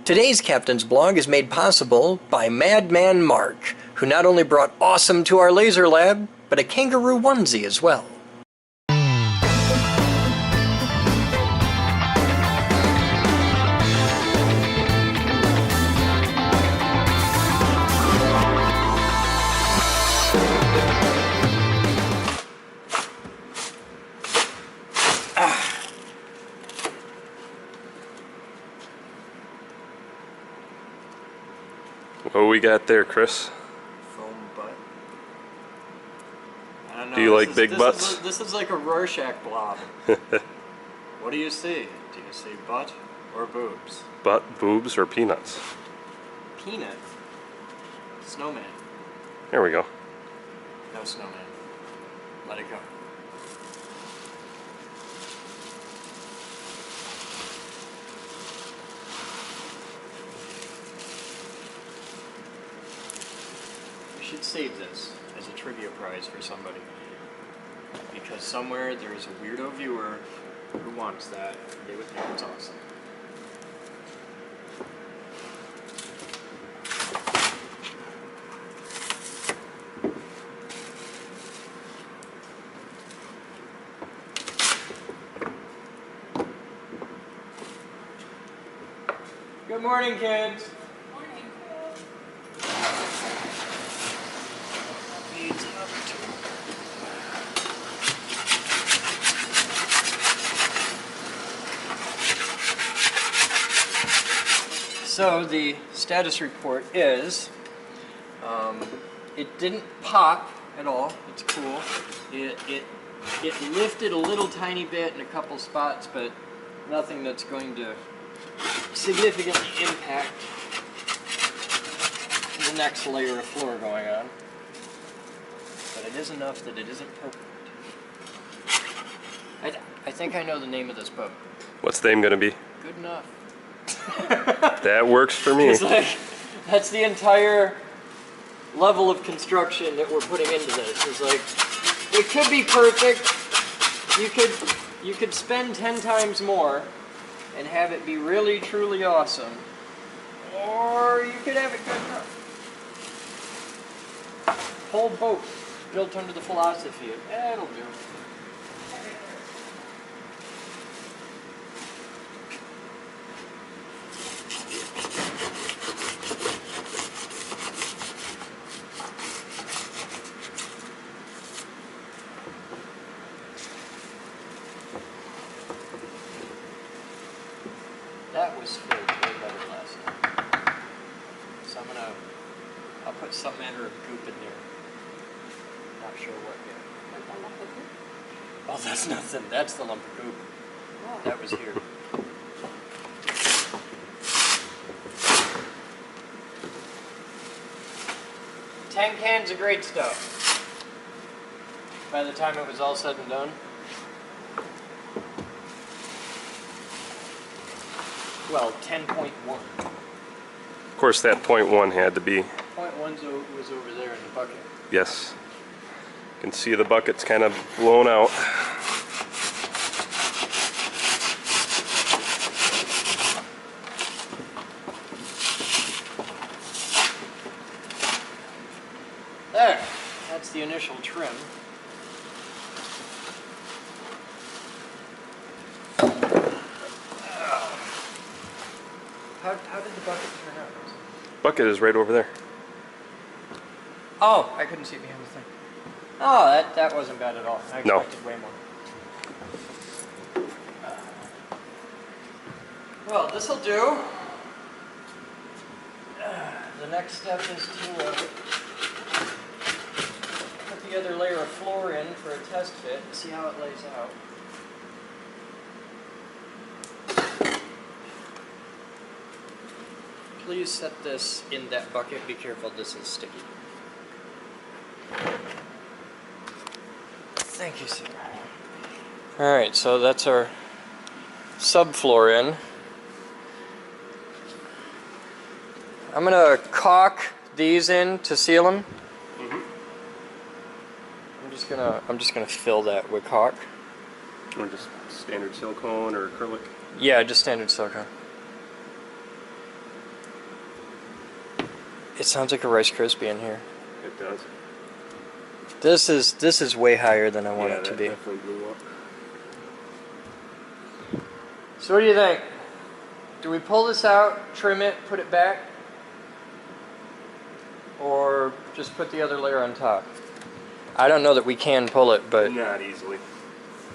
Today's Captain's Blog is made possible by Madman Mark, who not only brought awesome to our laser lab, but a kangaroo onesie as well. What we got there, Chris? Foam butt. I don't know. Do you like big butts? This is like a Rorschach blob. What do you see? Do you see butt or boobs? Butt, boobs, or peanuts? Peanut. Snowman. There we go. No snowman. Let it go. We should save this as a trivia prize for somebody, because somewhere there's a weirdo viewer who wants that. They would think it's awesome. Good morning, kids. So the status report is, it didn't pop at all. It's cool. It lifted a little tiny bit in a couple spots, but nothing that's going to significantly impact the next layer of floor going on. But it is enough that it isn't perfect. I think I know the name of this boat. What's the name gonna be? Good enough. That works for me. It's like, that's the entire level of construction that we're putting into this. It's like, it could be perfect. You could spend 10 times more and have it be really, truly awesome. Or you could have it good enough. Whole boat built under the philosophy of, it'll do. That was filled way better last time. So I'll put some manner of goop in there. Not sure what yet. Like a lump of goop? Well, that's nothing. That's the lump of goop. Oh. That was here. Ten cans of great stuff. By the time it was all said and done. Well, 10.1. Of course, that .1 had to be. .1 was over there in the bucket. Yes. You can see the bucket's kind of blown out. There. That's the initial trim. How did the bucket turn out? Bucket is right over there. Oh, I couldn't see behind the thing. Oh, that wasn't bad at all. I expected way more. Well, this'll do. The next step is to put the other layer of floor in for a test fit and see how it lays out. Please set this in that bucket. Be careful, this is sticky. Thank you, sir. Alright, so that's our subfloor in. I'm gonna caulk these in to seal them. I'm just gonna fill that with caulk. Or just standard silicone or acrylic? Yeah, just standard silicone. It sounds like a Rice Krispie in here. It does. This is way higher than I want it to be. Definitely blew up. So what do you think? Do we pull this out, trim it, put it back? Or just put the other layer on top? I don't know that we can pull it, but... Not easily.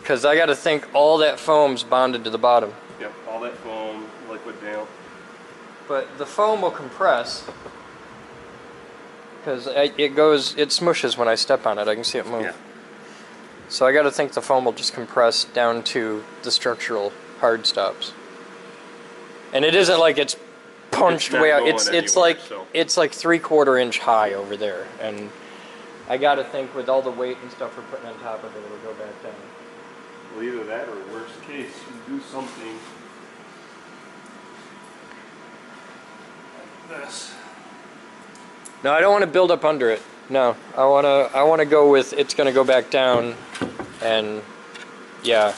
Because I got to think all that foam's bonded to the bottom. Yep, all that foam, liquid down. But the foam will compress. Because it smushes when I step on it. I can see it move. Yeah. So I got to think the foam will just compress down to the structural hard stops. And it isn't like it's punched way out. It's like 3/4 inch high over there. And I got to think with all the weight and stuff we're putting on top of it, it'll go back down. Well, either that or worst case, you do something like this. No, I don't want to build up under it. No, I want to go with it's going to go back down, and yeah,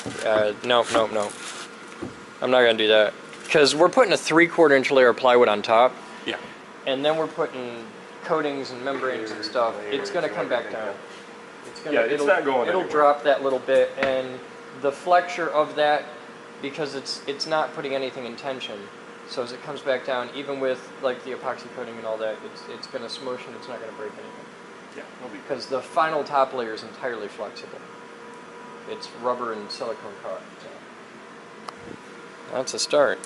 nope. I'm not going to do that because we're putting a 3/4 inch layer of plywood on top. Yeah. And then we're putting coatings and membranes and stuff. It's going to come back down. It's not going It'll anywhere. drop that little bit, and the flexure of that, because it's not putting anything in tension. So as it comes back down, even with like the epoxy coating and all that, it's going to smush and it's not going to break anything. Yeah, it'll be Because the final top layer is entirely flexible. It's rubber and silicone caught. So. That's a start.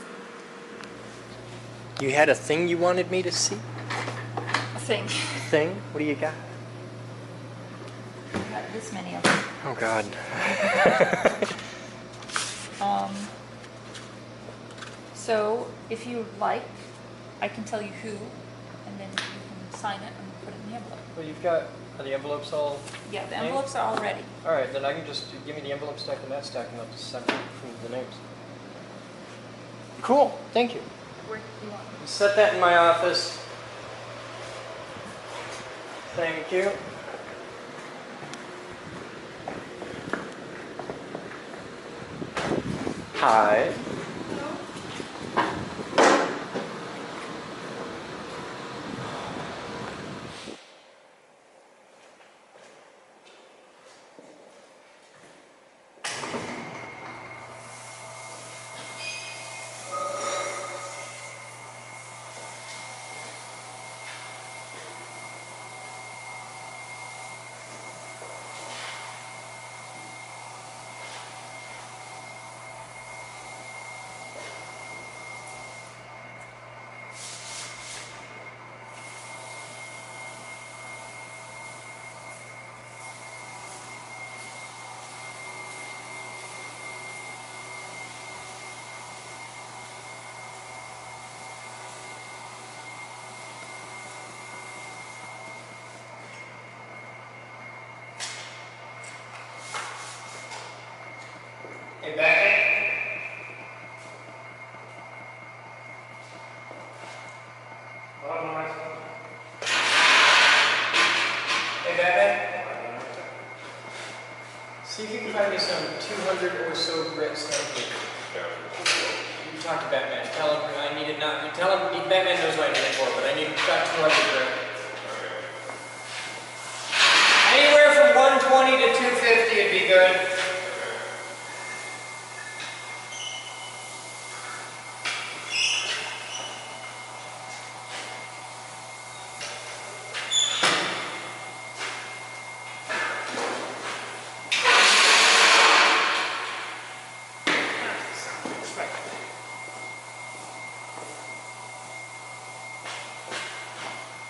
You had a thing you wanted me to see? A thing. Thing? What do you got? Got this many of them. Oh God. So if you like, I can tell you who, and then you can sign it and put it in the envelope. Well, you've got are the envelopes all. Yeah, the named? envelopes are all ready. All right, then I can just give me the envelope stack and that stack, and I'll just send it from the names. Cool. Thank you. Where do you want them? Set that in my office. Thank you. Hi. Hey, Batman. Hey, Batman. See if you can find me some 200 or so grit sandpaper. You talk to Batman. Tell him I need it not. Tell him Batman knows what I need it for, but I need about 200 grit. Anywhere from 120 to 250 would be good.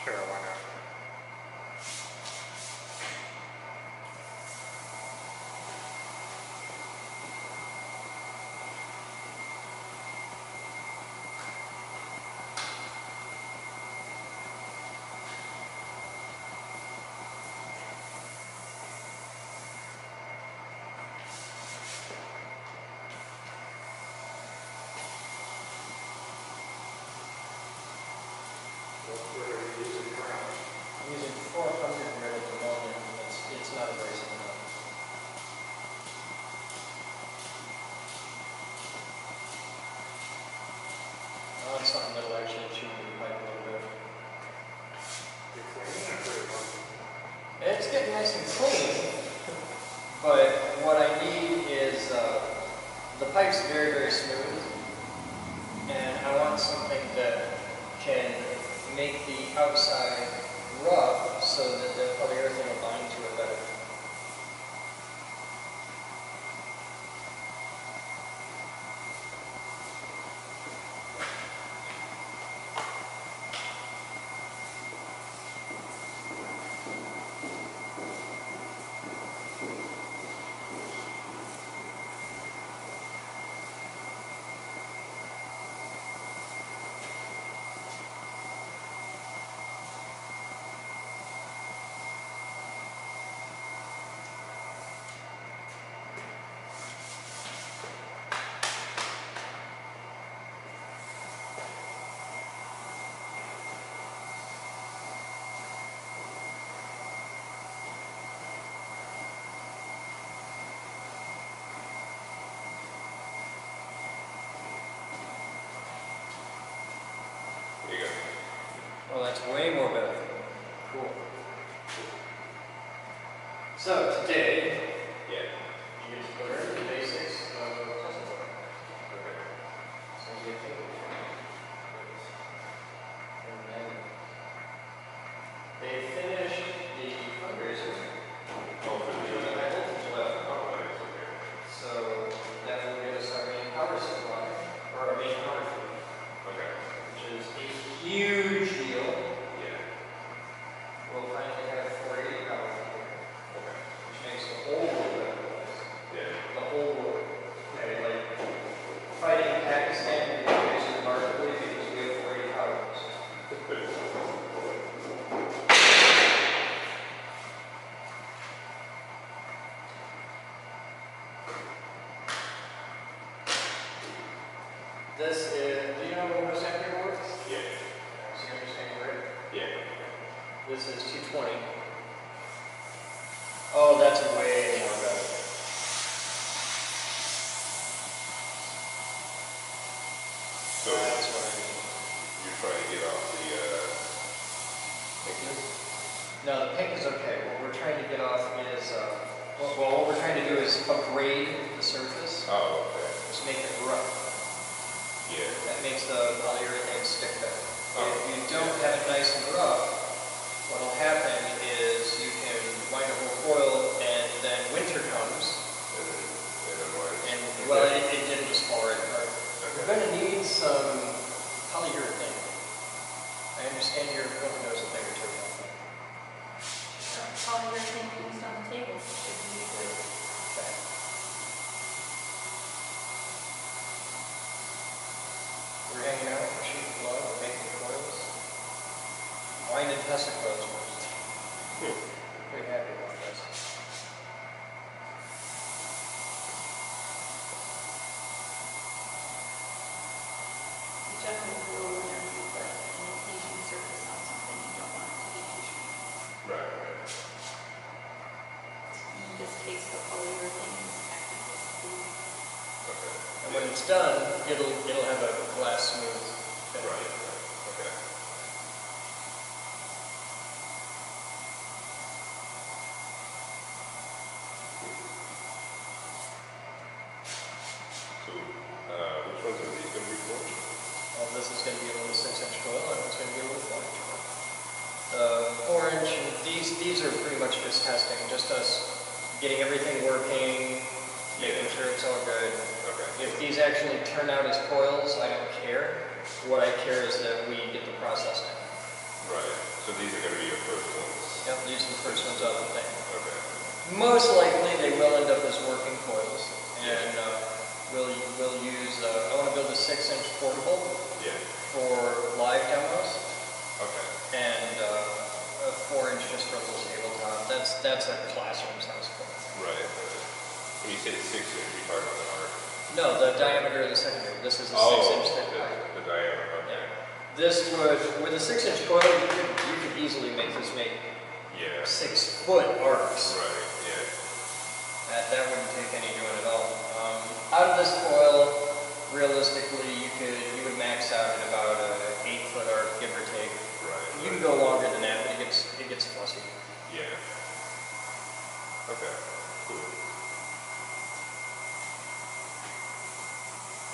Sure, why not? I'm using 400 grit at the moment, and it's not abrasive enough. I want something that'll actually chew the pipe a little bit. it's getting nice and clean, but what I need is, the pipe's very, very smooth, and I want something that can make the outside rough so that the polyurethane will bind to it better. There you go. Well, that's way more better. Cool. So today, Yeah. you get to learn the basics of Subfloor. Okay. So you think, and then they finished the fundraiser. Oh, for the high voltage level. oh, nice. Okay. So that will get us our main power supply, or our main power feed, Okay. which is a huge deal. Yeah. We'll finally have 480 power here, Okay. which makes the whole world better. Yeah. The whole world. Okay, like fighting Pakistan is remarkably because we have 480 power. This is, do you know what sandpaper works? Yeah. So you understand, right? Yeah. This is 220. Oh, that's way more better. So That's what I mean. you're trying to get off the thickness? No, the pink is okay. What we're trying to get off is, well, what we're trying to do is upgrade the surface. Oh, okay. Just make it rough. Yeah. That makes the polyurethane stick better. Oh. If you don't have it nice and rough, what'll happen is you can wind a whole coil and then winter comes, And then what? and well, it didn't just fall right apart. We're Okay. going to need some polyurethane. I understand your equipment knows a thing or two about that. Polyurethane used on the table should be good. Okay. We're hanging out, we're shooting blood, we're making coils. Wind and test the coils first. Pretty happy about this. You generally will whenever you put an adhesion surface on something, you don't want it to be too strong. Right, right. In this case, the polyurethane is technically smooth. Okay. And when it's done, it'll have a glass smooth finish. Right, right. Okay. So, which ones are these going to be for? Well, this is going to be a little 6-inch coil, and it's going to be a little 4-inch coil. The 4-inch, and these are pretty much just testing, just us getting everything working, making sure it's all good. Okay. If these actually turn out as coils, I don't care. What I care is that we get the process done. Right. So these are going to be your first ones. Yep, these are the first ones out of the thing. Okay. Most likely, they will end up as working coils, and we'll use. I want to build a 6-inch portable Yeah. for live demos, Okay. and a 4-inch just for a little tabletop. That's a classroom size coil. Right. Right. When you say 6 inch, you're talking about an arc. No, the diameter of the secondary. This is a 6-inch thick pipe. The diameter. Okay. Yeah. This would, with a 6-inch coil, you could easily make this make Yeah. 6-foot arcs. Right. Yeah. That wouldn't take any doing at all. Out of this coil, realistically, you would max out at about an 8-foot arc, give or take. Right. You can go longer than that, but it gets fussy. Yeah. Okay, cool.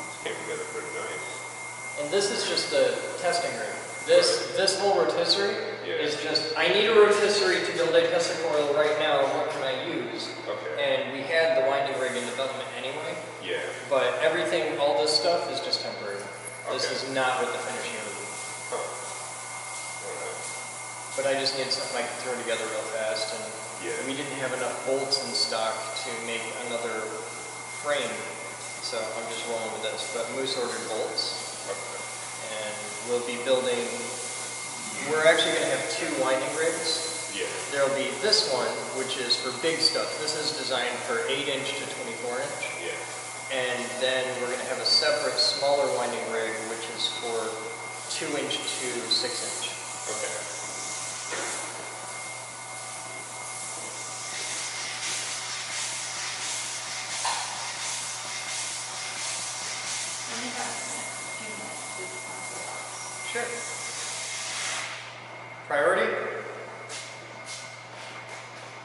This came together pretty nice. And this is just a testing rig. This whole rotisserie is just, I need a rotisserie to build a Tesla coil right now, what can I use? Okay. And we had the winding rig in development anyway. Yeah. But everything, all this stuff is just temporary. This Okay. is not what the finishing will be. Huh. Alright. But I just need something I can throw together real fast, and we didn't have enough bolts in stock to make another frame, so I'm just rolling with this. But Moose ordered bolts. Okay. And we'll be building, we're actually going to have 2 winding rigs. Yeah. There'll be this one, which is for big stuff. This is designed for 8-inch to 24-inch. Yeah. And then we're going to have a separate, smaller winding rig, which is for 2-inch to 6-inch. Okay. Sure. Priority?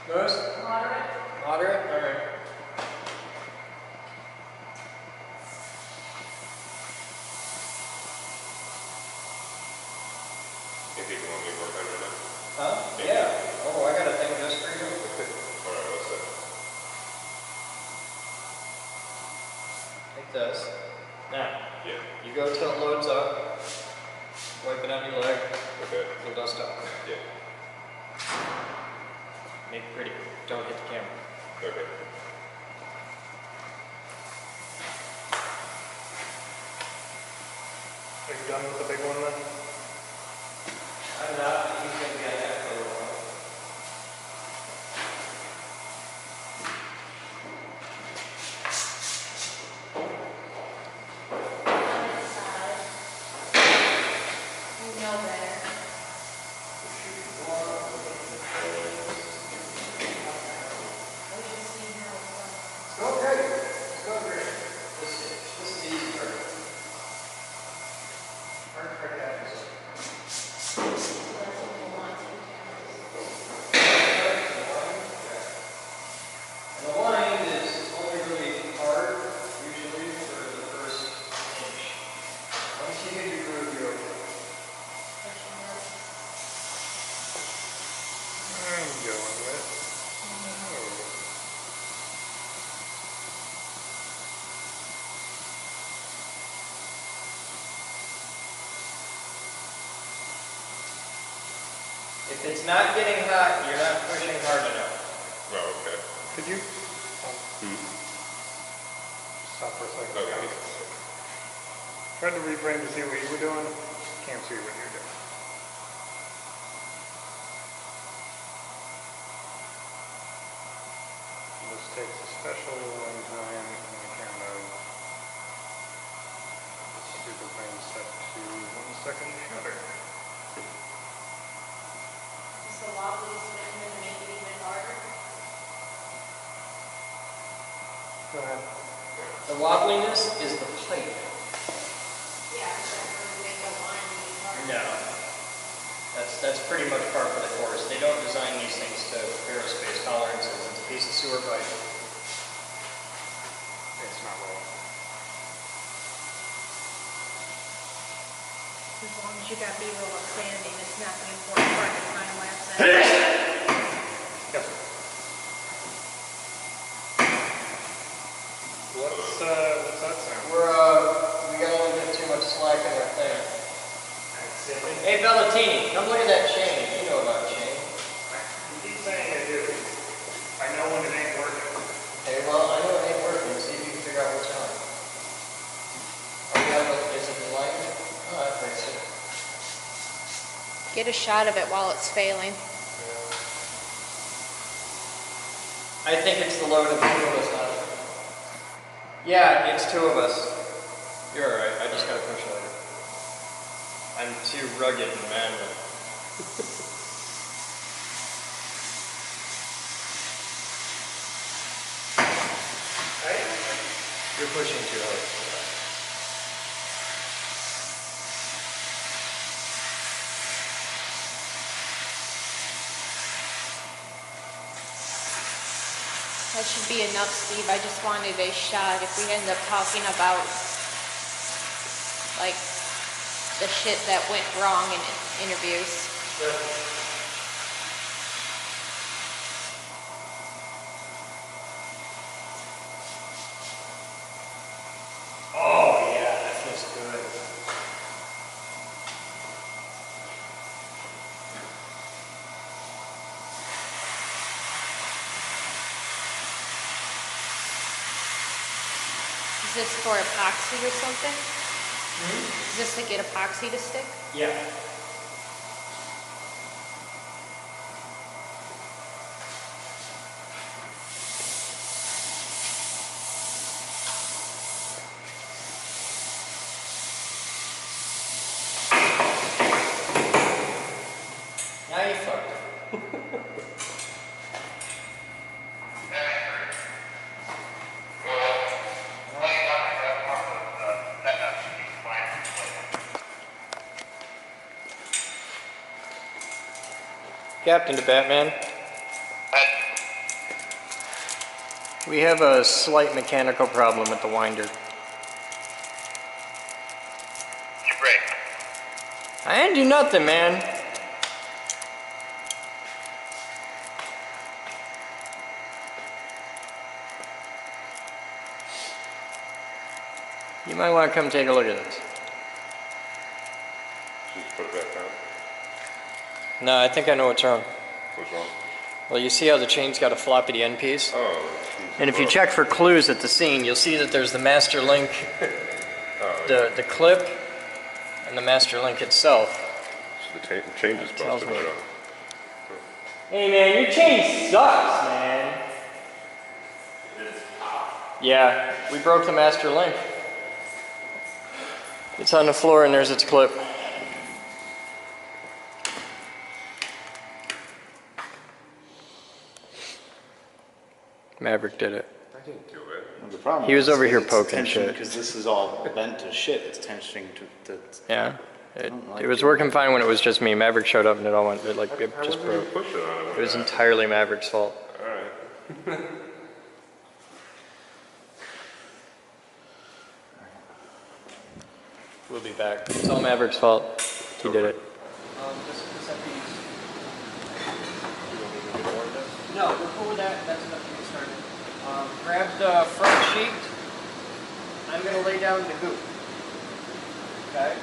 Most? Moderate. Moderate? All right. You think you want me to work on it now? Huh? Yeah. Oh, I got a thing just for you. Alright, what's that? Take this. Now, Yeah. you go till it loads up. Wipe it on your leg. Okay. It'll dust off. Yeah. Make it pretty. Don't hit the camera. Okay. Are you done with the big one then? I'm not. He's going to be on that for a little while. You know better. It's going great. It's going great. This is the easy part. Hard part happens. And the line is only really hard, usually, for the first inch. Once you get your groove, you're okay. I'm going with. If it's not getting hot, you're not pushing hard enough. Oh, okay. Could you stop for a second? Okay. Tried to reframe to see what you were doing. Can't see what you're doing. This takes a special long time and I kind of stupid thing set to 1 second shutter. Is the wobbly spin going to make it even harder? Go ahead. The wobbliness is the pipe. Yeah, so it's going to make the line even harder. No. That's pretty much par for the course. They don't design these things to aerospace tolerances. It's a piece of sewer pipe. It's not well. As long as you got B-roll of sanding, it's not the important part of time lapse. Yep. What's that sound? We got a little bit too much slack in our thing. Hey, Bellatini, come look at that chain. You know about chain. You keep saying I do. I know when it ain't working. Okay, well, I know it ain't working. See if you can figure out what's wrong. Is it the light? Oh, I think so. Get a shot of it while it's failing. I think it's the load of the 2 of us on it. Yeah, it's 2 of us. You're alright, I just gotta push later. I'm too rugged and manly. You're pushing too hard. That should be enough, Steve. I just wanted a shot if we end up talking about, like, the shit that went wrong in interviews. Oh yeah, that feels good. Is this for epoxy or something? Is this to get epoxy to stick? Yeah. Now you fucked. Captain to Batman. We have a slight mechanical problem with the winder. You break. I didn't do nothing, man. You might want to come take a look at this. Just put it back down. No, I think I know what's wrong. What's wrong? Well, you see how the chain's got a floppity end piece? Oh. And if you check for clues at the seam, you'll see that there's the master link, the clip, and the master link itself. So the chain is Tells busted me. right off. Hey man, your chain sucks, man. Yeah, we broke the master link. It's on the floor and there's its clip. Maverick did it. I didn't do it. The problem He was over here it's poking tension, shit. because this is all bent to shit. It's tensioning to Yeah. It don't like was it. working fine when it was just me. Maverick showed up and it all went, it I just wasn't even broke. pushing on it. It was entirely Maverick's fault. Alright. We'll be back. It's all Maverick's fault. He did it. No, we're cool with that. That's enough to get started. Grab the front sheet. I'm going to lay down the hoop. Okay?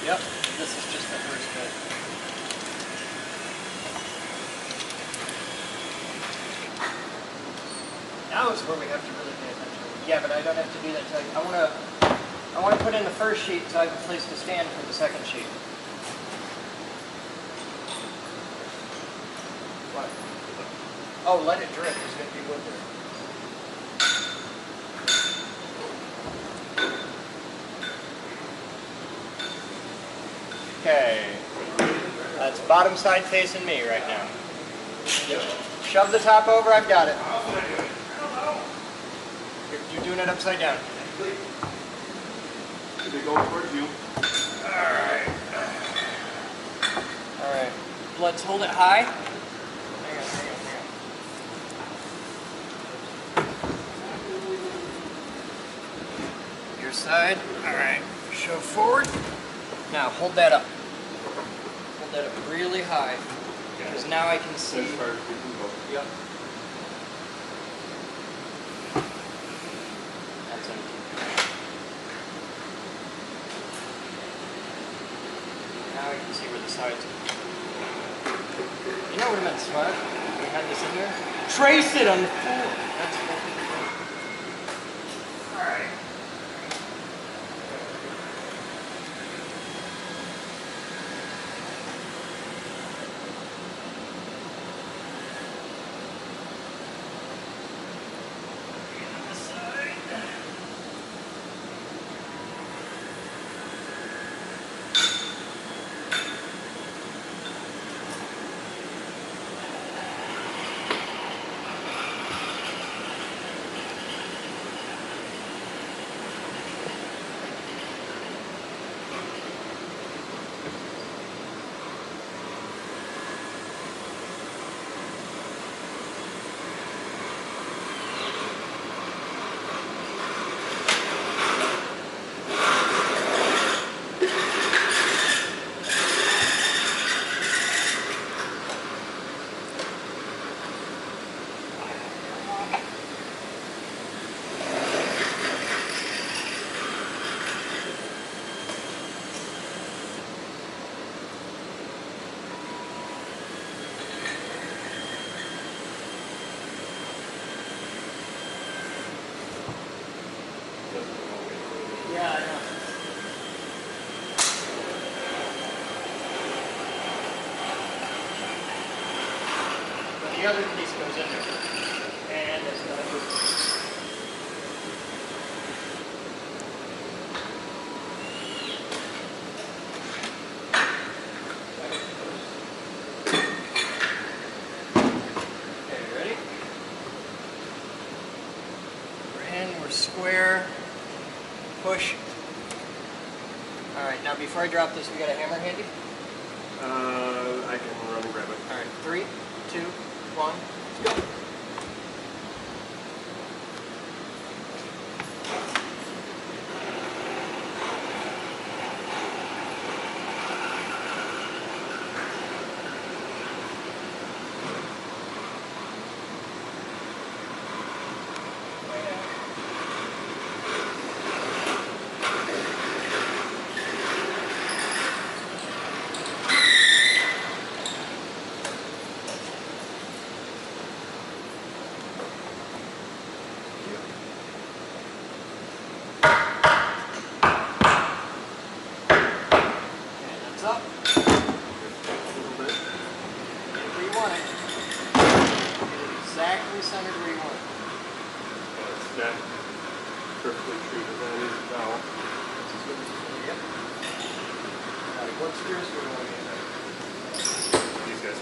Yep, this is just the first bit. Now is where we have to really pay attention. Yeah, but I don't have to do that until I want to put in the first sheet so I have a place to stand for the second sheet. What? Oh, let it drip. There's going to be wood there. Okay, that's bottom side facing me right now. Just shove the top over, I've got it. You're doing it upside down. They go towards you. Alright. Alright, let's hold it high. Hang on. You're side. All right, shove forward. Now hold that up. Hold that up really high, because now I can see. As far as we can go. Yep. That's empty. Now I can see where the sides are. You know what would have been smart? We had this in here. Trace it on the floor. That's fucking great. All right. This side. Yeah, I know. But the other piece goes in there. And it's going to move. Okay, ready? We're in, we're square. Push. All right, now before I drop this, we got a hammer handy? I can run and grab it. All right, 3, 2, 1, let's go. Up. Get it where you want it. Get it exactly centered where you want it. It's not perfectly true to that is now. Yep. What screws do we want to get? These guys.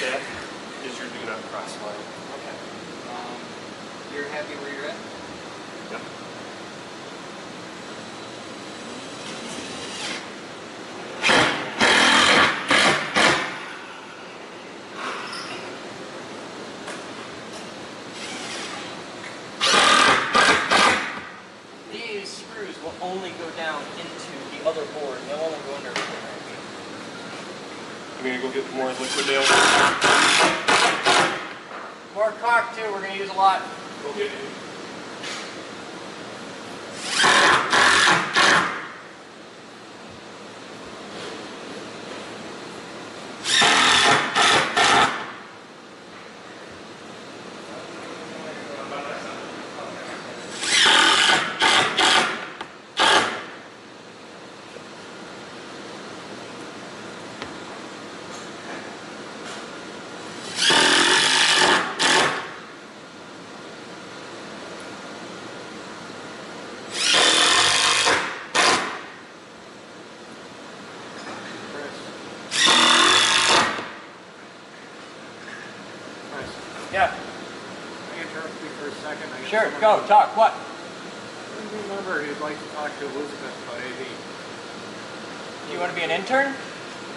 That is your do not cross line. Okay. You're happy where you're at? Yep. These screws will only go down into the other board. They won't go under. I'm gonna go get more liquid nails. More caulk too. We're gonna use a lot. Go get it. Yeah. I interrupt you for a second. Sure. Go. Talk. What? I remember he'd like to talk to Elizabeth about AV. Do you want to be an intern?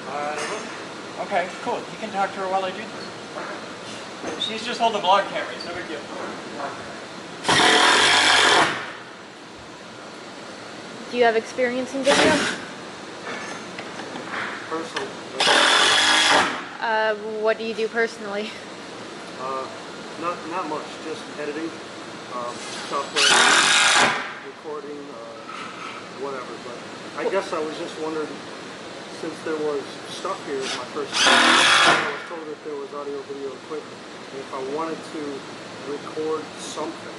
I don't know. Okay, cool. You can talk to her while I do this. She's just holding the vlog camera. It's no big deal. Do you have experience in video? Personal. What do you do personally? Not much. Just editing, software, recording, whatever. But I guess I was just wondering, since there was stuff here in my first time, I was told that there was audio video equipment. And if I wanted to record something,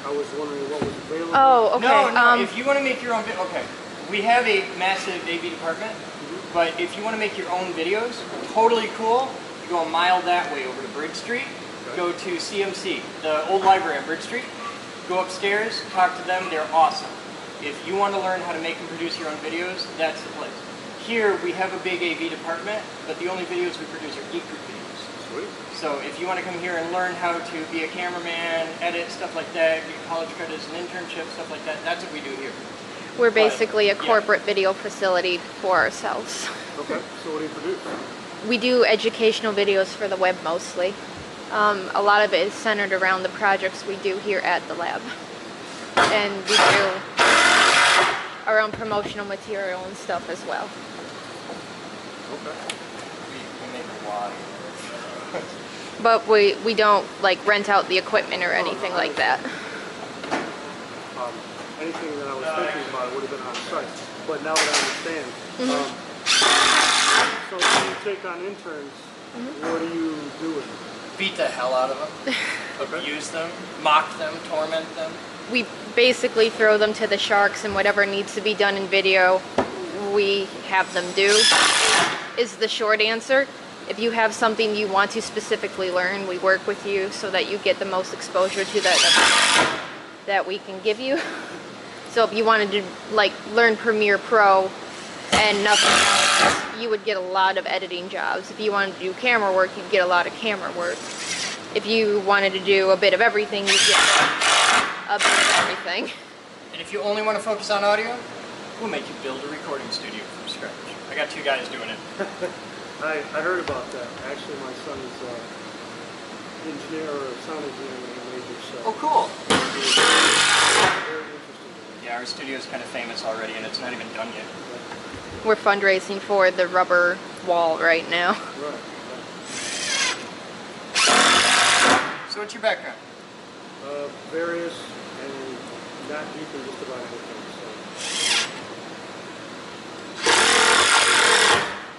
I was wondering what was available. Oh, okay. No, if you want to make your own video, okay. We have a massive AV department, but if you want to make your own videos, totally cool. You go a mile that way over to Bridge Street, go to CMC, the old library on Bridge Street, go upstairs, talk to them, they're awesome. If you want to learn how to make and produce your own videos, that's the place. Here we have a big AV department, but the only videos we produce are geek group videos. Sweet. So if you want to come here and learn how to be a cameraman, edit, stuff like that, get college credits and internship, stuff like that, that's what we do here. We're basically a yeah. corporate video facility for ourselves. Okay, so what do you produce? We do educational videos for the web mostly. A lot of it is centered around the projects we do here at the lab. And we do our own promotional material and stuff as well. Okay. We make a lot. But we don't like rent out the equipment or anything like that. Anything that I was thinking about would have been on site. But now that I understand, so when you take on interns, what do you do with them? Beat the hell out of them, abuse them, mock them, torment them. We basically throw them to the sharks, and whatever needs to be done in video, we have them do, is the short answer. If you have something you want to specifically learn, we work with you so that you get the most exposure to that we can give you. So if you wanted to like learn Premiere Pro and nothing else, you would get a lot of editing jobs. If you wanted to do camera work, you'd get a lot of camera work. If you wanted to do a bit of everything, you'd get a bit of everything. And if you only want to focus on audio, we'll make you build a recording studio from scratch. I got 2 guys doing it. I heard about that. Actually, my son is engineer or sound engineering major, so. Oh, cool. Very interesting. Yeah, our studio's kind of famous already, and it's not even done yet. We're fundraising for the rubber wall right now. Right. So what's your background? Various and not deep in just about everything. So.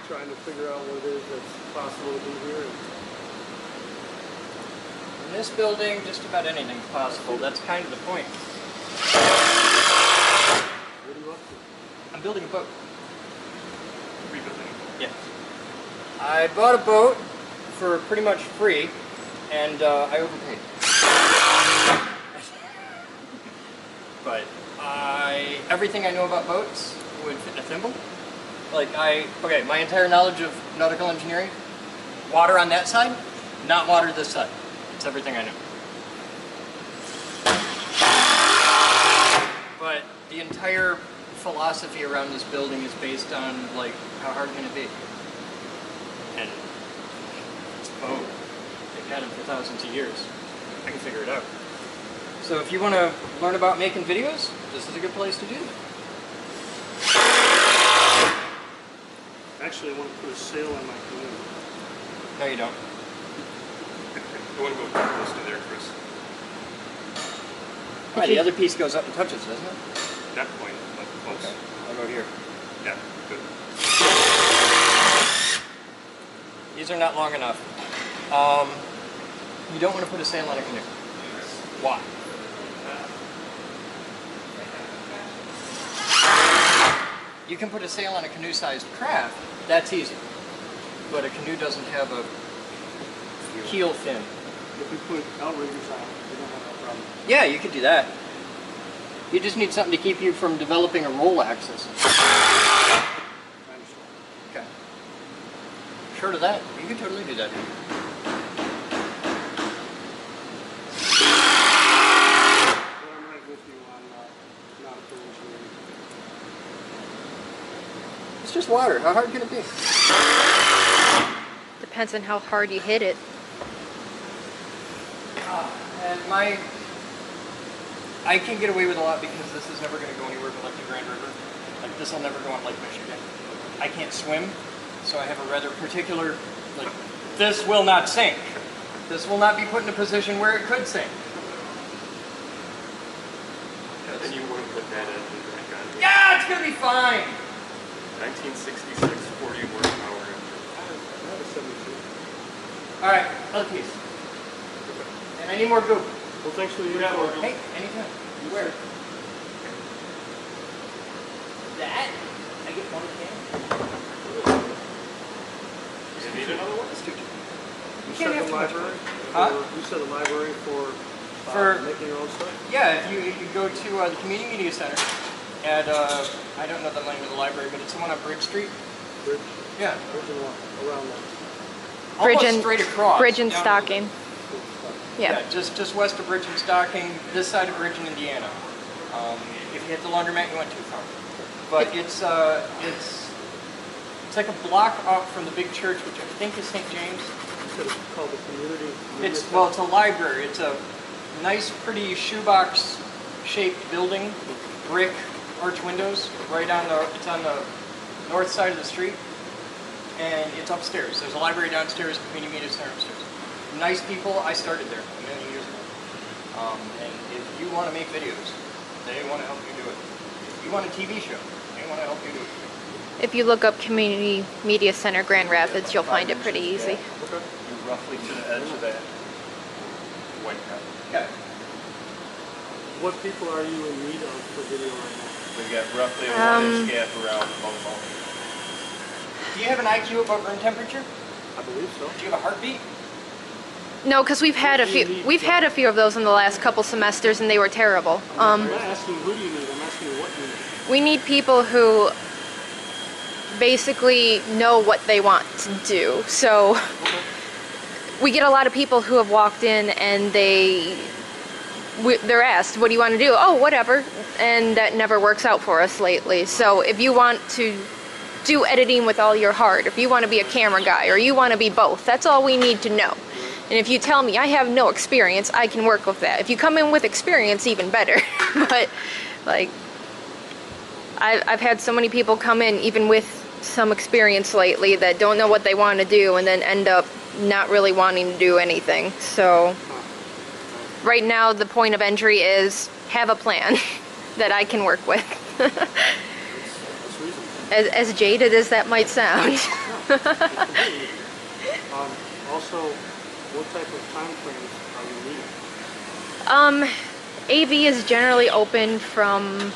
Trying to figure out what it is that's possible to do here. In this building, just about anything's possible. That's kind of the point. What are you up to? I'm building a boat. Rebuilding. Yeah. I bought a boat for pretty much free, and I overpaid. But everything I know about boats would fit in a thimble. Like okay, my entire knowledge of nautical engineering, water on that side, not water this side. It's everything I know. But the entire philosophy around this building is based on like, how hard can it be? And it's a boat. They've had them for thousands of years. I can figure it out. So if you want to learn about making videos, this is a good place to do it. Actually, I want to put a sail on my canoe. No, you don't. I want to go close to there, Chris. Oh, the other piece goes up and touches, doesn't it? That point, like close. Okay. I'll go here. Yeah, good. These are not long enough. You don't want to put a sail on a canoe. Why? You can put a sail on a canoe-sized craft. That's easy. But a canoe doesn't have a keel fin. If we put outriggers on, we don't have that problem. Yeah, you could do that. You just need something to keep you from developing a roll axis. I understand. Okay. Short of that, you could totally do that. But I'm right with you on nautical engineering. It's just water. How hard can it be? Depends on how hard you hit it. And I can get away with a lot because this is never going to go anywhere but like the Grand River. Like this will never go on Lake Michigan. I can't swim, so I have a rather particular, like, this will not sink. This will not be put in a position where it could sink. And you wouldn't put that in the Grand Canyon. Yeah, it's going to be fine. 1966 40 horsepower engine. That was 72. All right, other piece. And I need more goop. Well, thanks for the Yeah, info. we're good. Hey, anytime. Where? That? I get one can? You need another one? Let's do two. You can't said have the too much. library? Huh? You said the library for For- making your own stuff? Yeah, if you go to the Community Media Center at, I don't know the name of the library, but it's the one on Bridge Street. Bridge, Yeah. bridge and what? Around that. Bridge Almost and- straight across. Bridge and down- Stocking. Yeah. just west of Bridge and Stocking, this side of Bridge in Indiana. If you hit the laundromat, you went too far. But it's like a block up from the big church, which I think is St. James. You said it's called the community. Media It's Center? well, it's a library. It's a nice, pretty shoebox-shaped building, brick arch windows, right on the. It's on the north side of the street, and it's upstairs. There's a library downstairs, community media center upstairs. Nice people. I started there a million years ago. And if you want to make videos, they want to help you do it. If you want a TV show, they want to help you do it. If you look up Community Media Center Grand Rapids, you'll find it pretty easy. You're roughly to the edge of that white cap. Yeah. What people are you in need of for video right now? We've got roughly a 1-inch gap around the bump bump. Do you have an IQ above room temperature? I believe so. Do you have a heartbeat? No, because we've had a few of those in the last couple semesters, and they were terrible. I'm not asking who do you need, I'm asking what you need. We need people who basically know what they want to do. So we get a lot of people who have walked in and they're asked, what do you want to do? Oh, whatever. And that never works out for us lately. So if you want to do editing with all your heart, if you want to be a camera guy, or you want to be both, that's all we need to know. And if you tell me I have no experience, I can work with that. If you come in with experience, even better. But like, I've had so many people come in, even with some experience lately, that don't know what they want to do and then end up not really wanting to do anything. So right now the point of entry is have a plan that I can work with. That's reasonable. As jaded as that might sound. Also, what type of time frames are you needing? AV is generally open from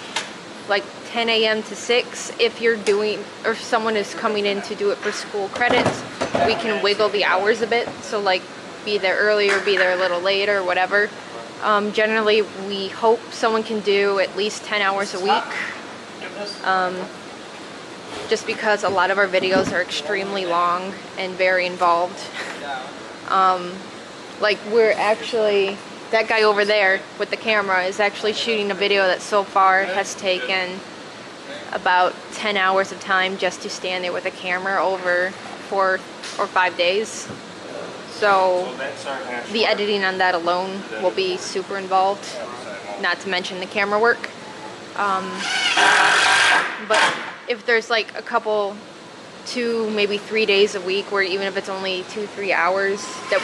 like 10 a.m. to 6. If you're doing, or if someone is coming in to do it for school credits, we can wiggle the hours a bit. So like be there earlier, be there a little later, whatever. Generally, we hope someone can do at least 10 hours a week. Just because a lot of our videos are extremely long and very involved. Like we're actually, that guy over there with the camera is actually shooting a video that so far has taken about 10 hours of time just to stand there with a camera over 4 or 5 days. So the editing on that alone will be super involved, not to mention the camera work. But if there's like a couple, 2, maybe 3 days a week, where even if it's only 2-3 hours that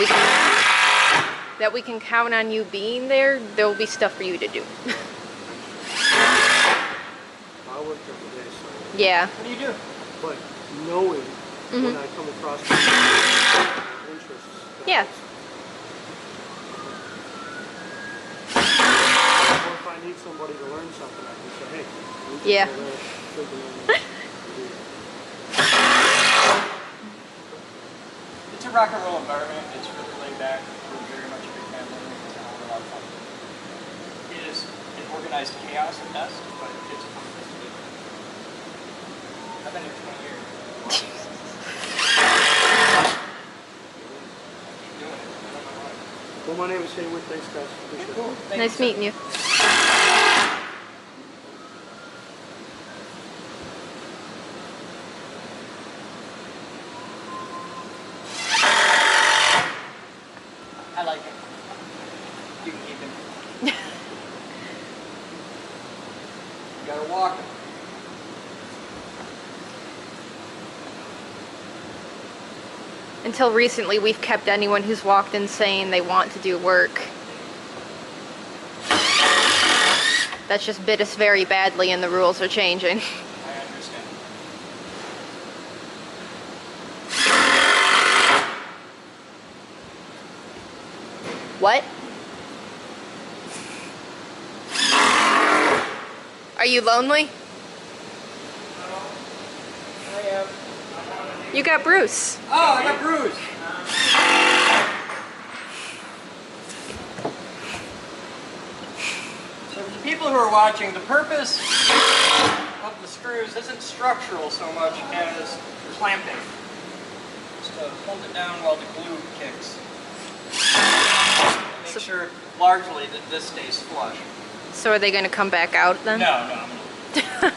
we can count on you being there, there will be stuff for you to do. I work every day, so. Yeah. What do you do? But knowing when I come across interests. Yeah. Or if I need somebody to learn something, I can say, hey, we can Yeah. go there, thinking on this. It's a rock and roll environment. It's really laid back. We're very much a big family. It's a lot of fun. It is an organized chaos at best, but it's a fun place to be. I've been here 20 years. Keep doing it. I don't know why. Well, my name is Haywood. Thanks, guys. Appreciate it. Cool. Thank Nice you. meeting you. start walking. Until recently, we've kept anyone who's walked in saying they want to do work. That's just bit us very badly, and the rules are changing. I understand. What? Are you lonely? I am. You got Bruce. Oh, I got Bruce. So for the people who are watching, the purpose of the screws isn't structural so much as clamping. Just to hold it down while the glue kicks. Make sure largely that this stays flush. So are they going to come back out then? No, I'm gonna...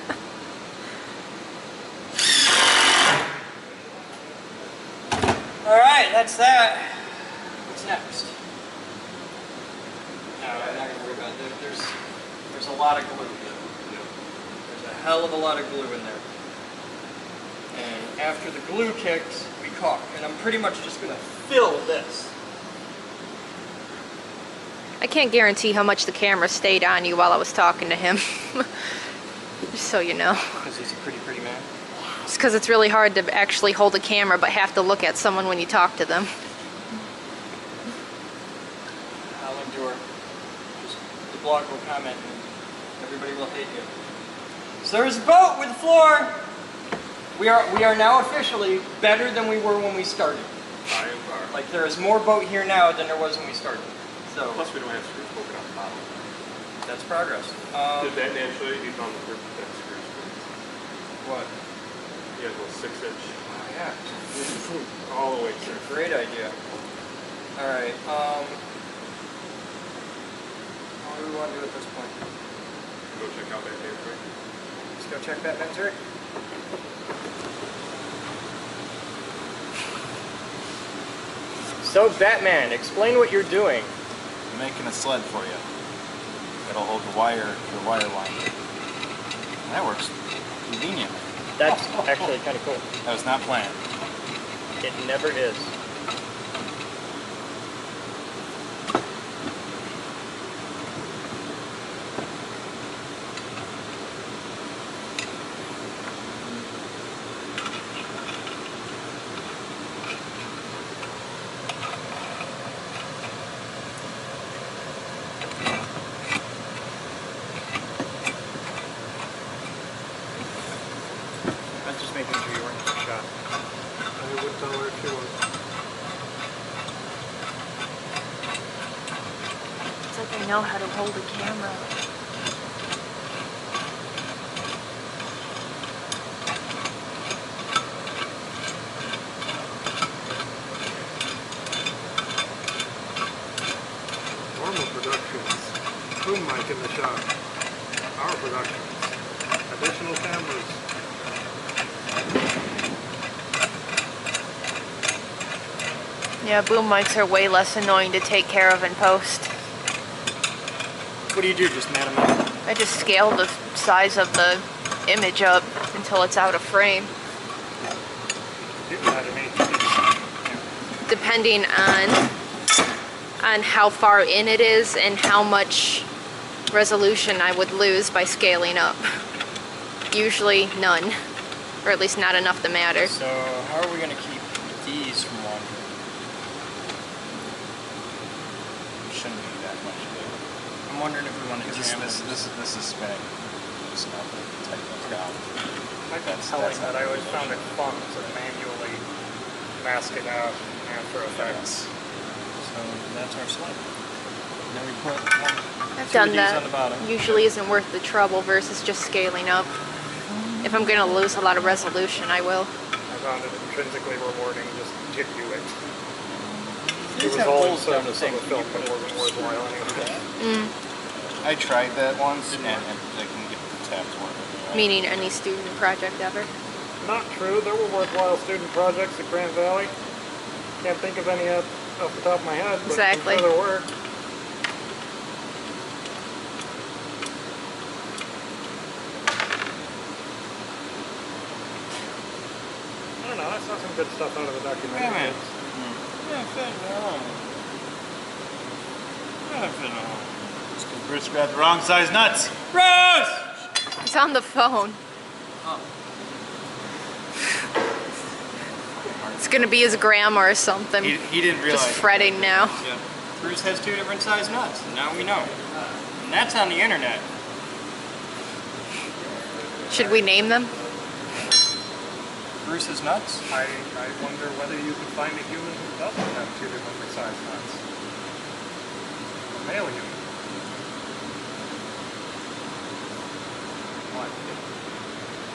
Alright, that's that. What's next? No, I'm not gonna worry about it. There's a lot of glue. There's a hell of a lot of glue in there. And after the glue kicks, we caulk. And I'm pretty much just gonna fill this. I can't guarantee how much the camera stayed on you while I was talking to him. Just so you know. Because he's a pretty man. It's because it's really hard to actually hold a camera but have to look at someone when you talk to them. I'll endure. Just the blog will comment and everybody will hate you. So there's a boat with a floor. We are now officially better than we were when we started. Like there is more boat here now than there was when we started. So plus we don't have screws poking out the bottom. That's progress. Did that naturally be on the first that screws? What? You have a 6-inch. Oh yeah. All the way It's through. a great idea. Alright, what do we want to do at this point? Go check out that territory. Let's go check that mentor. So Batman, explain what you're doing. I'm making a sled for you. It'll hold the wire line. That works conveniently. That's actually kind of cool. That was not planned. It never is. I'm just making sure you weren't shot. I would tell her if she was. It's like I know how to hold a camera. Normal productions. Boom mic in the shop. Our productions. Additional cameras. Yeah, boom mics are way less annoying to take care of in post. What do you do, just man them up? I just scale the size of the image up until it's out of frame. Depending on how far in it is and how much resolution I would lose by scaling up. Usually none, or at least not enough to matter. So how are we going to keep these from wandering? Shouldn't be that much bigger. I'm wondering if we want to Because jam this is spinning. Just enough to tighten those down. That's telling that I always found it fun to manually mask it out in After Effects. So that's our sled. Then we put I've two done of these that. on the bottom. Usually isn't worth the trouble versus just scaling up. If I'm gonna lose a lot of resolution, I will. I found it intrinsically rewarding just to do it. It These was have all in holes down the service of thing. a film that wasn't worthwhile anyway. I tried that once, and I couldn't get the tabs working. Meaning any student project ever. Not true. There were worthwhile student projects at Grand Valley. Can't think of any off the top of my head, but Exactly. I'm sure there were. know. I saw some good stuff out of the documentary. Wait a minute. It's because Bruce grabbed the wrong size nuts. Bruce! He's on the phone. It's gonna be his grandma or something. He didn't realize. Just fretting now. Yeah. Bruce has 2 different size nuts, and now we know. And that's on the internet. Should we name them? Bruce's nuts? I wonder whether you could find a human who doesn't have 2 different size nuts. A male human. What?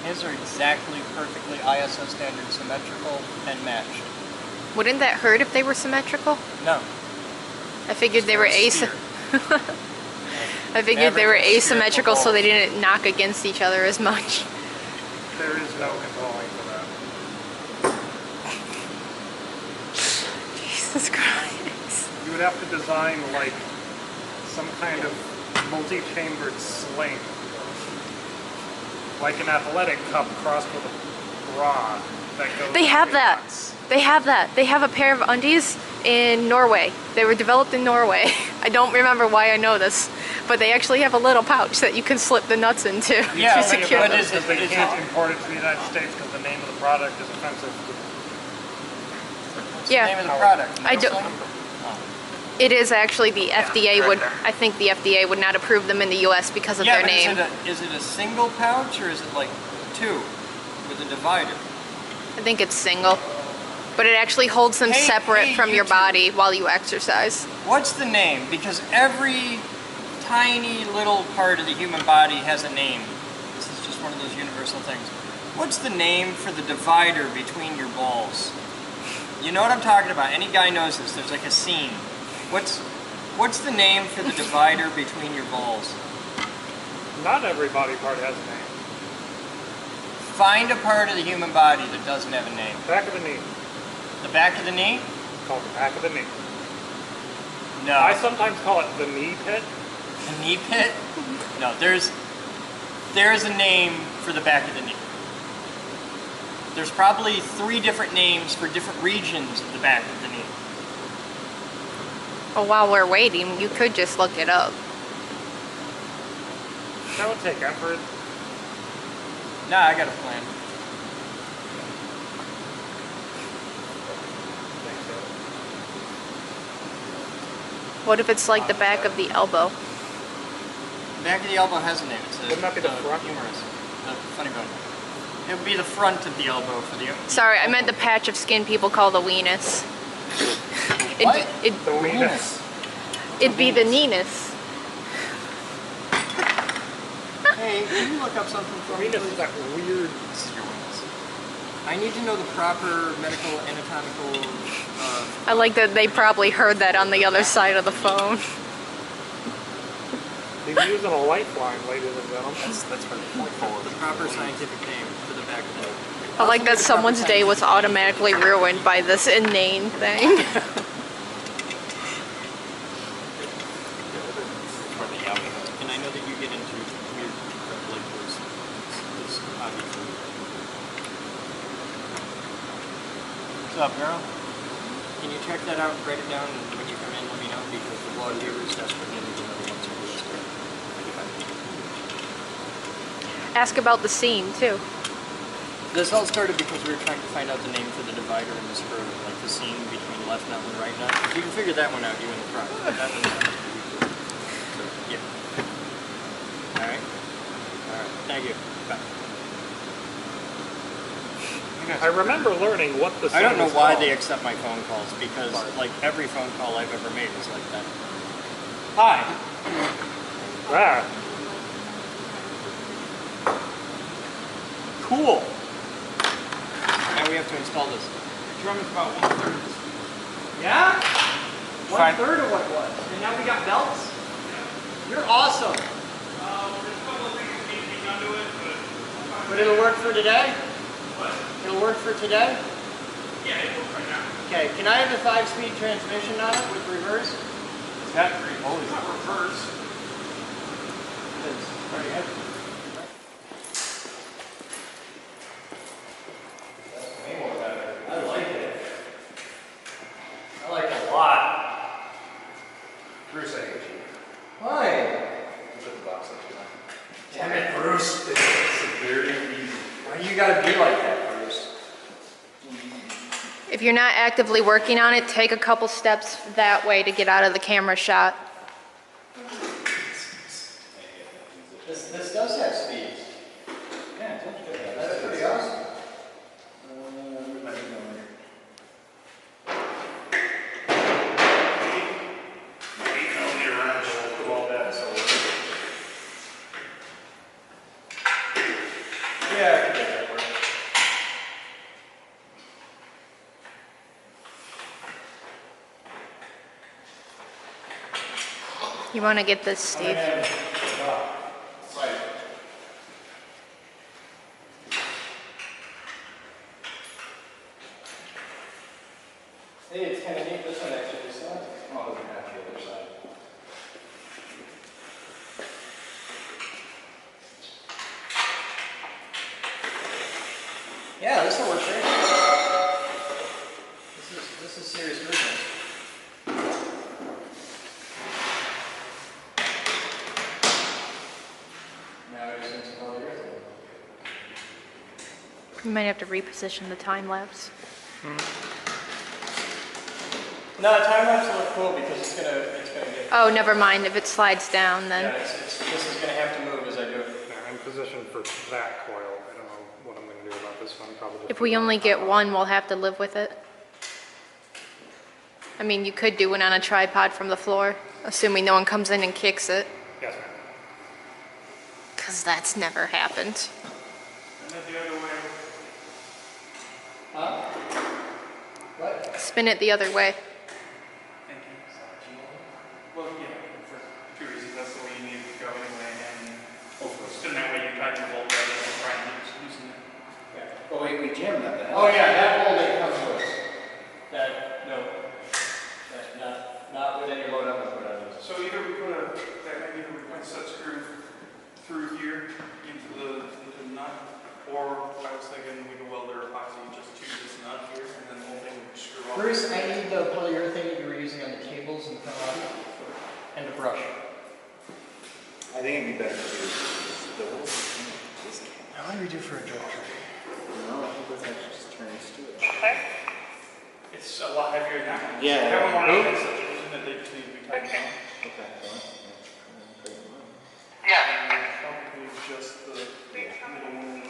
His are exactly perfectly ISO standard symmetrical and matched. Wouldn't that hurt if they were symmetrical? No. I figured they were Sphere. I figured they were Average asymmetrical, so they spherical didn't knock against each other as much. There is no controlling for that. Jesus Christ. You would have to design like some kind of multi-chambered sling. Like an athletic cup crossed with a bra that goes. They have between that. nuts. They have that. They have a pair of undies in Norway. They were developed in Norway. I don't remember why I know this, but they actually have a little pouch that you can slip the nuts into Yeah, to but secure what them. is it? Because they Is can't it- import it to the United States because the name of the product is offensive. What's Yeah. the name of the product? I don't- It is actually the FDA would. I think the FDA would not approve them in the U.S. because of Yeah, their but name. is it a single pouch or is it like 2 with a divider? I think it's single, but it actually holds them Hey, separate hey, from you your two. body while you exercise. What's the name? Because every tiny little part of the human body has a name. This is just one of those universal things. What's the name for the divider between your balls? You know what I'm talking about. Any guy knows this. There's like a seam. What's the name for the divider between your balls? Not every body part has a name. Find a part of the human body that doesn't have a name. Back of the knee. The back of the knee? Called the back of the knee. No. I sometimes call it the knee pit. The knee pit? No, there's a name for the back of the knee. There's probably 3 different names for different regions of the back of the knee. Well, while we're waiting, you could just look it up. That would take effort. Nah, I got a plan. What if it's like the back of the elbow? The back of the elbow has a name. It's Wouldn't that be the front? humerus. The funny bone. It would be the front of the elbow for the. Sorry, I meant the patch of skin people call the weenus. What? The weenus. It'd be the kneemus. Hey, can you look up something for me, Weenus is please? that weird. This is your weenus. I need to know the proper medical anatomical. I like that they probably heard that on the other side of the phone. He's using a lifeline, ladies and gentlemen. That's for the point forward. The proper scientific name for the back of the knee. I like that someone's day was automatically ruined by this inane thing. For the yummy. And I know that you get into weird like this hobby food. What's up, girl? Can you check that out and write it down and when you come in let me know because the blog viewer is desperately needs another one to do this. Ask about the seam too. This all started because we were trying to find out the name for the divider in the screw, like the seam between the left nut and the right nut. If you can figure that one out, you win the prize. But that one's not. So, yeah. Alright. Alright. Thank you. Bye. I remember learning what the I don't know song is why called. they accept my phone calls because, like, every phone call I've ever made is like that. Hi. Ah, Cool. Now we have to install this. The drum is about 1/3 of this. Yeah? Fine. 1/3 of what it was. And now we got belts? You're awesome. There's a couple of things that need to be done to it, but But it'll work for today? what? It'll work for today? Yeah, it works right now. Okay, can I have a 5-speed transmission on it with reverse? That It's not reverse. It's pretty heavy. Way more better. you gotta be like that, Bruce. If you're not actively working on it, take a couple steps that way to get out of the camera shot. This does have speeds. Yeah, it's good. That's pretty awesome. Yeah, I can make that work. You want to get this, Steve? Hey, it's kind of neat this one actually slides. Oh, it doesn't have the other side. Yeah, this will work great. This is serious business. Now we're using some polyurethane. You might have to reposition the time lapse. No, time lapse will look cool because it's gonna get. Oh, never mind. If it slides down, then. Yeah, this is gonna have to move as I do it. Yeah, I'm positioned for that coil. I don't know what I'm going to do about this one. Probably. If we only get one, we'll have to live with it. I mean, you could do it on a tripod from the floor, assuming no one comes in and kicks it. Yes, ma'am. Because that's never happened. And then the other way. Huh? What? Spin it the other way. Thank you. Well, yeah, for two reasons. That's the way you need it to go anyway, and spin that way you tighten the bolt rather than trying to loosen it. Yeah. Oh, wait, we jammed that. Oh yeah, that bolt that comes with. No. Not with any load up and put on it. So either we put a set screw through here into the nut, or I was thinking we could weld our epoxy just to this nut here, and then the whole thing would screw off. Bruce, I need the polyurethane that you were using on the tables and the and the brush. I think it'd be better to do the whole thing. How do we do for a drip tray? No, I think let's actually just turn this to it. Okay. It's a lot heavier than that one. Yeah. That one more than such a reason that they just need to be tightened down. Okay. Yeah. And probably just the middle one.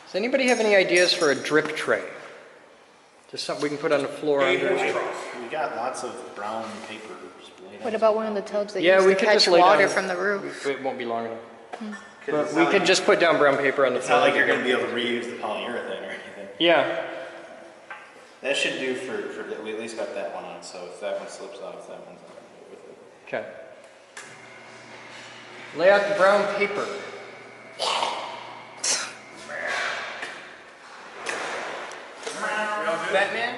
Does anybody have any ideas for a drip tray? Just something we can put on the floor under. We got lots of brown paper. What about one of the tubs that Yeah, used we to could catch just lay water down- from the roof? It won't be long enough. But we could just put down brown paper on the It's floor. not like you're going to be able to reuse the polyurethane or anything. Yeah. That should do for we at least got that one on, so if that one slips off, that one's on with it. Okay. Lay out the brown paper. Batman?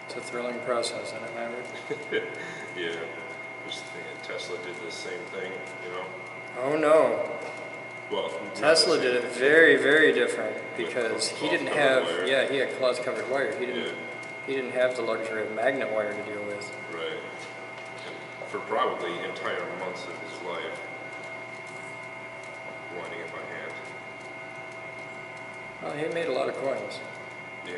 It's a thrilling process, isn't it, Maverick? Yeah, just thinking Tesla did the same thing, you know? Oh no. Well, Tesla did it very, very different because he cloth didn't covered have, wire. yeah, he had cloth covered wire. He Yeah, didn't have the luxury of magnet wire to deal with. right. And for probably entire months of his life, winding it by hand. Well, he made a lot of coils. Yeah.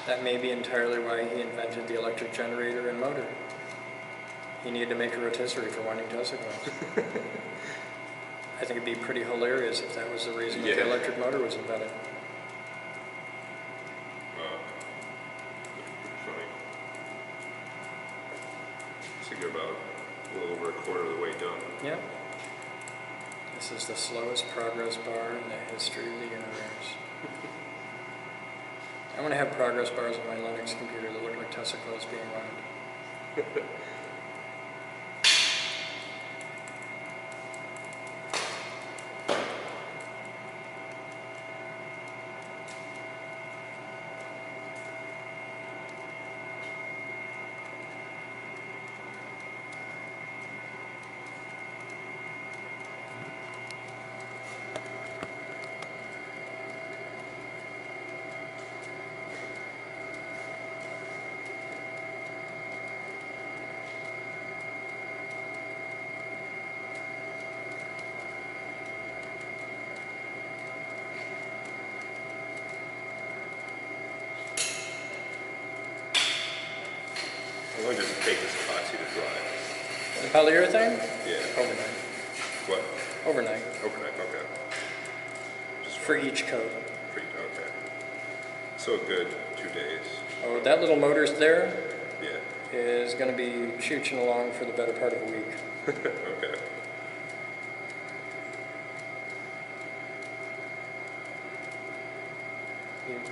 That may be entirely why he invented the electric generator and motor. He needed to make a rotisserie for winding Tesla coils. I think it'd be pretty hilarious if that was the reason that the Yeah. electric motor was invented. Pretty funny. So you're about a little over a quarter of the way done. Yeah. This is the slowest progress bar in the history of the universe. I'm gonna have progress bars on my Linux computer that look like Tesla coils being wound. How long does it take this epoxy to dry? The polyurethane? Yeah. Overnight. What? Overnight. Overnight, okay. Just For each coat. okay. So a good 2 days. Oh, that little motor's there Yeah. is gonna be shooching along for the better part of a week. Okay.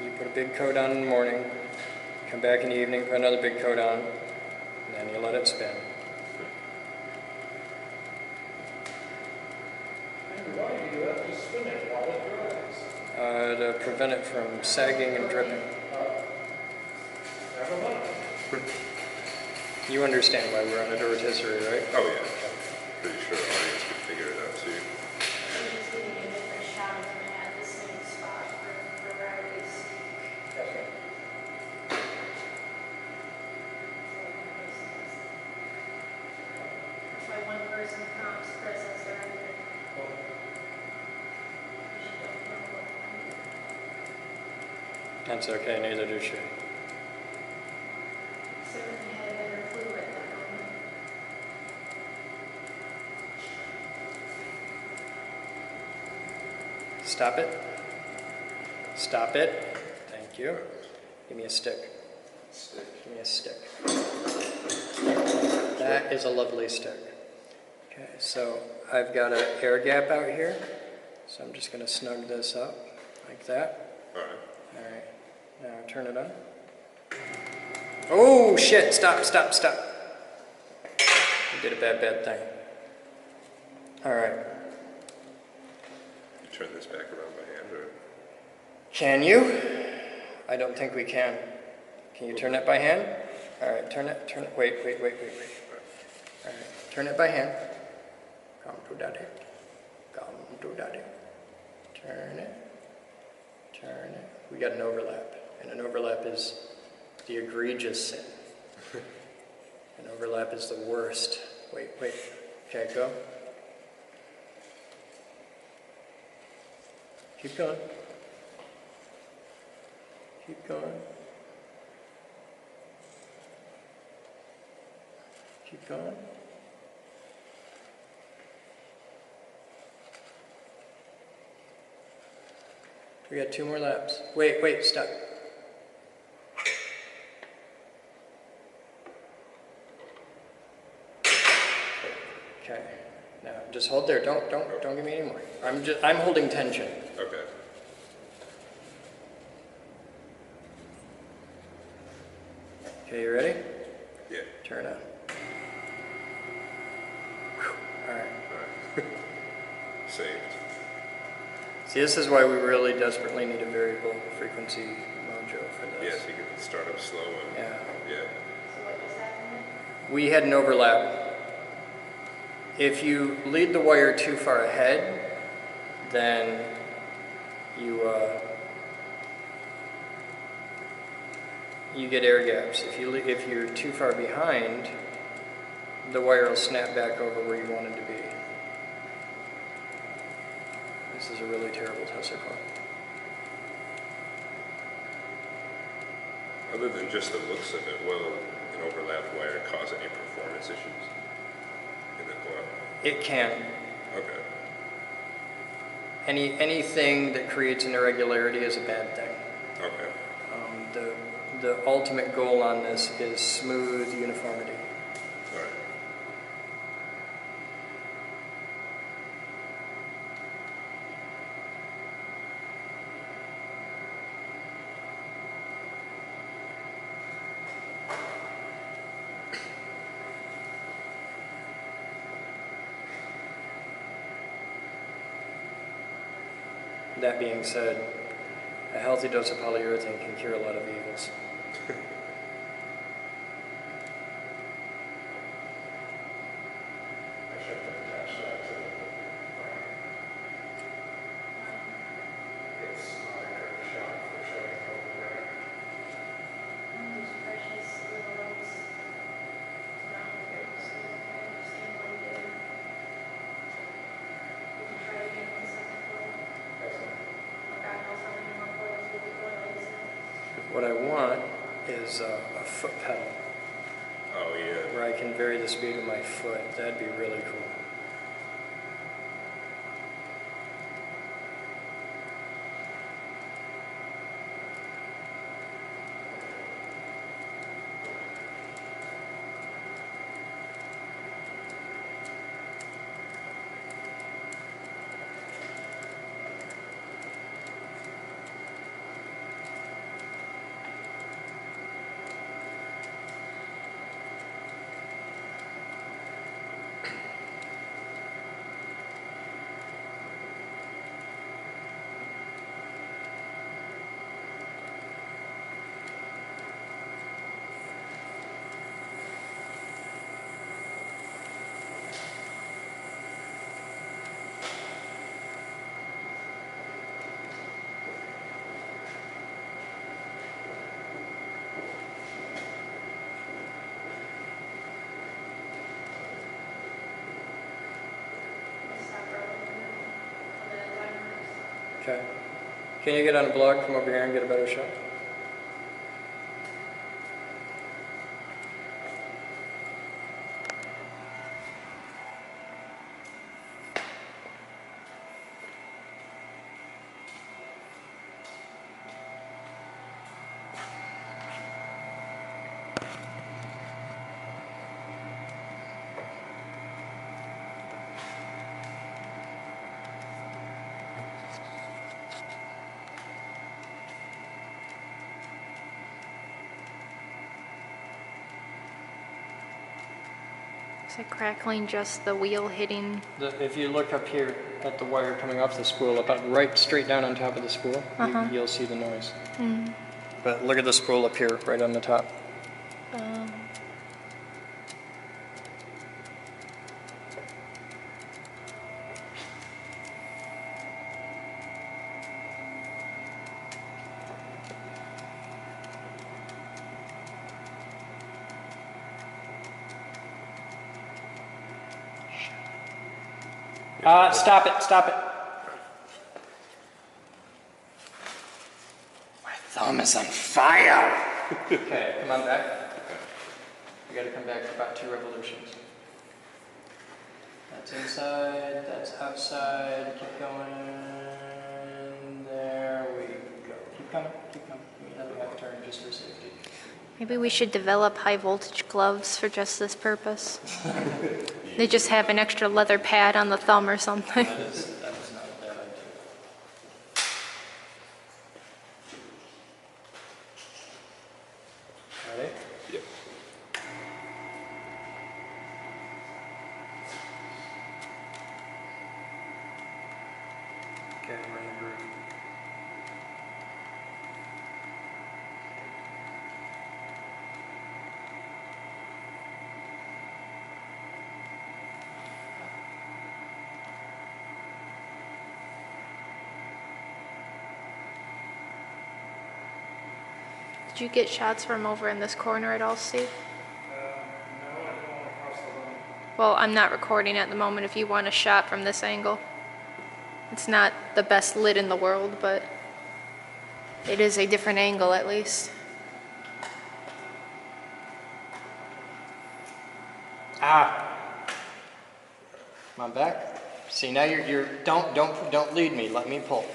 You put a big coat on in the morning, come back in the evening, put another big coat on, and then you let it spin. Why do you have to spin it while it dries? To prevent it from sagging and dripping. Never mind. You understand why we're on a rotisserie, right? Oh yeah. Pretty sure the audience could figure it out too. I'm just getting a different shot of them at the same spot for varieties. That's why one person counts presents or anything. That's okay, neither does she. Except if you had a better fluid that moment. Stop it. Stop it. Thank you. Give me a stick. Give me a stick. That is a lovely stick. Okay, so I've got an air gap out here. So I'm just going to snug this up like that. Alright. All right. Now turn it on. Oh shit! Stop! Stop! Stop! You did a bad thing. All right. Turn this back around by hand or? Can you? I don't think we can. Can you turn it by hand? All right. Turn it. Wait. All right. Turn it by hand. Come to daddy. Come to daddy. Turn it. We got an overlap. And an overlap is the egregious sin. An overlap is the worst. Wait. Okay, go. Keep going. Keep going. Keep going. We got 2 more laps. Wait, stop. Okay. Now just hold there. Don't give me any more. I'm holding tension. Okay. Okay, you ready? Yeah. Turn on. All right. Alright. Saved. See, this is why we really desperately need a variable frequency mojo for this. Yes, you can start up slow and Yeah. yeah. So what just happened? We had an overlap. If you lead the wire too far ahead, then you get air gaps. If you're too far behind, the wire will snap back over where you want it to be. This is a really terrible Tesla coil. Other than just the looks of it, will an overlapped wire cause any performance issues in the coil? It can. Okay. Anything that creates an irregularity is a bad thing. Okay. The ultimate goal on this is smooth uniformity. Alright. That being said, a healthy dose of polyurethane can cure a lot of evils. I should have attached that to the frame. It's not a good shot for showing over there. These precious little ones. Not here, so I understand why you did it. Did you try to get one second coil? God knows how many more coils will be coiled. What I want is a foot pedal Oh, yeah. where I can vary the speed of my foot. That'd be really cool. Okay. Can you get on a blog from over here and get a better shot? Is it crackling just the wheel hitting? If you look up here at the wire coming off the spool, about right straight down on top of the spool, you'll see the noise. But look at the spool up here, right on the top. Stop it, stop it. My thumb is on fire. Okay, come on back. You gotta come back for about 2 revolutions. That's inside, that's outside, keep going. There we go. Keep coming, keep coming. Give me another half turn just for safety. Maybe we should develop high voltage gloves for just this purpose. They just have an extra leather pad on the thumb or something. That is not a bad idea. Ready? Yep. Okay, we're in the groove. Did you get shots from over in this corner at all, Steve? No, I'm going across the room. Well, I'm not recording at the moment if you want a shot from this angle. It's not the best lit in the world, but it is a different angle at least. Come on back. See, now you're don't lead me. Let me pull. Okay.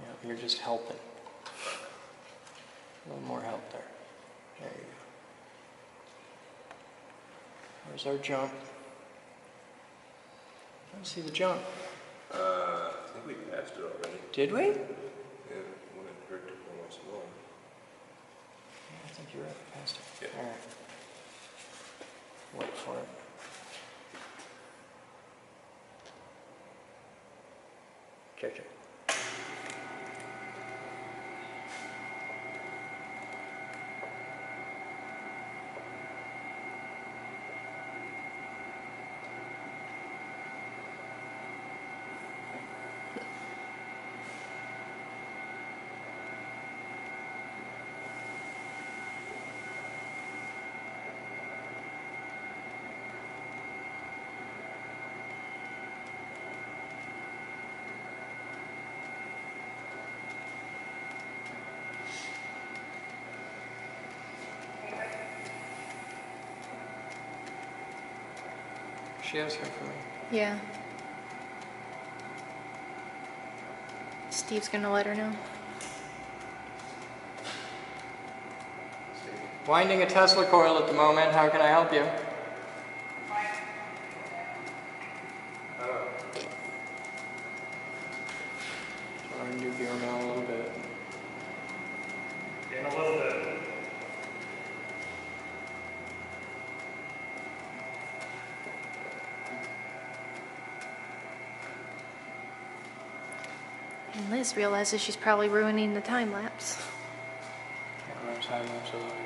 Yeah, you're just helping. A little more help there. There you go. Where's our jump? I don't see the jump. I think we passed it already. Did we? Yeah, when it hurt almost more. Yeah, I think you're right. Past it. Yeah. All right. Wait for it. JJ. She has her for me. Yeah. Steve's gonna let her know. Winding a Tesla coil at the moment. How can I help you? Trying to undo gear now a little bit. In a little bit. And Liz realizes she's probably ruining the time lapse. Can't run a time lapse with audio.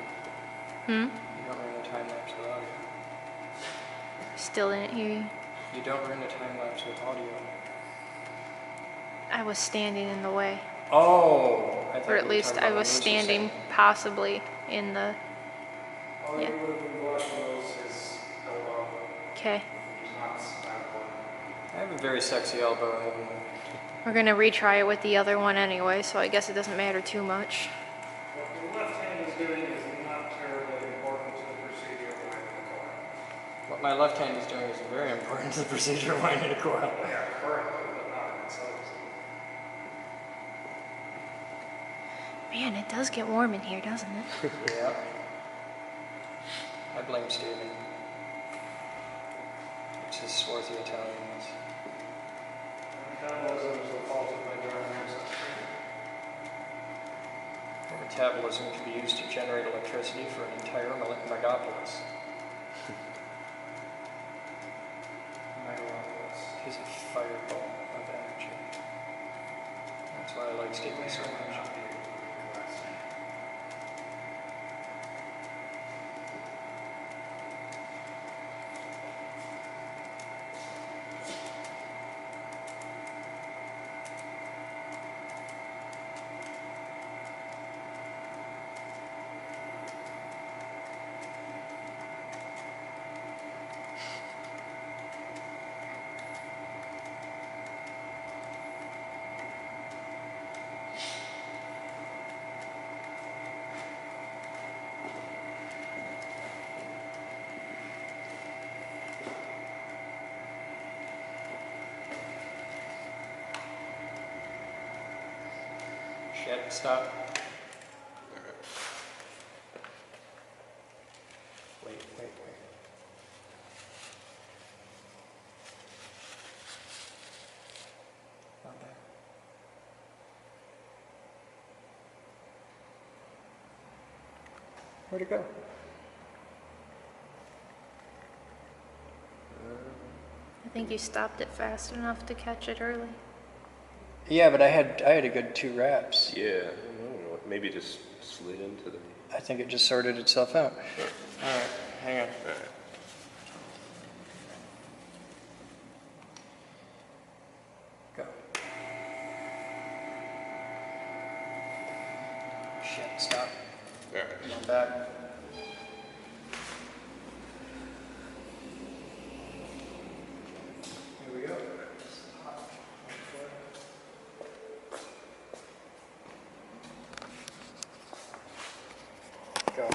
Hmm? You don't run a time lapse with audio. Still didn't hear you. You don't run a time lapse with audio. I was standing in the way. Oh! I thought Or you at were least talking I about was what Liz standing saying. possibly in the... All Yeah. you would have been watching those is elbow. Okay. Not spatula. I have a very sexy elbow, haven't I? We're gonna retry it with the other one anyway, so I guess it doesn't matter too much. What your left hand is doing is not terribly important to the procedure of winding the coil. What my left hand is doing is very important to the procedure of winding a coil. Yeah, currently, but not in itself. Man, it does get warm in here, doesn't it? Yeah. I blame Steven. It's his swarthy Italianness. Metabolism is the fault of my darn ancestry. Metabolism can be used to generate electricity for an entire megapolis. Megapolis is a fireball of energy. That's why I like Steven so much. Shit, stop. Wait. Not there. Where'd it go? I think you stopped it fast enough to catch it early. Yeah, but I had a good 2 wraps. Yeah, I don't know. Maybe just slid into the. I think it just sorted itself out. All right, hang on. All right. Go. Shit, stop. All right. Come back. Here we go. Go.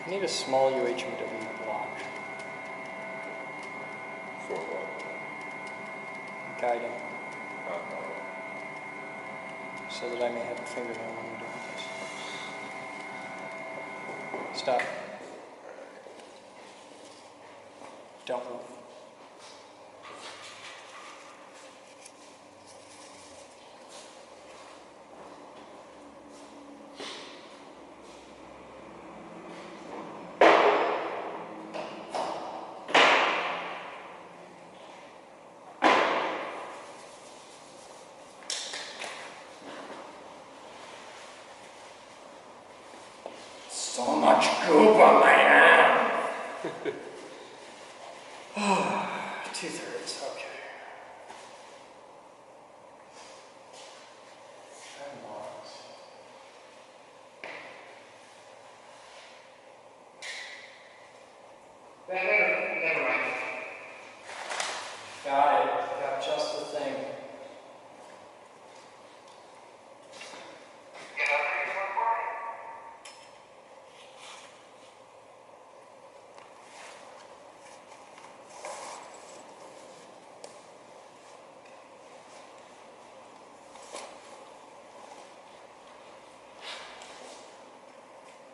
I need a small UHMW block. For what? Guiding. Uh, So that I may have a fingernail when I'm doing this. Stop. Don't move. So much goop on my hand. 2/3, okay. And logs. Never mind. Got it. Got just the thing.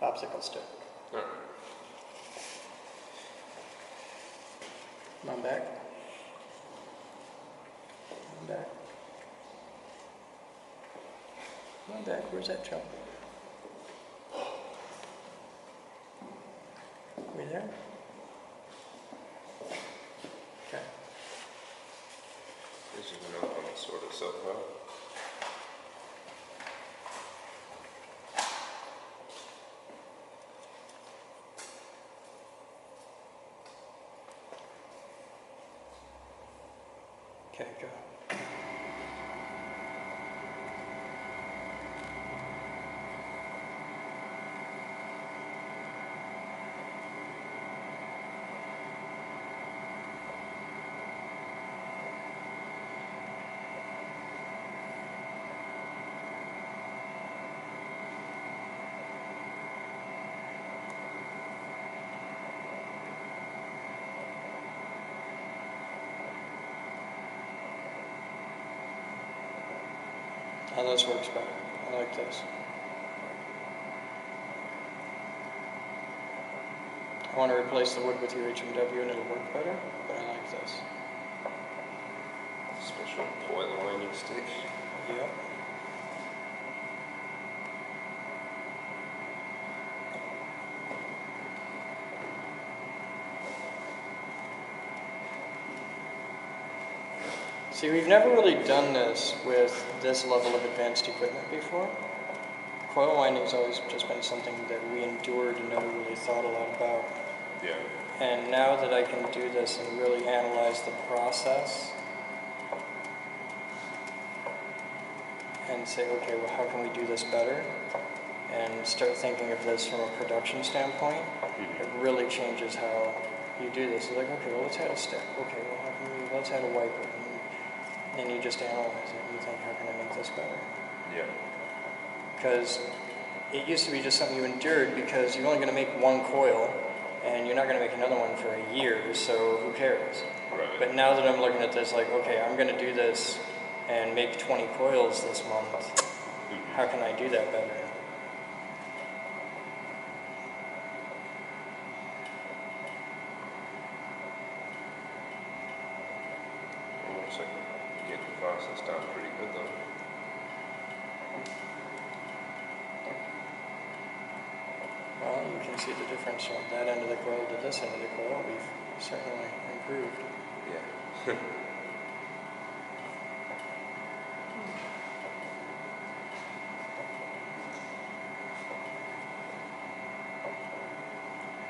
Popsicle stick. alright. Come on back. Come on back. Come on back. Where's that jump? We there? Okay. This is another one that's sort of self-help. Okay, go. Now this works better. I like this. I want to replace the wood with UHMW and it'll work better, but I like this. Special coil winding stick. Yep. See, we've never really done this with this level of advanced equipment before. Coil winding's always just been something that we endured and never really thought a lot about. Yeah. And now that I can do this and really analyze the process and say, okay, well, how can we do this better? And start thinking of this from a production standpoint, it really changes how you do this. It's like, okay, well, let's add a stick. Okay, well, how can we, let's add a wiper. And you just analyze it and you think, how can I make this better? Yeah. Because it used to be just something you endured because you're only going to make one coil and you're not going to make another one for a year, so who cares? Right. But now that I'm looking at this, like, okay, I'm going to do this and make 20 coils this month, how can I do that better? Looks like you get the process down pretty good though. Well, you can see the difference from that end of the coil to this end of the coil. We've certainly improved. Yeah.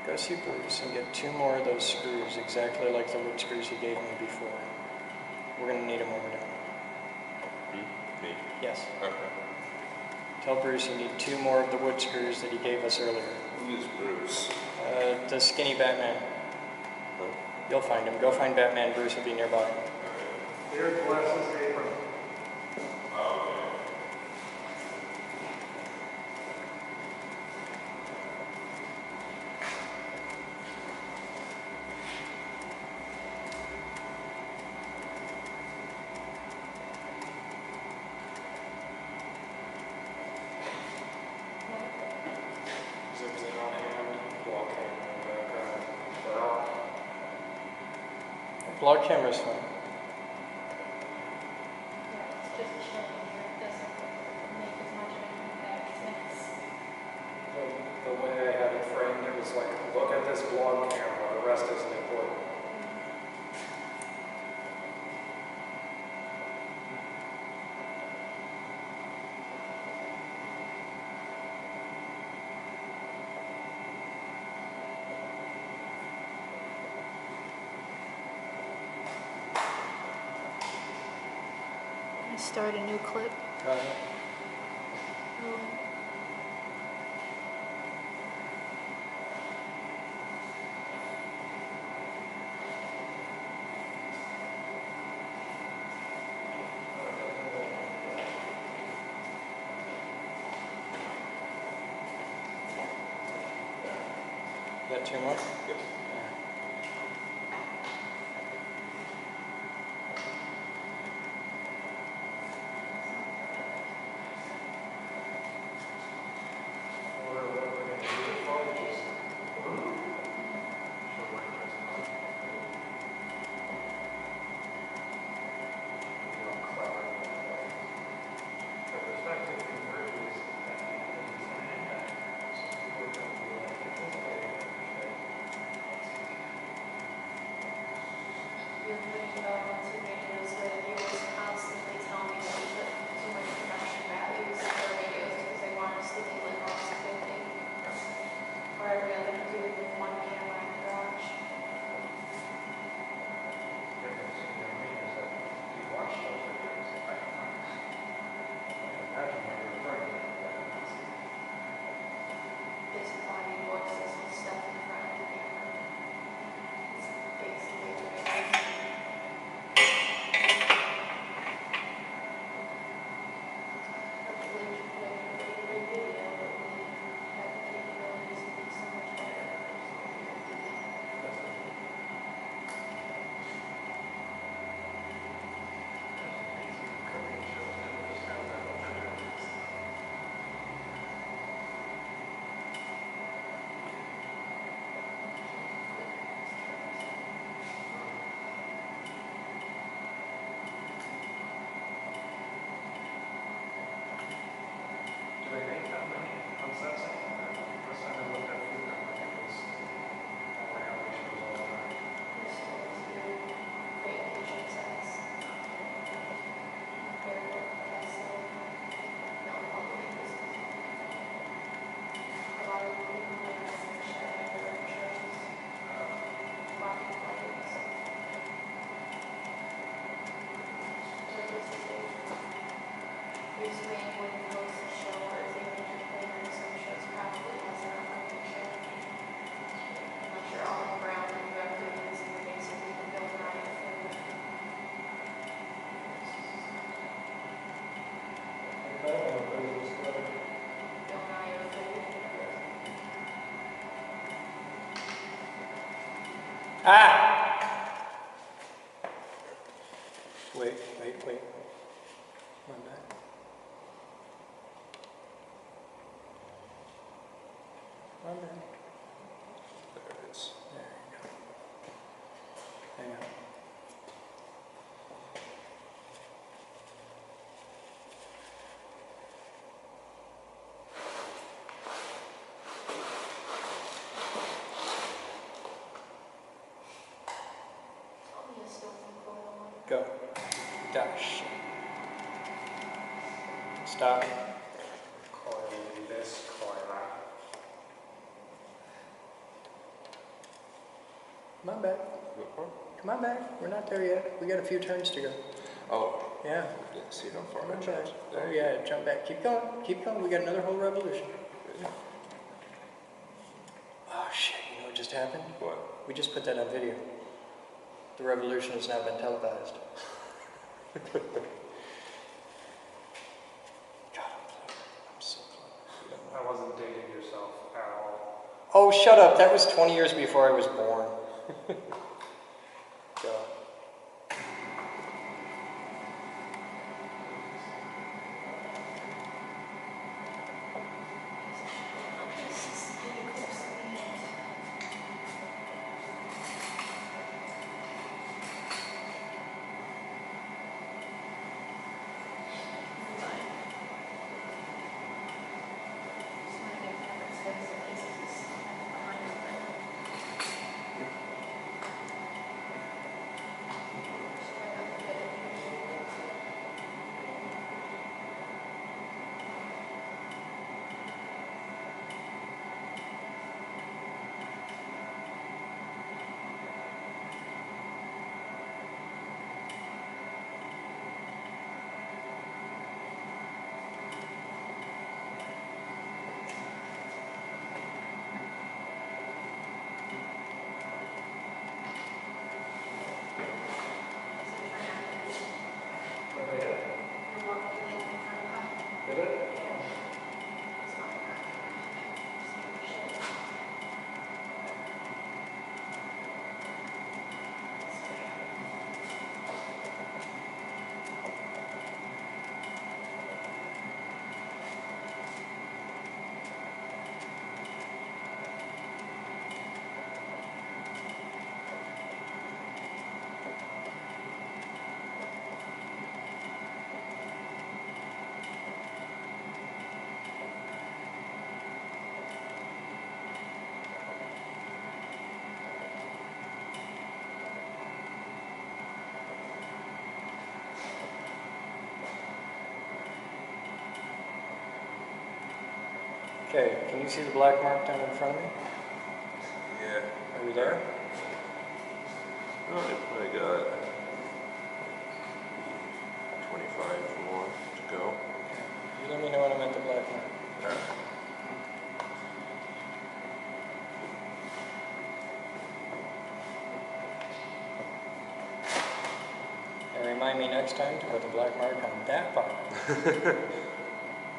Go see Bruce and get 2 more of those screws, exactly like the wood screws he gave me before. We're going to need them when we're done. Me? Yes. Okay. Tell Bruce you need 2 more of the wood screws that he gave us earlier. Who is Bruce? The skinny Batman. Huh? You'll find him. Go find Batman. Bruce will be nearby. Beard, glasses, apron. Oh, okay. Vlog camera's fine. Yeah, it's just showing here. It doesn't make as much of an impact as this. The way I had it framed, it was like, look at this vlog camera, the rest isn't important. Start a new clip. Is that too much? Yep. You're putting it all into videos, but you always constantly tell me that we put too much production values in our videos because they want us to be like almost 50. Or every other dude with one camera in the garage. This body voices and stuff in front of the camera. It's basically what it is. Hopefully, you put a really good video, but we have the capabilities to be so much better. Do they make that many on sets anymore? First time I looked at food, I think it was all reality shows all the time. We're supposed to do great kitchen sets. Very good castle. No, probably this is a lot of people who are sharing their own shows. Walking plates. So this is it. Usually when you host a show or is even entertainer, some shows probably has their own cooking show. Unless you're all on the ground and you have duties and you're basically the Bill Nye of food. Bill Nye of food. Ah! Wait. My bad. My bad. There it is. There you go. Hang on. Tell me a still from Coil. Go. Dash. Stop. Coil this, coil that. Come on back. Come on back. We're not there yet. We got a few turns to go. Oh, Yeah. didn't see how far Come I on back. jumped. Oh There you yeah, jump back. Keep going. Keep going. We got another whole revolution. go. Oh shit, you know what just happened? What? We just put that on video. The revolution has now been televised. God, I'm so clever. I wasn't dating yourself at all. Oh, shut up. That was 20 years before I was born. God. This is getting close to the end. Okay, can you see the black mark down in front of me? Yeah. Are we there? Oh, I got 25 more to go. You let me know when I'm at the black mark. Alright. And remind me next time to put the black mark on that part.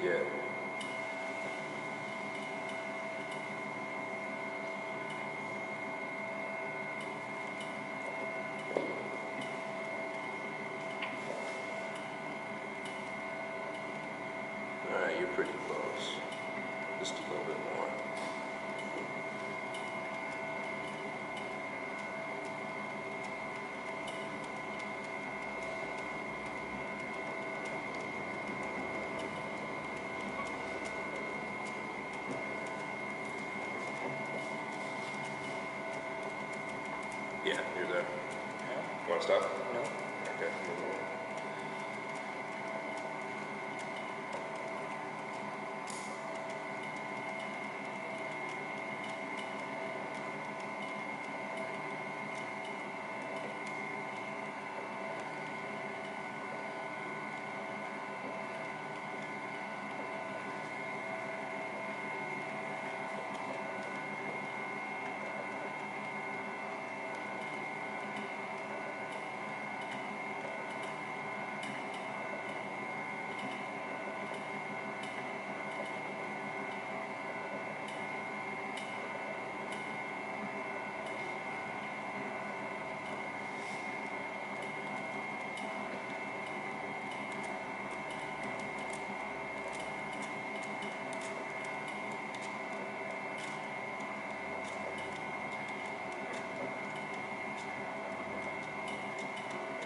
Yeah. Alright, you're pretty close. Just a little bit more. Yeah, you're there. Yeah. Want to stop? No. Okay. Move on.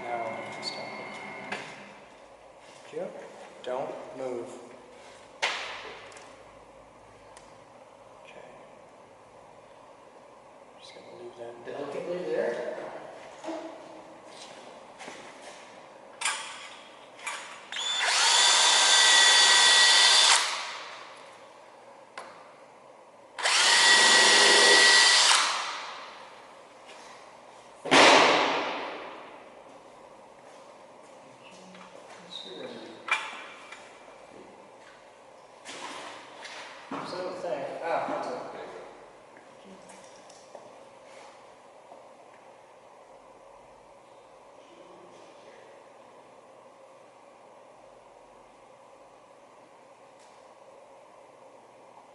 Now I have to stop it. Yep. Don't move. Okay. Just gonna leave that delicately there. So thing. That's it.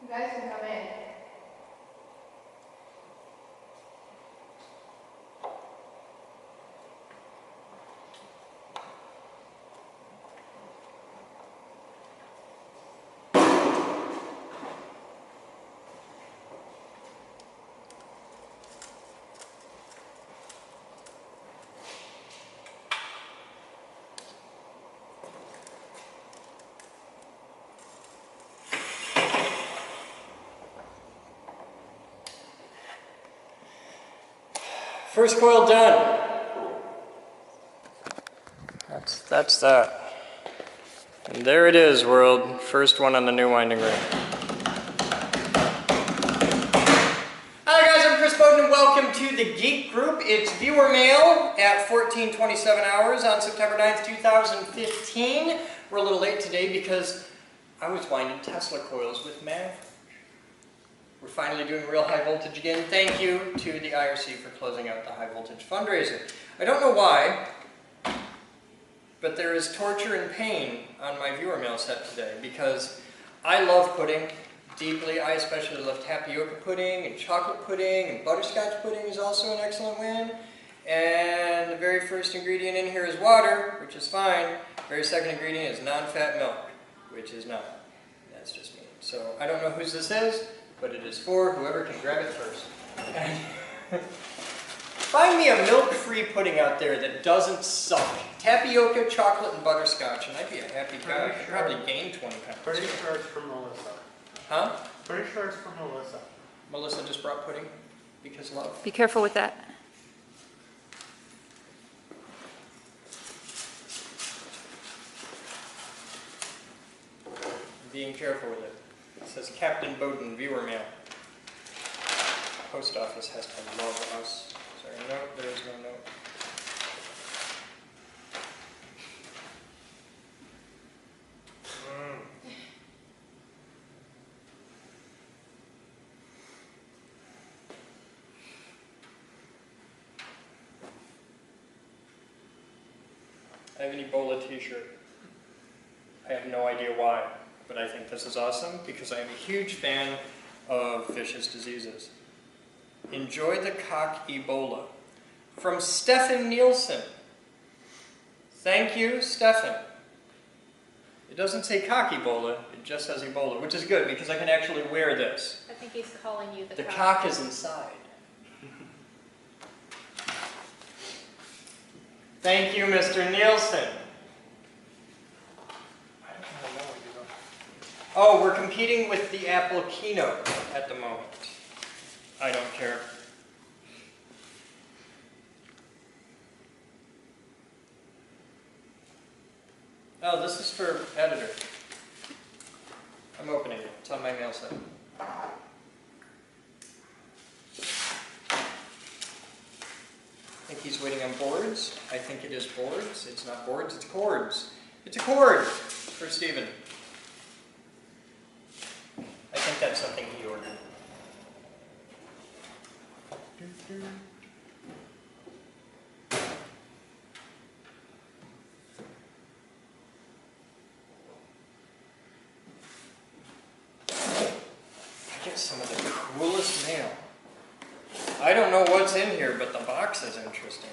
You guys can come in. First coil done. That's that. And there it is, world. First one on the new winding ring. Hi guys, I'm Chris Boden and welcome to the Geek Group. It's viewer mail at 14:27 hours on September 9th, 2015. We're a little late today because I was winding Tesla coils with Mav. We're finally doing real high voltage again. Thank you to the IRC for closing out the high voltage fundraiser. I don't know why, but there is torture and pain on my viewer mail set today because I love pudding deeply. I especially love tapioca pudding and chocolate pudding, and butterscotch pudding is also an excellent win. And the very first ingredient in here is water, which is fine. The very second ingredient is non-fat milk, which is not. That's just me. So I don't know whose this is, but it is for whoever can grab it first. Find me a milk-free pudding out there that doesn't suck. Tapioca, chocolate, and butterscotch, and I'd be a happy guy. I could probably gain 20 pounds. Pretty sure it's from Melissa. Huh? Pretty sure it's from Melissa. Melissa just brought pudding because love. Be careful with that. Being careful with it. It says Captain Boden, viewer mail. Post office has to love us. Is there a note? There is no note. I have an Ebola t-shirt. I have no idea why, but I think this is awesome because I am a huge fan of vicious diseases. Enjoy the cock Ebola. From Stefan Nielsen. Thank you, Stefan. It doesn't say cock Ebola, it just says Ebola, which is good because I can actually wear this. I think he's calling you the cock is inside. Thank you, Mr. Nielsen. Oh, we're competing with the Apple Keynote at the moment. I don't care. Oh, this is for editor. I'm opening it. It's on my mail set. I think he's waiting on boards. I think it is boards. It's not boards, it's cords. It's a cord for Stephen. I think that's something he ordered. I get some of the coolest mail. I don't know what's in here, but the box is interesting.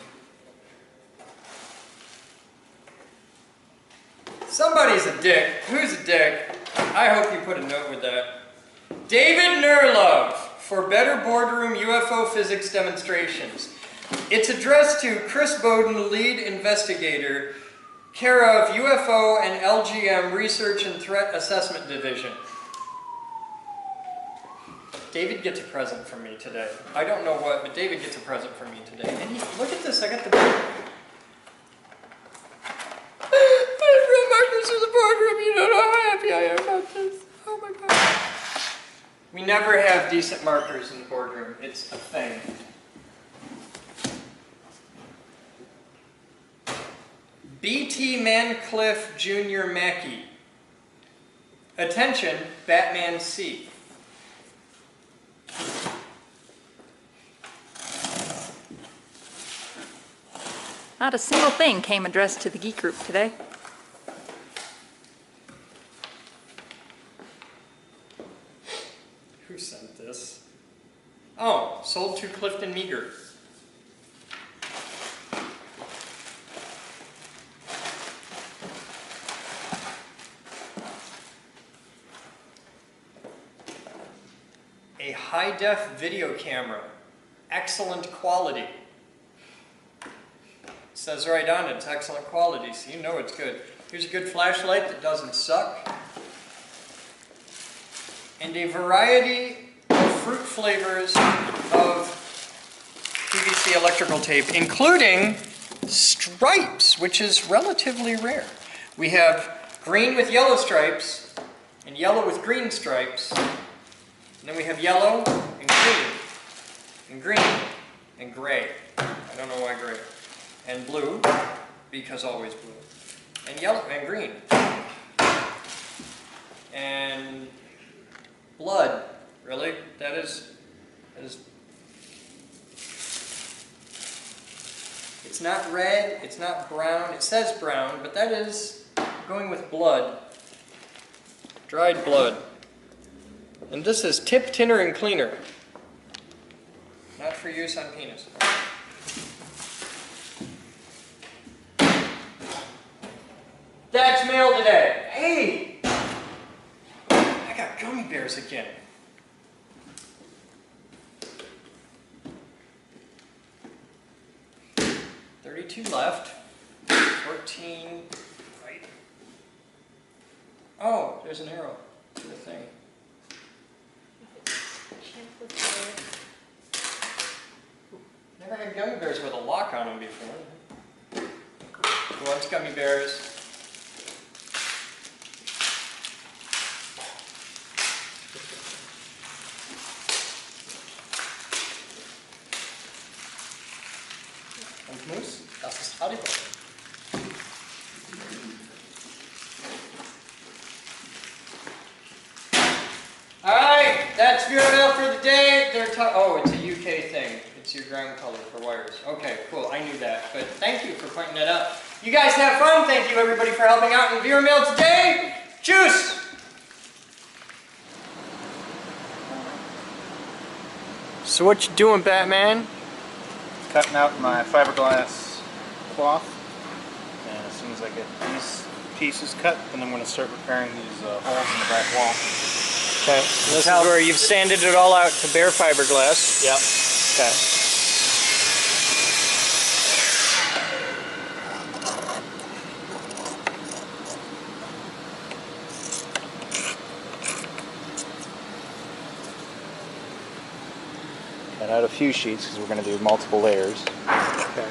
Somebody's a dick. Who's a dick? I hope you put a note with that. David Nerlove for Better Boardroom UFO Physics Demonstrations. It's addressed to Chris Boden, lead investigator, care of UFO and LGM Research and Threat Assessment Division. David gets a present from me today. I don't know what, but David gets a present from me today. And look at this, I got the board. I real markers in the boardroom. You don't know how happy I am about this. Oh my god. We never have decent markers in the boardroom. It's a thing. B.T. Mancliffe Jr. Mackey. Attention, Batman C. Not a single thing came addressed to the geek group today. Who sent this? Oh, sold to Clifton Meager. A high-def video camera. Excellent quality. It says right on it, it's excellent quality, so you know it's good. Here's a good flashlight that doesn't suck. And a variety of fruit flavors of PVC electrical tape, including stripes, which is relatively rare. We have green with yellow stripes, and yellow with green stripes. And then we have yellow and green and gray. I don't know why gray. And blue, because always blue. And yellow and green. And blood. Really? That is. It's not red, it's not brown. It says brown, but that is going with blood. Dried blood. And this is tip, tinner, and cleaner. Not for use on penis. That's mail today. Hey! I got gummy bears again. $32 left. 14 right. Oh, there's an arrow to the thing. Never had gummy bears with a lock on them before. Who wants gummy bears? viewer mail for the day. Oh, it's a UK thing. It's your ground color for wires. Okay, cool. I knew that, but thank you for pointing that out. You guys have fun. Thank you everybody for helping out in viewer mail today. Juice. So what you doing, Batman? Cutting out my fiberglass cloth, and as soon as I get these pieces cut, then I'm going to start repairing these holes in the back wall. Okay, and this is where you've sanded it all out to bare fiberglass. Yep. Okay. Cut out a few sheets because we're going to do multiple layers. Okay.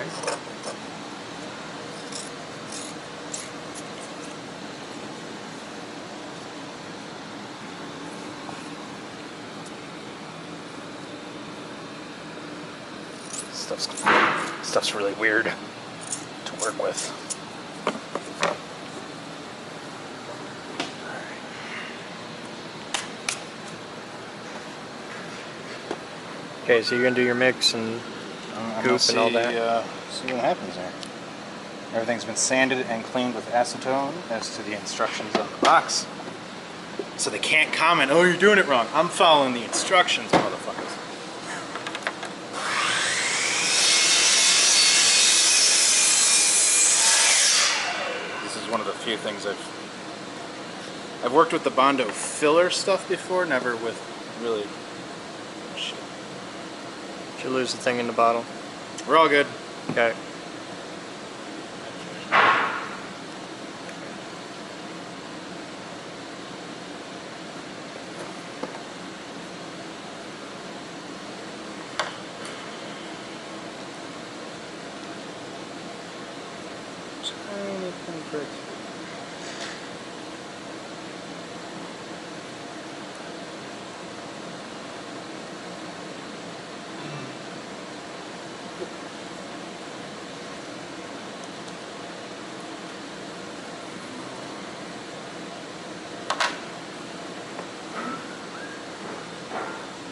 Stuff's really weird to work with. Okay, so you're gonna do your mix and goop and all that. See what happens there. Everything's been sanded and cleaned with acetone as to the instructions on the box. So they can't comment, oh, you're doing it wrong. I'm following the instructions, motherfuckers. This is one of the few things I've worked with the Bondo filler stuff before, never with really shit. Did you lose the thing in the bottle? We're all good. Okay. Tiny pinprick.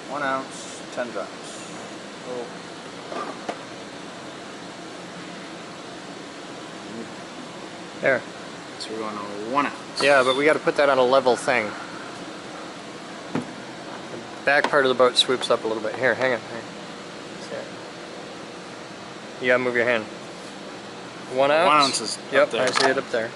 One ounce, 10 drops. Oh. There. So we're going on 1 ounce. Yeah, but we got to put that on a level thing. The back part of the boat swoops up a little bit. Here, hang on. You gotta move your hand. 1 ounce? 1 ounce is yep, up there. I see it up there.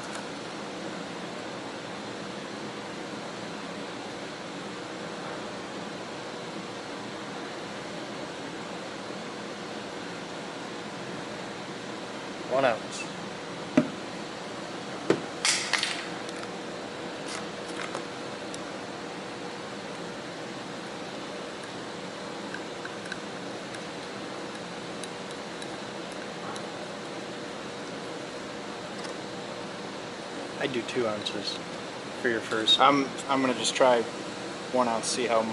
One ounce. I'd do 2 ounces for your first. I'm gonna just try 1 ounce, see how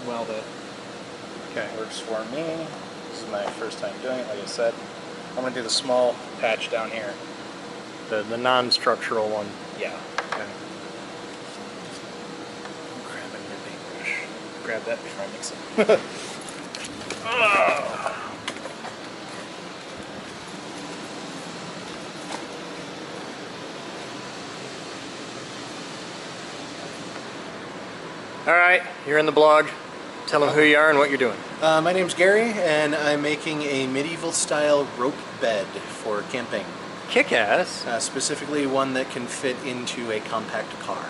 well that works for me. This is my first time doing it, like I said. I'm gonna do the small patch down here. The non-structural one. Yeah. Okay. I'm grabbing your paintbrush. Grab that before I mix it. Oh. All right, you're in the blog. Tell them who you are and what you're doing. My name's Gary, and I'm making a medieval-style rope bed for camping. Kick-ass. Specifically one that can fit into a compact car.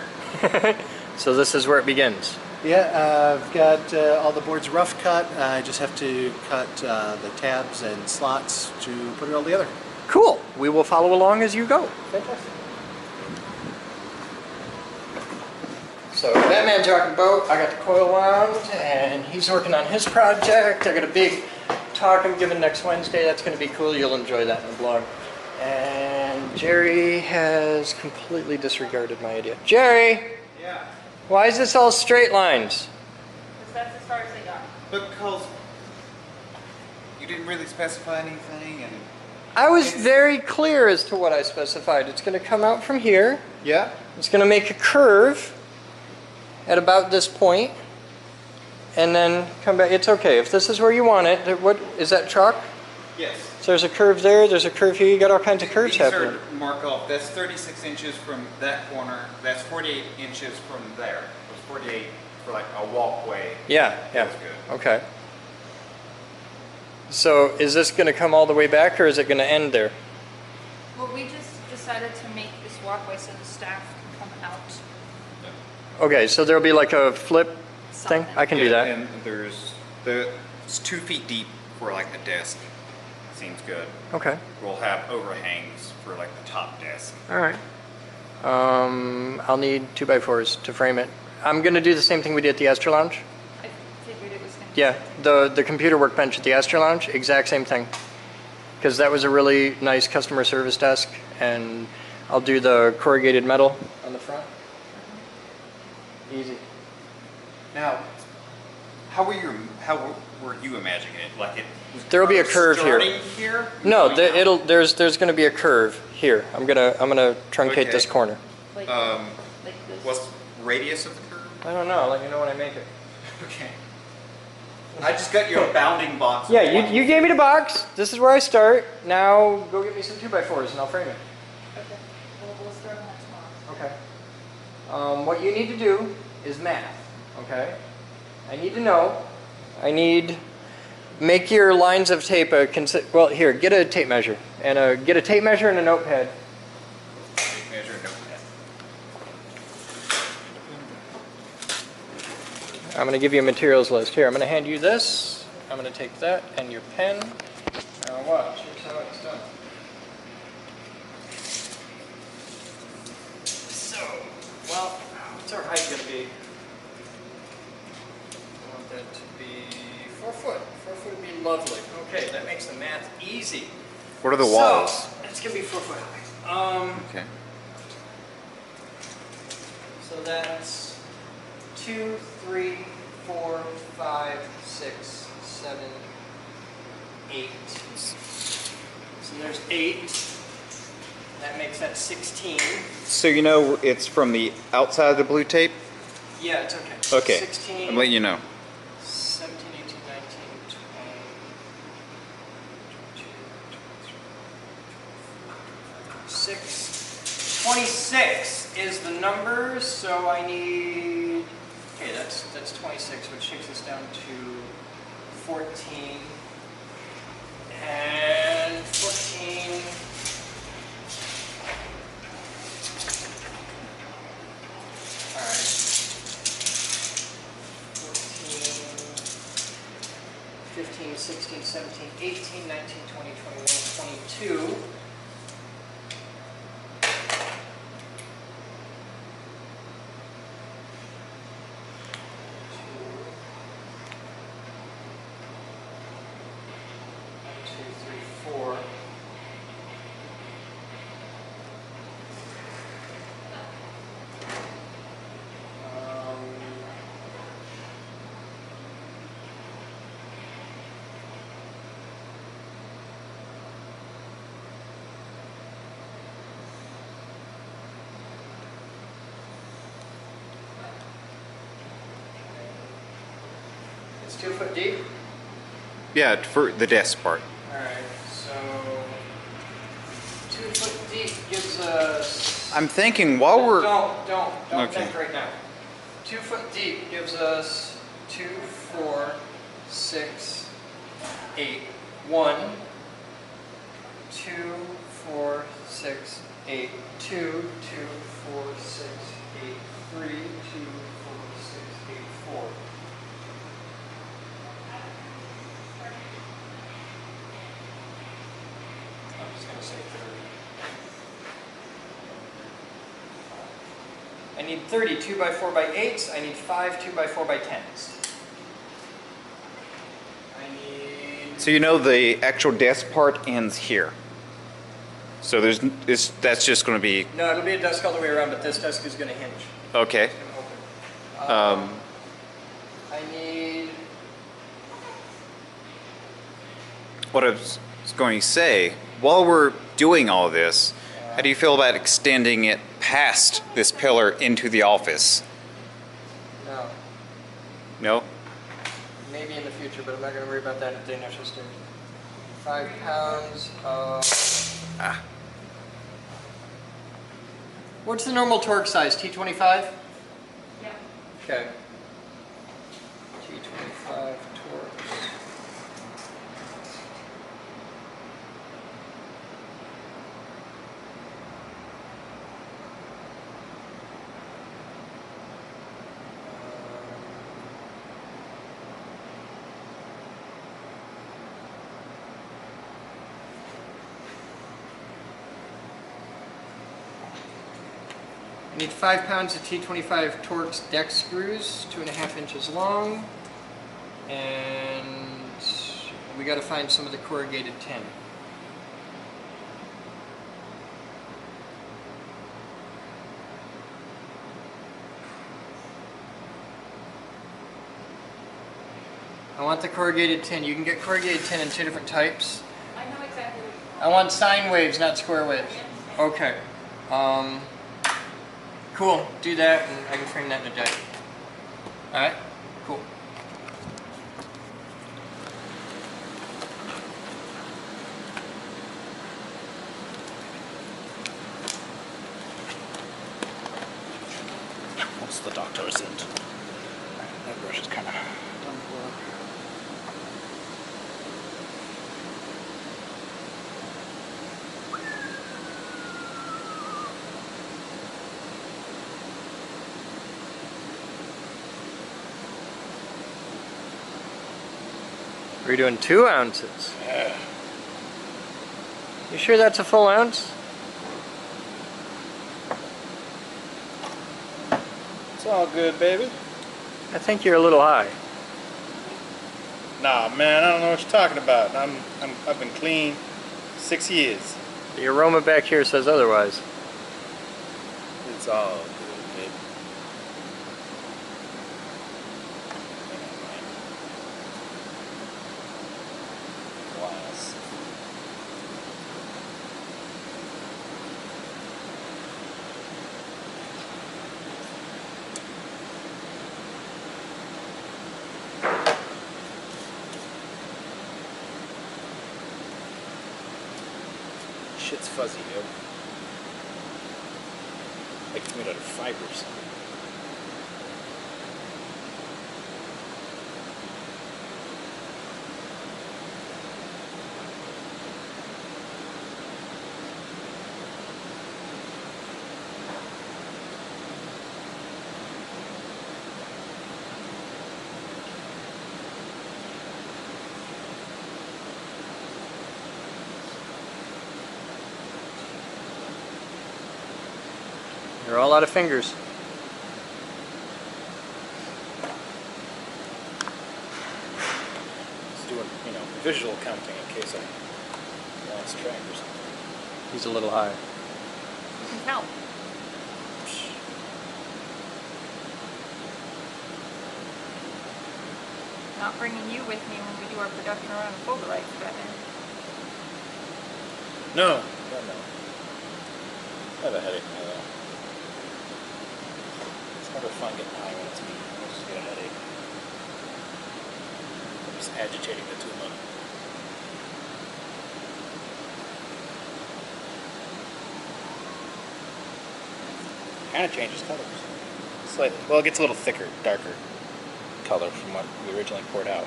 So this is where it begins. Yeah, I've got all the boards rough cut. I just have to cut the tabs and slots to put it all together. Cool. We will follow along as you go. Fantastic. So Batman's rocking boat, I got the coil wound, and he's working on his project. I got a big talk I'm giving next Wednesday. That's going to be cool. You'll enjoy that in the blog. And Jerry has completely disregarded my idea. Jerry! Yeah. Why is this all straight lines? Because that's as far as they got. But Coles, you didn't really specify anything, and I was very clear as to what I specified. It's going to come out from here. yeah. It's going to make a curve at about this point, and then come back. It's okay. If this is where you want it, what is that chalk? Yes. So there's a curve there, there's a curve here, you got all kinds of curves These happening. are mark off. That's 36 inches from that corner. That's 48 inches from there. It's 48 for like a walkway. Yeah, yeah. That's good. Okay. So is this going to come all the way back, or is it going to end there? Well, we just decided to make this walkway so the staff can come out. Okay, so there'll be like a flip thing? Something. I can do that. And it's 2 feet deep for like a desk. Seems good. Okay. We'll have overhangs for like the top desk. All right. I'll need 2x4s to frame it. I'm going to do the same thing we did at the Astor Lounge. I figured it was going to be Yeah, something. the computer workbench at the Astor Lounge, exact same thing. Because that was a really nice customer service desk, and I'll do the corrugated metal on the front. Easy. Now, how were you imagining it? Like it? There'll be a curve here. Starting here? No, Going out? there's going to be a curve here. I'm gonna truncate Okay. this corner. Like, Um, like this. What's the radius of the curve? I don't know. I'll let you know when I make it. Okay. I just got you a bounding box. Yeah, you gave me the box. This is where I start. Now go get me some 2x4s and I'll frame it. Okay. We'll start on that tomorrow. Okay. What you need to do is math. Okay. I need to know. Make your lines of tape well, here, get a tape measure and get a tape measure and a notepad. Measure and notepad. I'm going to give you a materials list. Here, I'm going to hand you this. I'm going to take that and your pen. Now watch. Here's how it's done. So, well, what's our height going to be? I want that to be 4 foot. 4 foot would be lovely. Okay, that makes the math easy. What are the walls? So, it's going to be 4 foot high. Okay. So that's 2, 3, 4, 5, 6, 7, 8. So there's 8. That makes that 16. So you know it's from the outside of the blue tape? Yeah, it's okay. Okay. 16. I'm letting you know. 17, 18, 19, 20, 6. 26 is the number, so I need, okay, that's 26, which takes us down to 14. And 14. All right. 14, 15, 16, 17, 18, 19, 20, 21, 22. It's 2 foot deep. Yeah, for the desk part. Alright, so 2 foot deep gives us. I'm thinking while we're... Don't Okay. think right now. 2 foot deep gives us 2, 4, 6, 8. 1, 2, 4, 6, 8. 2, 2, 4, 6, 8. 3, 2, 4, 6, 8, 4. I'm just going to say 30. I need 30 2x4x8s. I need 5 2x4x10s. I need. So you know the actual desk part ends here. So that's just going to be... No, it'll be a desk all the way around, but this desk is going to hinge. Okay. It's going to open. Um, I need. what I was going to say, while we're doing all this, how do you feel about extending it past this pillar into the office? No. No? maybe in the future, but I'm not going to worry about that at the initial stage. 5 pounds of... What's the normal torque size? T25? Yeah. Okay. T25 torques. I need 5 pounds of T25 Torx deck screws, 2.5 inches long, and we got to find some of the corrugated tin. I want the corrugated tin. You can get corrugated tin in 2 different types. I know exactly what you want. I want sine waves, not square waves. Okay. Cool. Do that, and I can frame that in a day. All right. Cool. What's the doctor's end? That brush is kind of done for. We're doing 2 ounces. Yeah. You sure that's a full ounce? It's all good, baby. I think you're a little high. Nah, man, I don't know what you're talking about. I've been clean 6 years. The aroma back here says otherwise. It's all good, baby. Glass. Shit's fuzzy, yo. Like it's made out of fibers. You're all out of fingers. Just doing, visual counting in case I lost track or something. He's a little high. You can tell. Not bringing you with me when we do our production around a Fulbright, Batman. No. I have a headache now, though. It's never fun getting high when it's me. I just get a headache. I'm just agitating the tumor. Kind of changes colors. Slightly. Well, it gets a little thicker, darker color from what we originally poured out.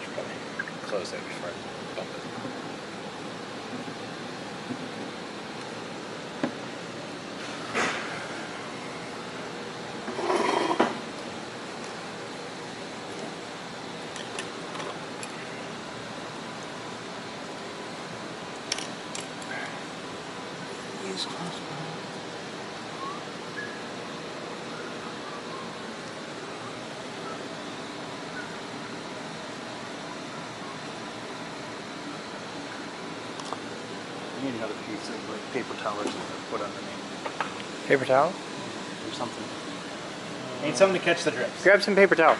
Should probably close that before I bump it. You need another piece of like paper towel to put underneath. Paper towel? Or something. Need something to catch the drips. Grab some paper towel.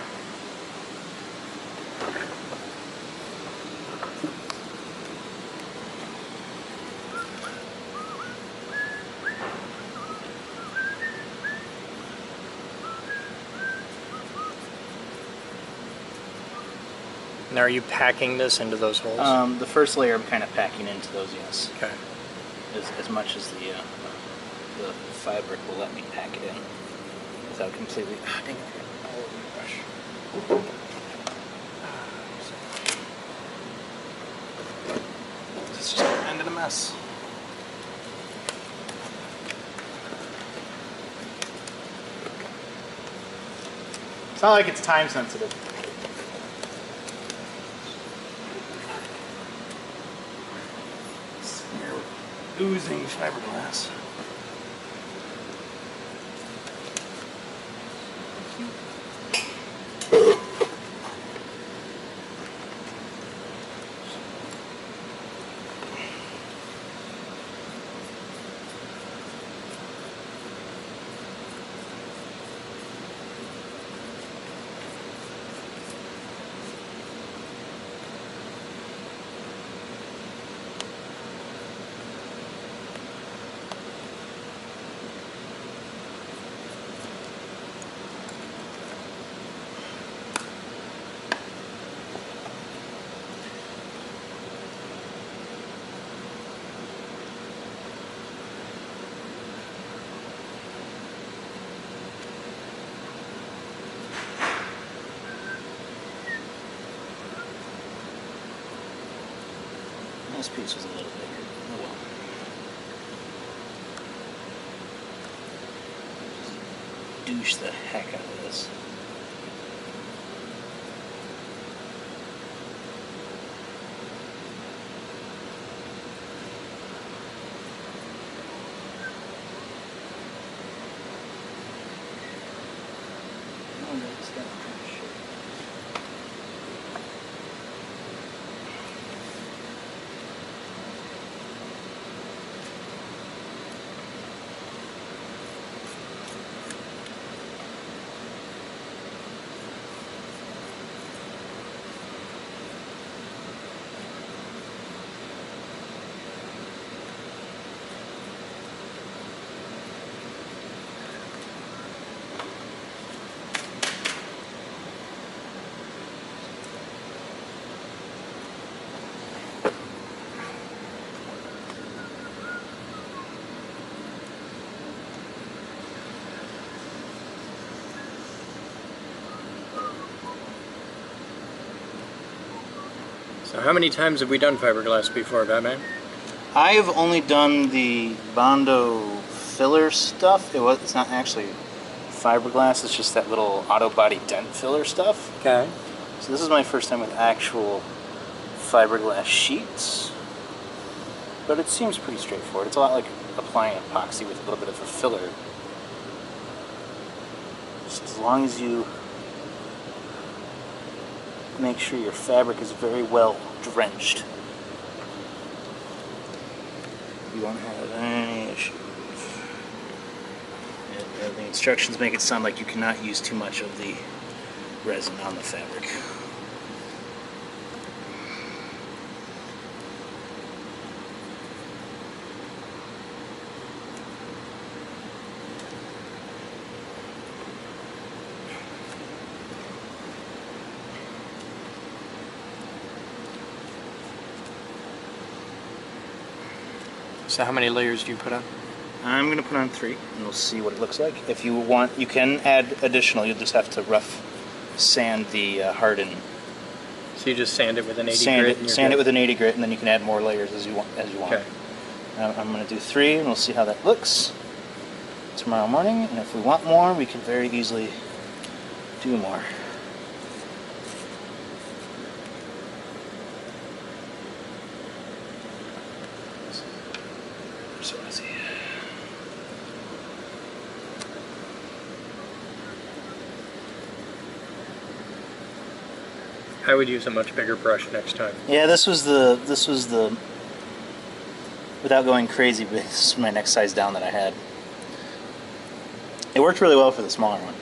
And are you packing this into those holes? The first layer I'm kind of packing into those, yes. Okay. As much as the fabric will let me pack it in without completely. Ah, dang it! All over the brush. This just ended a mess. It's not like it's time sensitive. Oozing fiberglass. This piece was a little bigger. Oh well. Just douche the heck out of this. Oh, no, it's got kind of shit. So how many times have we done fiberglass before, Batman? I've only done the Bondo filler stuff. It's not actually fiberglass, it's just that little auto body dent filler stuff. Okay. So this is my first time with actual fiberglass sheets. But it seems pretty straightforward. It's a lot like applying epoxy with a little bit of a filler. Just as long as you make sure your fabric is very well drenched, you won't have any issues. The instructions make it sound like you cannot use too much of the resin on the fabric. So how many layers do you put on? I'm going to put on 3 and we'll see what it looks like. If you want, you can add additional. You'll just have to rough sand the harden. So you just sand it with an 80 Sand grit? it, sand it with an 80 grit, and then you can add more layers as you want. Okay. I'm going to do 3 and we'll see how that looks tomorrow morning. And if we want more, we can very easily do more. So let's see. I would use a much bigger brush next time. Yeah, this was the without going crazy, but this is my next size down that I had. It worked really well for the smaller one.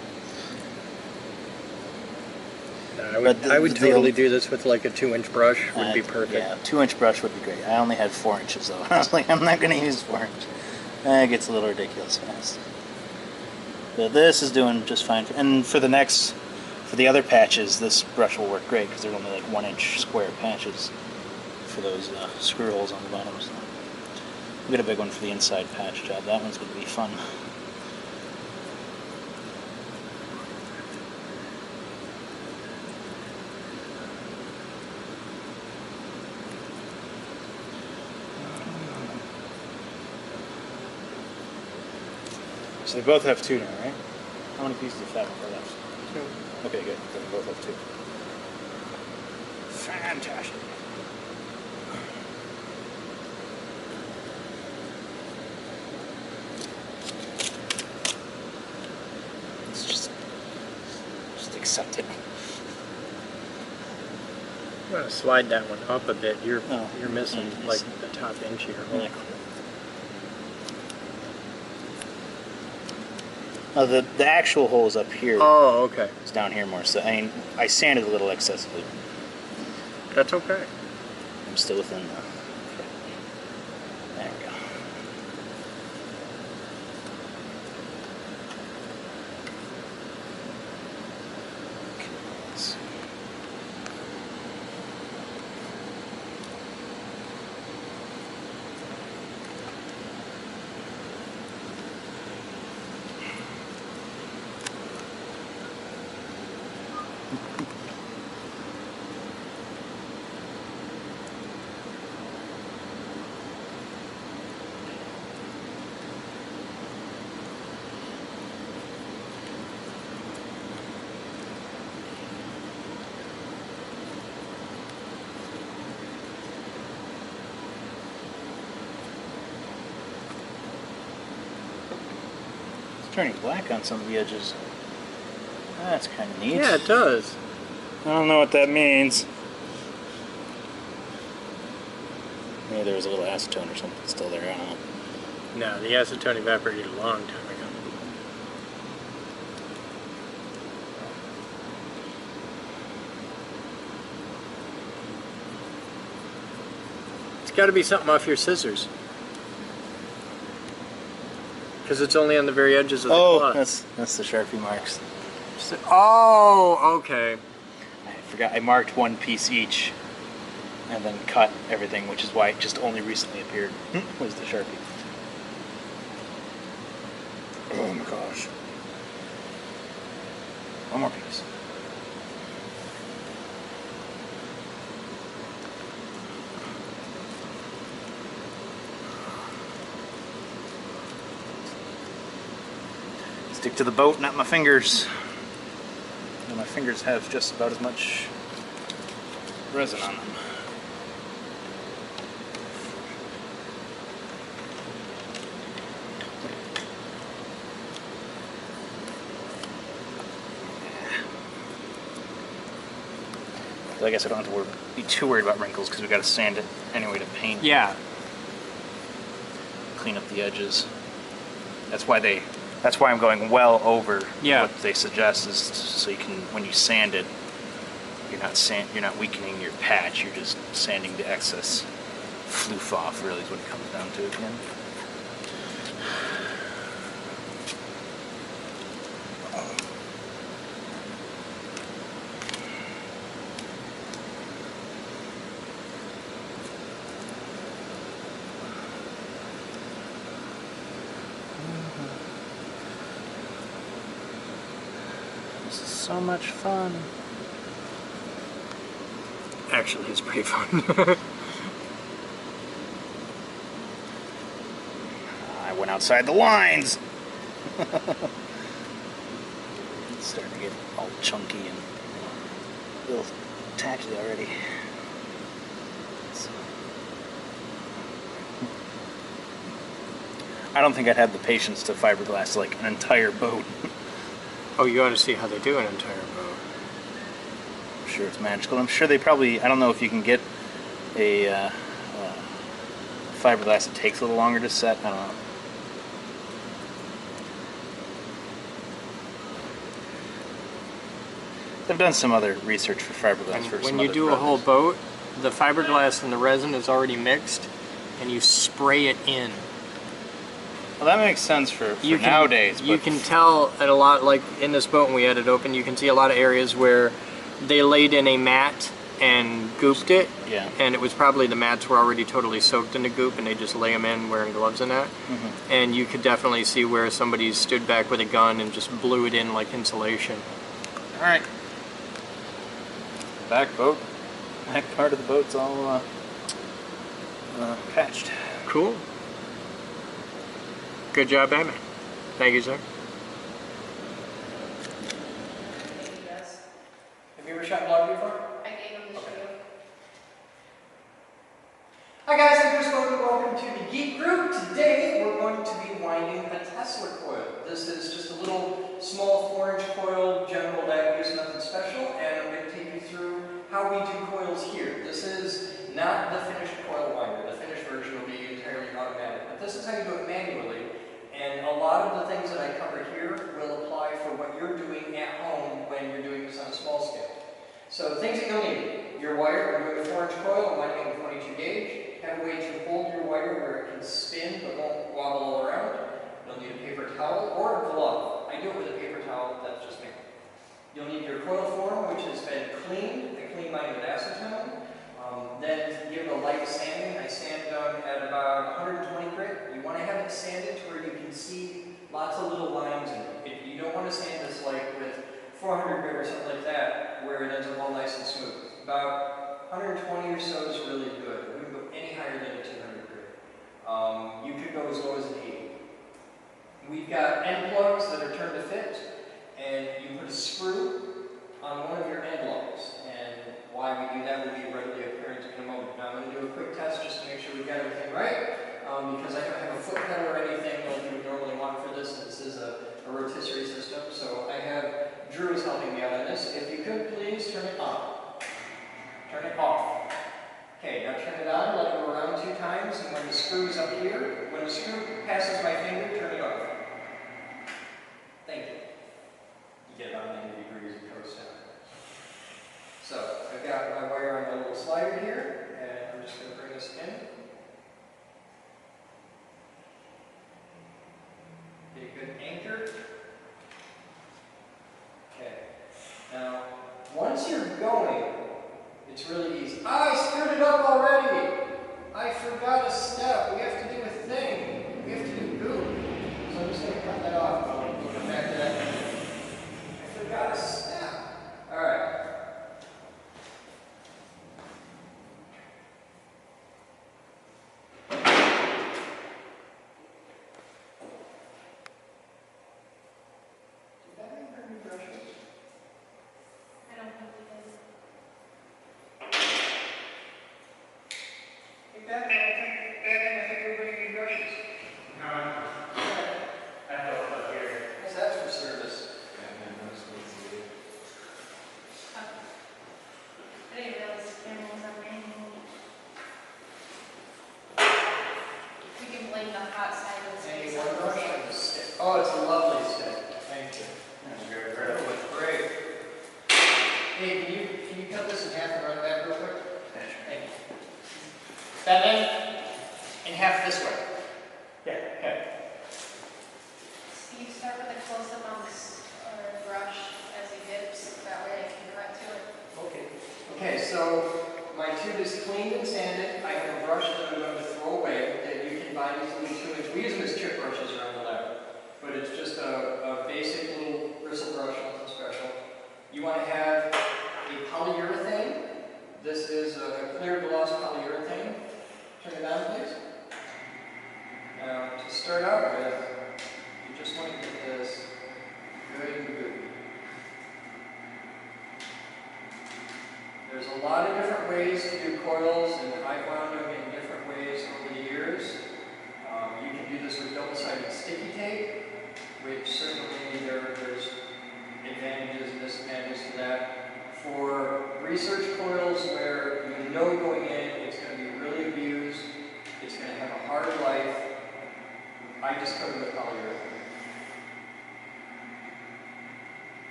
I would totally do this with like a 2-inch brush. Would be perfect. Yeah, 2-inch brush would be great. I only had 4 inches though. I was like, I'm not going to use 4 inch. It gets a little ridiculous fast. But this is doing just fine. And for the next For the other patches, this brush will work great because they're only like 1-inch square patches for those screw holes on the bottom. So we'll get a big one for the inside patch job. That one's going to be fun. So they both have 2 now, right? How many pieces of fabric are left? 2. Okay, good. Then they both have 2. Fantastic. Let's just accept it. I'm gonna slide that one up a bit. You're missing yeah, like the top inch here. Yeah. Oh, the actual hole is up here. Oh, okay. It's down here more. So I mean, I sanded a little excessively. That's okay. I'm still within the. There we go. Okay, let's see. It's turning black on some of the edges. That's kind of neat. Yeah, it does. I don't know what that means. Maybe there was a little acetone or something still there. I don't know. No, the acetone evaporated a long time ago. It's got to be something off your scissors. Because it's only on the very edges of the cloth. That's the Sharpie marks. Oh, okay. I forgot. I marked one piece each, and then cut everything, which is why it just only recently appeared. Was the Sharpie? Oh my gosh! One more piece. Stick to the boat, not my fingers. And my fingers have just about as much resin on them. So I guess I don't have to be too worried about wrinkles because we got to sand it anyway to paint. Yeah. Clean up the edges. That's why I'm going well over what they suggest, is so you can, when you sand it, you're not weakening your patch. You're just sanding the excess floof off. Really, is what it comes down to again. This is so much fun. Actually, it's pretty fun. I went outside the lines. It's starting to get all chunky and a little tacky already. I don't think I'd have the patience to fiberglass like an entire boat. Oh, you ought to see how they do an entire boat. I'm sure it's magical. I'm sure they probably, I don't know if you can get a fiberglass that takes a little longer to set. I don't know. I've done some other research for fiberglass for when you do a whole boat, the fiberglass and the resin is already mixed, and you spray it in. Well, that makes sense for nowadays. You But can tell at a lot, like in this boat when we had it open, you can see a lot of areas where they laid in a mat and gooped it. Yeah. And it was probably the mats were already totally soaked in the goop and they just lay them in wearing gloves and that. And you could definitely see where somebody stood back with a gun and just blew it in like insulation. all right. Back part of the boat's all patched. Cool. Good job, Batman. Thank you, sir. Have you ever shot vlog before? I gave him the show. Hi guys, I'm Chris Boden. Welcome to the Geek Group. Today we're going to be winding a Tesla coil. This is just a little small 4-inch coil, general diameter, nothing special, and I'm going to take you through how we do coils here. This is not the finished coil winder. The finished version will be entirely automatic, but this is how you do it manually. And a lot of the things that I cover here will apply for what you're doing at home when you're doing this on a small scale. So things that you'll need. Your wire, we're doing a 4-inch coil, I'm winding a 22 gauge. Have a way to hold your wire where it can spin but won't wobble all around. You'll need a paper towel or a glove. I do it with a paper towel, that's just me. You'll need your coil form, which has been cleaned. I clean mine with acetone. Then give it a light sanding. I sand them at about 120 grit. You want to have it sanded to where you can see lots of little lines in it. You don't want to sand this like with 400 grit or something like that, where it ends up all nice and smooth. About 120 or so is really good. We can go any higher than a 200 grit. You could go as low as an 80. We've got end plugs that are turned to fit, and you put a screw on one of your end lugs. And why we do that will be readily apparent in a moment. Now I'm going to do a quick test just to make sure we've got everything right, because I don't have a foot pedal or anything like you would normally want for this. This is a rotisserie system, so I have Drew is helping me out on this. If you could please turn it on. Turn it off. Okay, now turn it on, let it go around 2 times, and when the screw is up here, when the screw passes my finger, turn it off. Thank you. You get about 90 degrees of coast down. So, I've got my wire on my little slider here, and I'm just going to bring this in. Get a good anchor. Okay. Now, once you're going, it's really easy. I screwed it up already! I forgot a step. We have to do a thing. We have to do goop. So I'm just going to cut that off. We'll come back to that in a minute. I forgot a step. Alright. I don't think we did. I think we're bringing brushes. What's that for service? I didn't realize the camera was on manual. We can blame the hot side of the space. Any one brush or the stick? Oh, it's a lovely stick. Thank you. Oh, it's great. Hey, can you cut this in half and run it back real quick? Thank you. Batman, in half this way. Yeah. Okay. Steve, start with a close-up on this brush as it dips. That way I can cut to it. Okay. Okay, so my tube is cleaned and sanded. I have a brush that I'm going to throw away that you can buy these little 2-inch. We use them as chip brushes around the lab, but it's just a basic little bristle brush, nothing special. You want to have a polyurethane. This is a clear gloss polyurethane. Turn it on, please. Now, to start out with, you just want to get this good and good. There's a lot of different ways to do coils, and I've wound them in different ways over the years. You can do this with double-sided sticky tape, which certainly there's advantages and disadvantages to that. For research coils where you know going in it's going to be really abused, it's going to have a hard life, I just cover it with polyurethane.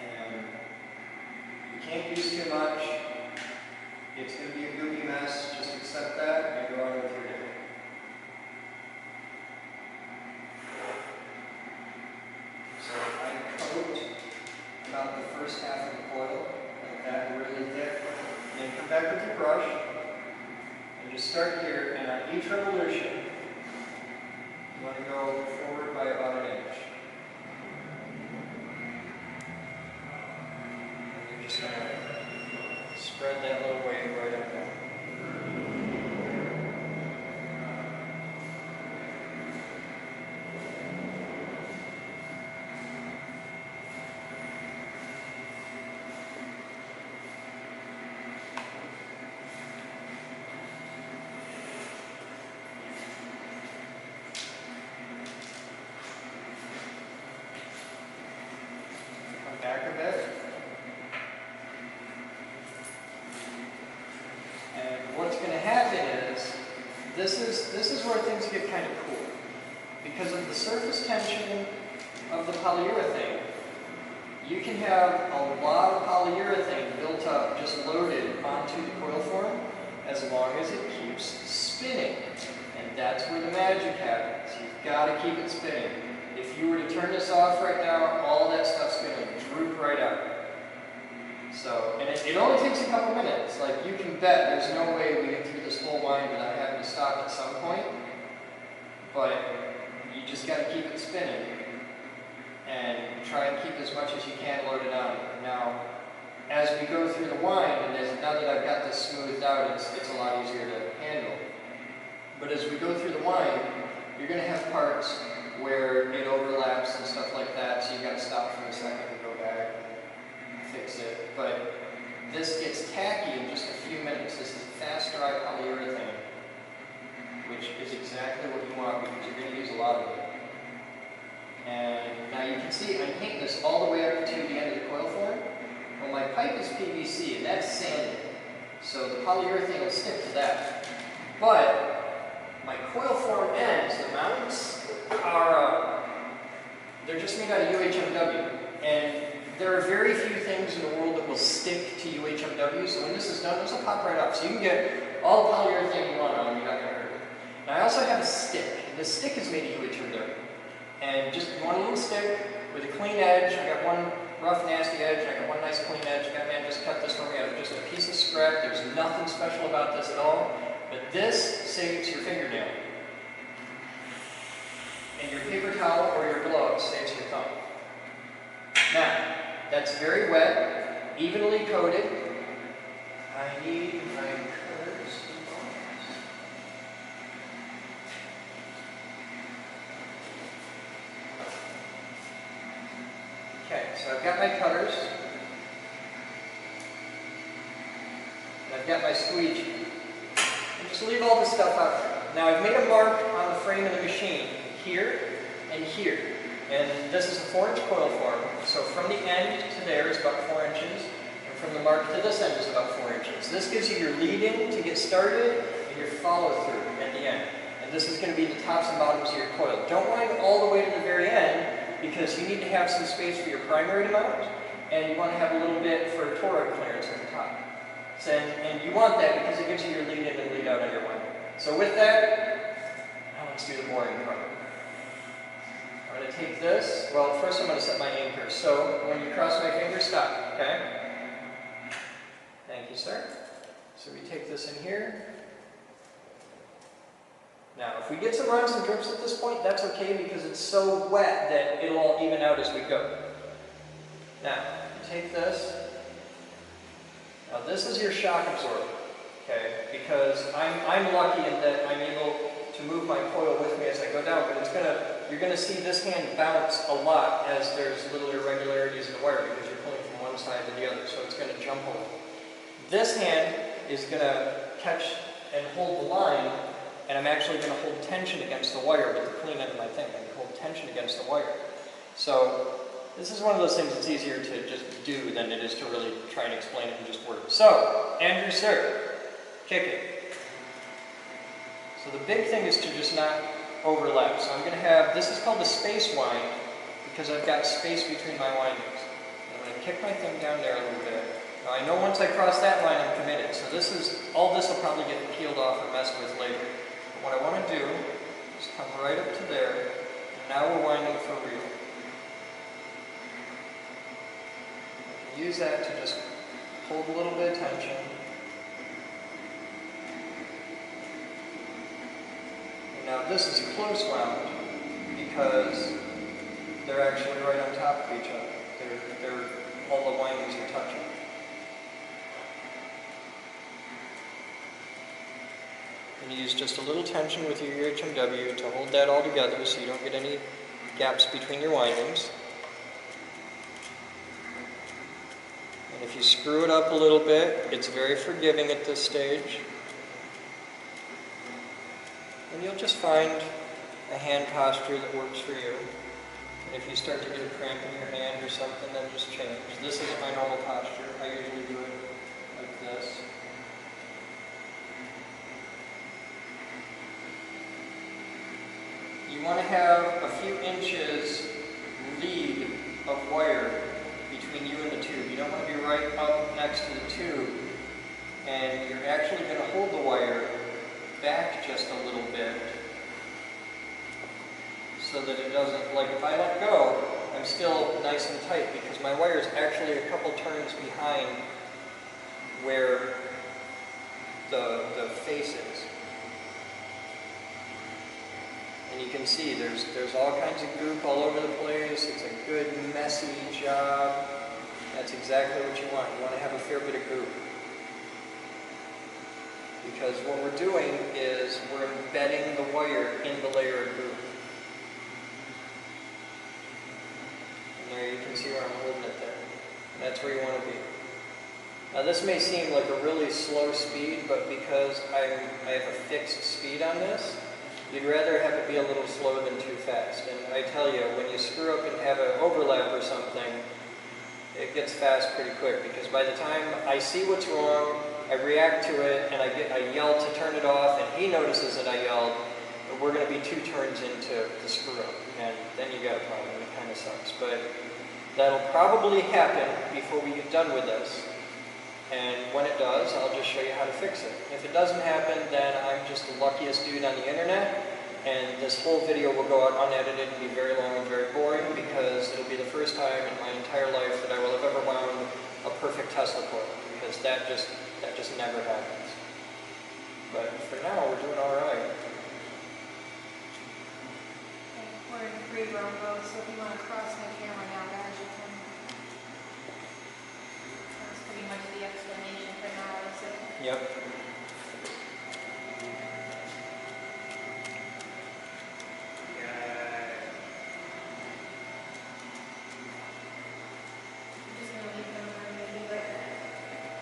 And you can't use too much. It's going to be a goopy mess. Just accept that and go on with your day. first half of the coil, like that, really thick. And then come back with your brush, and just start here, and on each revolution, you want to go forward by about an inch. And you're just going to spread that little wave right up there. Back a bit. And what's going to happen is, this is where things get kind of cool. Because of the surface tension of the polyurethane, you can have a lot of polyurethane built up, just loaded onto the coil form, as long as it keeps spinning. And that's where the magic happens. You've got to keep it spinning. If you were to turn this off right now, all that stuff's going to droop right out. So, and it only takes a couple minutes. Like, you can bet there's no way we get through this whole line without having to stop at some point. But you just got to keep it spinning and try and keep as much as you can loaded on. Now, as we go through the wind, and now that I've got this smoothed out, it's a lot easier to handle. But as we go through the wind, you're going to have parts where it overlaps and stuff like that, so you got to stop for a second and go back and fix it. But this gets tacky in just a few minutes. This is fast dry polyurethane, which is exactly what you want because you're going to use a lot of it. And now you can see I'm painting this all the way up to the end of the coil form. Well, my pipe is PVC, and that's sanded, so the polyurethane will stick to that. But my coil form ends, the mounts, they're just made out of UHMW, and there are very few things in the world that will stick to UHMW, so when this is done, this will pop right off. So you can get all the polyurethane you want on, you're not going to hurt it. Now I also have a stick, and the stick is made of UHMW, and just one little stick with a clean edge. I got one rough, nasty edge, and I got one nice clean edge. That man just cut this for me out of just a piece of scrap. There's nothing special about this at all, but this saves your fingernail. And your paper towel or your glove saves your thumb. Now, that's very wet, evenly coated. I need my cutters. Okay, so I've got my cutters. And I've got my squeegee. And just leave all this stuff out there. Now, I've made a mark on the frame of the machine here and here. And this is a 4-inch coil form. So from the end to there is about 4 inches. And from the mark to this end is about 4 inches. This gives you your lead-in to get started and your follow-through at the end. And this is going to be the tops and bottoms of your coil. Don't wind all the way to the very end because you need to have some space for your primary to mount. And you want to have a little bit for toroid clearance at the top. So, and you want that because it gives you your lead-in and lead-out on your wind. So with that, now let's do the boring part. I'm going to take this. Well, first I'm going to set my anchor. So when you cross my fingers, stop. Okay? Thank you, sir. So we take this in here. Now, if we get some runs and drips at this point, that's okay because it's so wet that it'll all even out as we go. Now, take this. Now, this is your shock absorber. Okay? Because I'm lucky in that I'm able to move my coil with me as I go down, but you're gonna see this hand bounce a lot as there's little irregularities in the wire because you're pulling from one side to the other, so it's gonna jump a little. This hand is gonna catch and hold the line, and I'm actually gonna hold tension against the wire with the clean end of my thing. I can hold tension against the wire. So this is one of those things that's easier to just do than it is to really try and explain it in just words. So, Andrew, sir, kick it. So the big thing is to just not overlap. So I'm going to have, this is called the space wind because I've got space between my windings. I'm going to kick my thing down there a little bit. Now I know once I cross that line I'm committed. So all this will probably get peeled off or messed with later. But what I want to do is come right up to there. And now we're winding for real. use that to just hold a little bit of tension. And now this is close wound because they're actually right on top of each other. All the windings are touching. And you use just a little tension with your UHMW to hold that all together so you don't get any gaps between your windings. And if you screw it up a little bit, it's very forgiving at this stage. And you'll just find a hand posture that works for you. And if you start to get a cramp in your hand or something, then just change. This isn't my normal posture. I usually do it like this. You want to have a few inches lead of wire between you and the tube. You don't want to be right up next to the tube. And you're actually going to hold the wire back just a little bit so that it doesn't, like if I let go, I'm still nice and tight because my wire is actually a couple turns behind where the face is. And you can see there's all kinds of goop all over the place. It's a good messy job. That's exactly what you want. You want to have a fair bit of goop. Because what we're doing is we're embedding the wire in the layer of goop. And there you can see where I'm holding it there. And that's where you want to be. Now this may seem like a really slow speed, but because I have a fixed speed on this, you'd rather have it be a little slow than too fast. And I tell you, when you screw up and have an overlap or something, it gets fast pretty quick because by the time I see what's wrong, I react to it, and I yell to turn it off, and he notices that I yelled, and we're going to be 2 turns into the screw up, and then you got a problem. It kind of sucks. But that'll probably happen before we get done with this. And when it does, I'll just show you how to fix it. If it doesn't happen, then I'm just the luckiest dude on the internet, and this whole video will go out unedited and be very long and very boring because it'll be the first time in my entire life that I will have ever wound a perfect Tesla coil, because that just never happens. But for now, we're doing all right. We're in free roam mode, so if you want to cross my camera now, guys, you can. That's pretty much the explanation for now, is it? Yep. I'm just going to leave them where they be right there.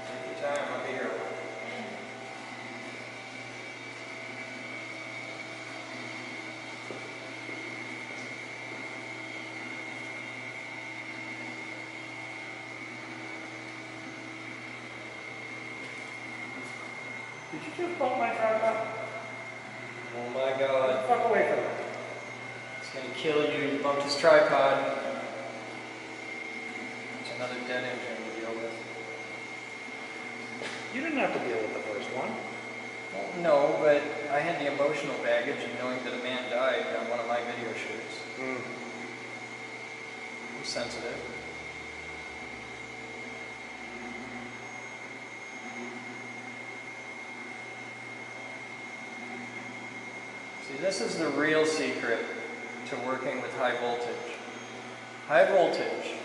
Take your time, I'll be here. Did you just bump my tripod? Oh my god. Fuck away from it. It's going to kill you. You bumped his tripod. It's another dead engine to deal with. You didn't have to deal with the first one. Well, no, but I had the emotional baggage of knowing that a man died on one of my video shoots. I'm sensitive. See, this is the real secret to working with high voltage. High voltage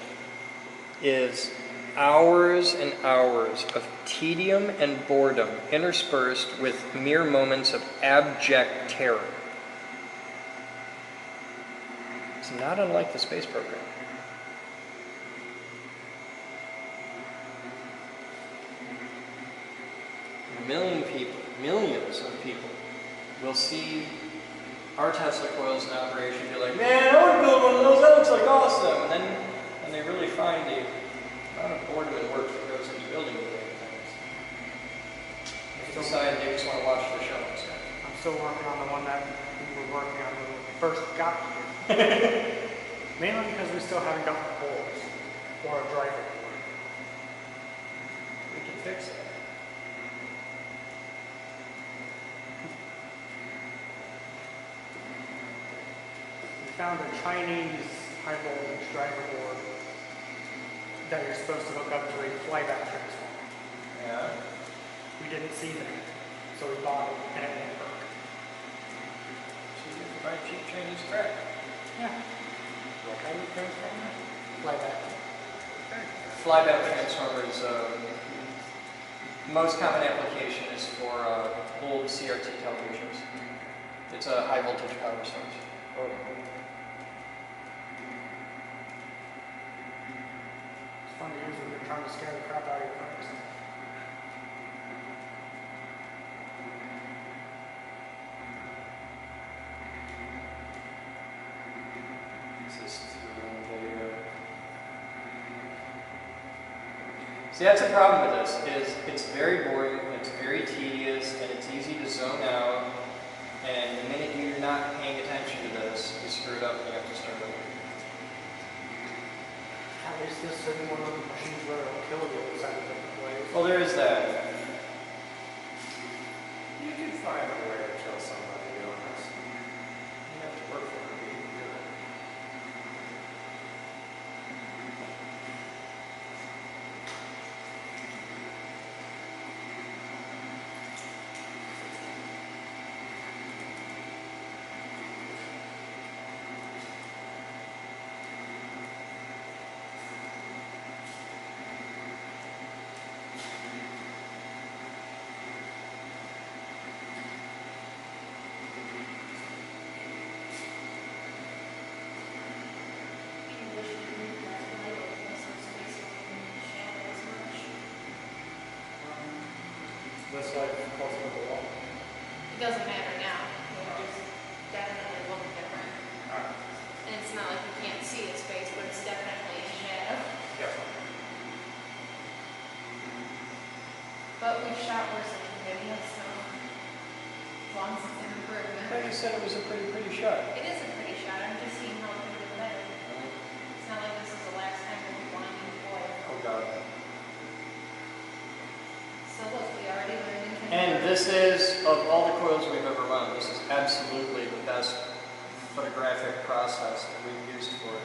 is hours and hours of tedium and boredom interspersed with mere moments of abject terror. It's not unlike the space program. Millions of people will see our Tesla coils in operation and be like, man, I want to build one of those, that looks like awesome. And then when they really find the amount of boredom and work that goes into building the things, they decide they just want to watch the show instead. I'm still working on the one that we were working on when we first got here. Mainly because we still haven't gotten boards or a driver board. We can fix it. We found a Chinese high voltage driver board that you're supposed to hook up to a flyback transformer. Yeah. We didn't see that, so we bought it and it didn't work. Cheap, buy cheap Chinese crap. Yeah. What kind of transformer? Flyback. Flyback transformer is most common application is for old CRT televisions. It's a high voltage power source. It's fun to use when you're trying to scare the crap out of your friends. See, that's the problem with this, is it's very boring, it's very tedious, and it's easy to zone out, and the minute you're not paying attention to this, you screw it up and you have to start over. At least this isn't one of the machines where it'll kill you in 7 different ways. Well, there is that. You can find a way to kill somebody, you don't have to. You have to work for it, you can do it. This like closer to the wall. It doesn't matter now. It just definitely look different. And it's not like you can't see its face, but it's definitely in shadow. Yeah. But we've shot worse than video, so as long as it's an improvement. I just said it was a pretty shot. It is a pretty shot. I'm just seeing how it can get better. It's not like this is the last time we'll be blinding the boy. Oh God. So look, we already learned in And this is, of all the coils we've ever run, this is absolutely the best photographic process that we've used for it.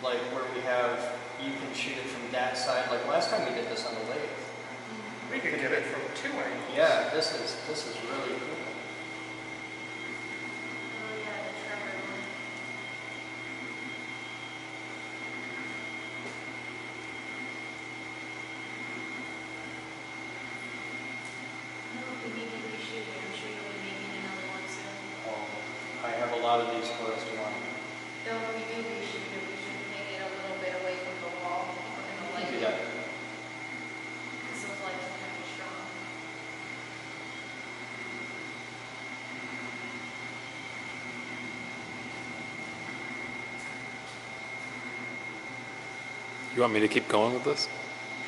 Like where we have, you can shoot it from that side. Like last time we did this on the lathe. We could get it from 2 angles. Yeah, this is really cool. Oh yeah, the Trevor one. No, if we need to reshoot it, I'm sure you'll be making another one soon. I have a lot of these coils to run. Though if we do reshoot it, we should hang it a little bit away from the wall and the light. Do that. Because those lights are kind of strong. You want me to keep going with this?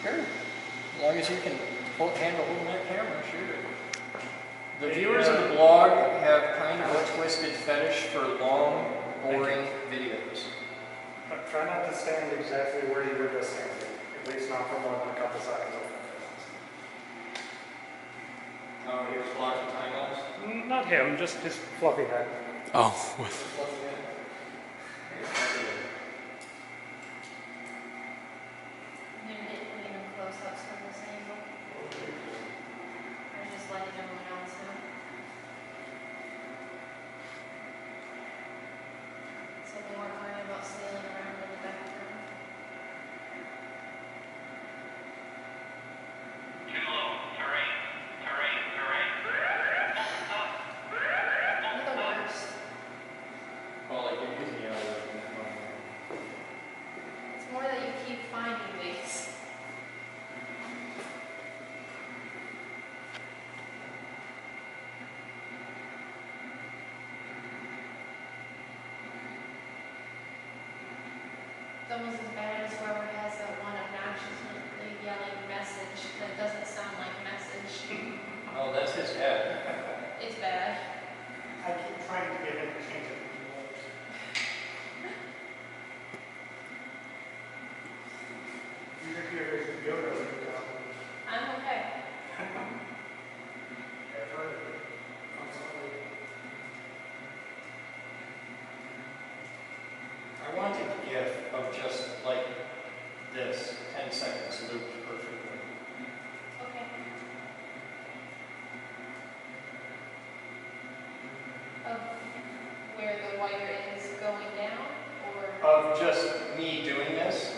Sure. As long as you can handle holding that camera, sure. The viewers of the blog have kind of a twisted fetish for long, boring videos. Try not to stand exactly where you were just standing. At least not for more than a couple seconds. Oh, he was blocking time lapse? Not him, just his fluffy head. Oh. Maybe putting them close-ups from this angle. Or just letting everyone else know. So they weren't worried about sailing around in the background. You're the worst. Oh, like you're using the other one. It's more that you keep finding these. It's almost as bad as whoever has that one obnoxiously yelling message that doesn't sound like message. Oh, that's his head. It's bad. I keep trying to get him to change it. Your computer's Yoda. I'm okay. I wanted a GIF of just like this. me doing this,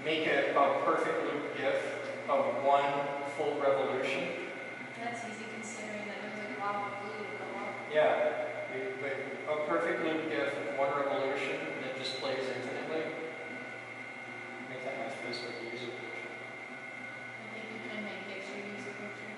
make a perfect loop GIF of one full revolution. That's easy considering that it was like a lot of glue to go up. Yeah, a perfect loop GIF of one revolution that just plays infinitely. Make that my Facebook user picture. I think you can make it your user picture.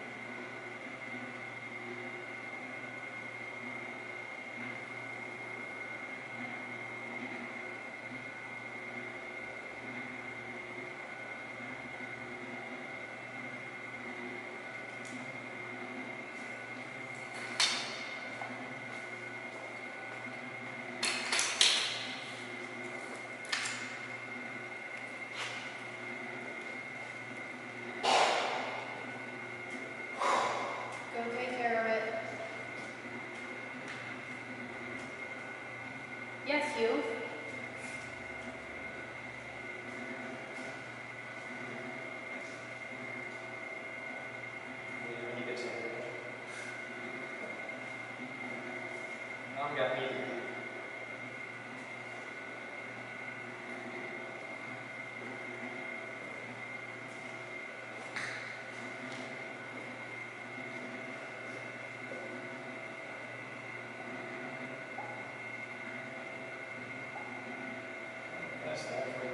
Go take care of it. Yes, you. When you get to Mom got me. That's that for you.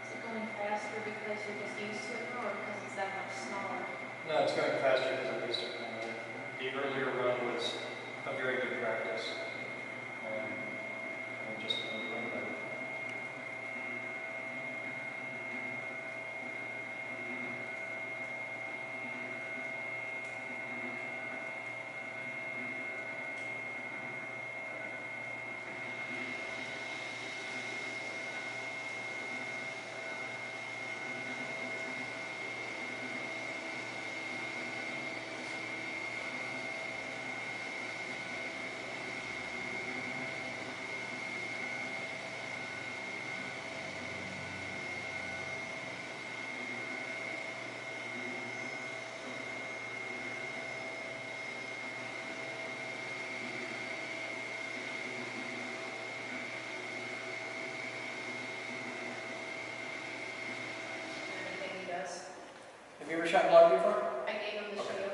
Is it going faster because you're just used to it or because it's that much smaller? No, it's going faster because I'm used to it now. The earlier run was a very good practice. I'm just going to run better. Everything he does. Have you ever shot vlog before? I gave him the show.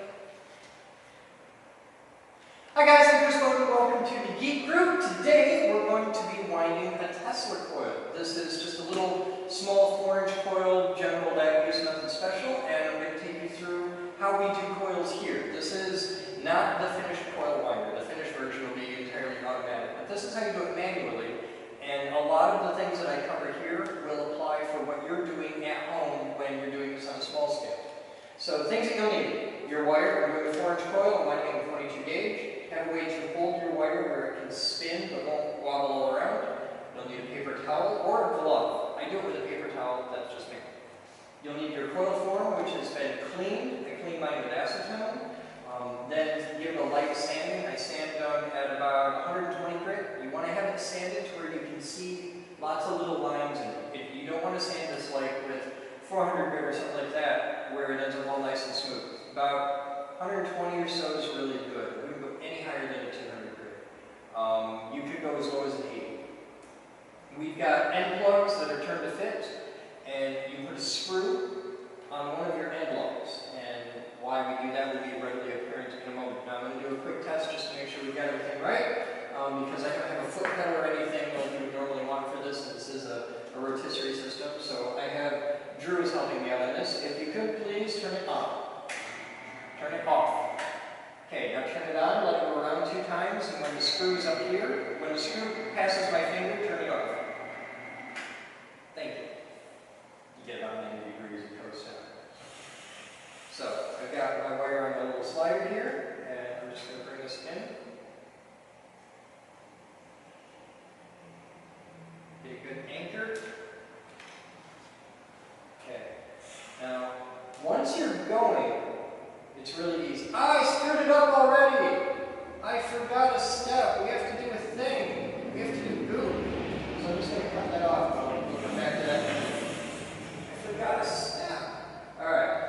Hi guys, I'm Chris Boden. Welcome to the Geek Group. Today we're going to be winding a Tesla coil. This is just a little small 4-inch coil, general lab use, nothing special, and I'm going to take you through how we do coils here. This is not the finished coil winder. The finished version will be entirely automatic, but this is how you do it manually. And a lot of the things that I cover here will apply for what you're doing at home when you're doing this on a small scale. So the things that you'll need: your wire. I'm doing a 4-inch coil, I'm winding a 22 gauge. Have a way to hold your wire where it can spin but won't wobble all around. You'll need a paper towel or a glove. I do it with a paper towel, that's just me. You'll need your coil form, which has been cleaned. I clean mine with acetone. Then give it a light sanding. I sand them at about 120 grit. You want to have it sanded to where you can see lots of little lines in it. You don't want to sand this like with 400 grit or something like that, where it ends up all nice and smooth. About 120 or so is really good. We can go any higher got everything right. Because I don't have a foot pedal or anything like you would normally want for this. This is a rotisserie system, so I have Drew is helping me out on this. If you could please turn it on. Turn it off. Okay, now turn it on, let it go around 2 times, and when the screw's up here, when the screw passes my finger, turn it off. Thank you. You get about 90 degrees of coast down. So, I've got my wire on a little slider here, and I'm just going to bring this in. Get a good anchor. Okay. Now, once you're going, it's really easy. I screwed it up already! I forgot a step. We have to do a thing. We have to do glue. So I'm just going to cut that off. We'll come back to that in a minute. I forgot a step. Alright.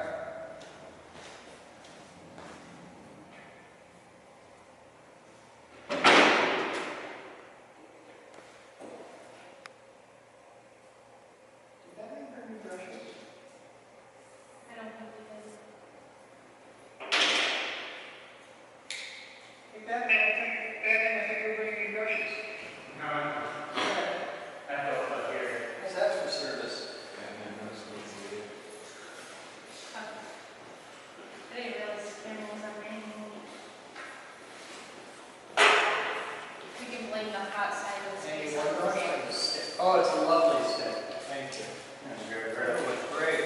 Oh, it's a lovely stick. Thank you. That was great.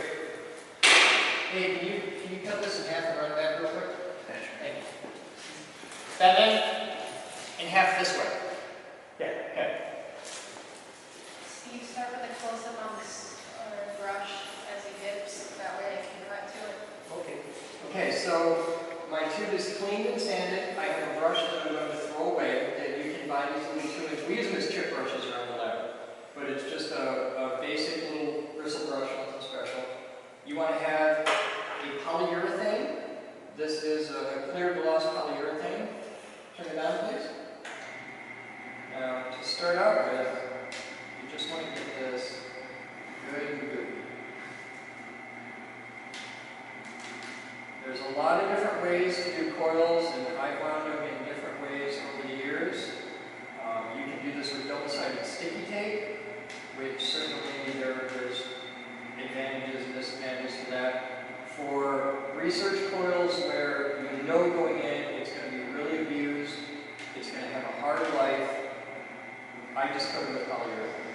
Hey, can you cut this in half and run it back real quick? Thank you. Batman, in half this way. Yeah, okay. So you start with a close-up on this brush as he dips, that way I can cut to it. Okay. Okay, so my tube is cleaned and sanded. I have a brush that I'm going to throw away that you can buy these little 2-inch. We use them as chip brushes around the lab. But it's just a basic little bristle brush, nothing special. You want to have a polyurethane. This is a clear gloss polyurethane. Turn it on, please. Now, to start out with, you just want to get this good and gooey. There's a lot of different ways to do coils, and I've wound them in different ways over the years. You can do this with double-sided sticky tape, which certainly there's advantages and disadvantages to that. For research coils where you know going in it's going to be really abused, it's going to have a hard life, I just cover it with polyurethane.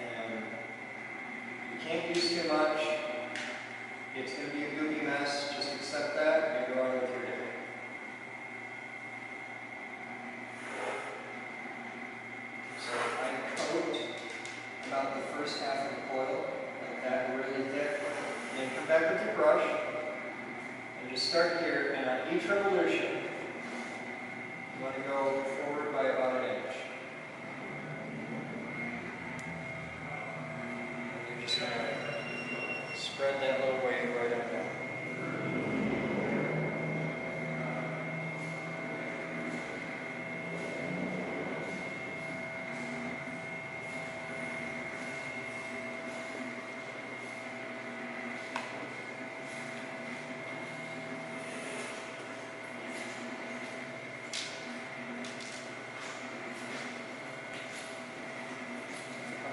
And you can't use too much. It's going to be a goopy mess, just accept that and go on with your day. So I coat about the first half of the coil, like that, really thick. And then come back with your brush and just start here, and on each revolution, you want to go forward by about 1 inch. And you're just going to spread that little wave right up there.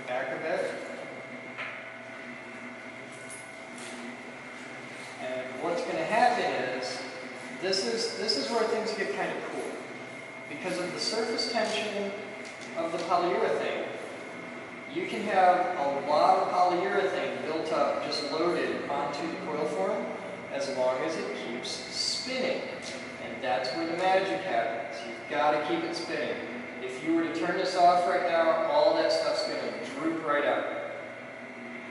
Back a bit. And what's going to happen is, this is where things get kind of cool. Because of the surface tension of the polyurethane, you can have a lot of polyurethane built up, just loaded onto the coil form, as long as it keeps spinning. And that's where the magic happens. You've got to keep it spinning. If you were to turn this off right now, all that stuff's going to droop right out.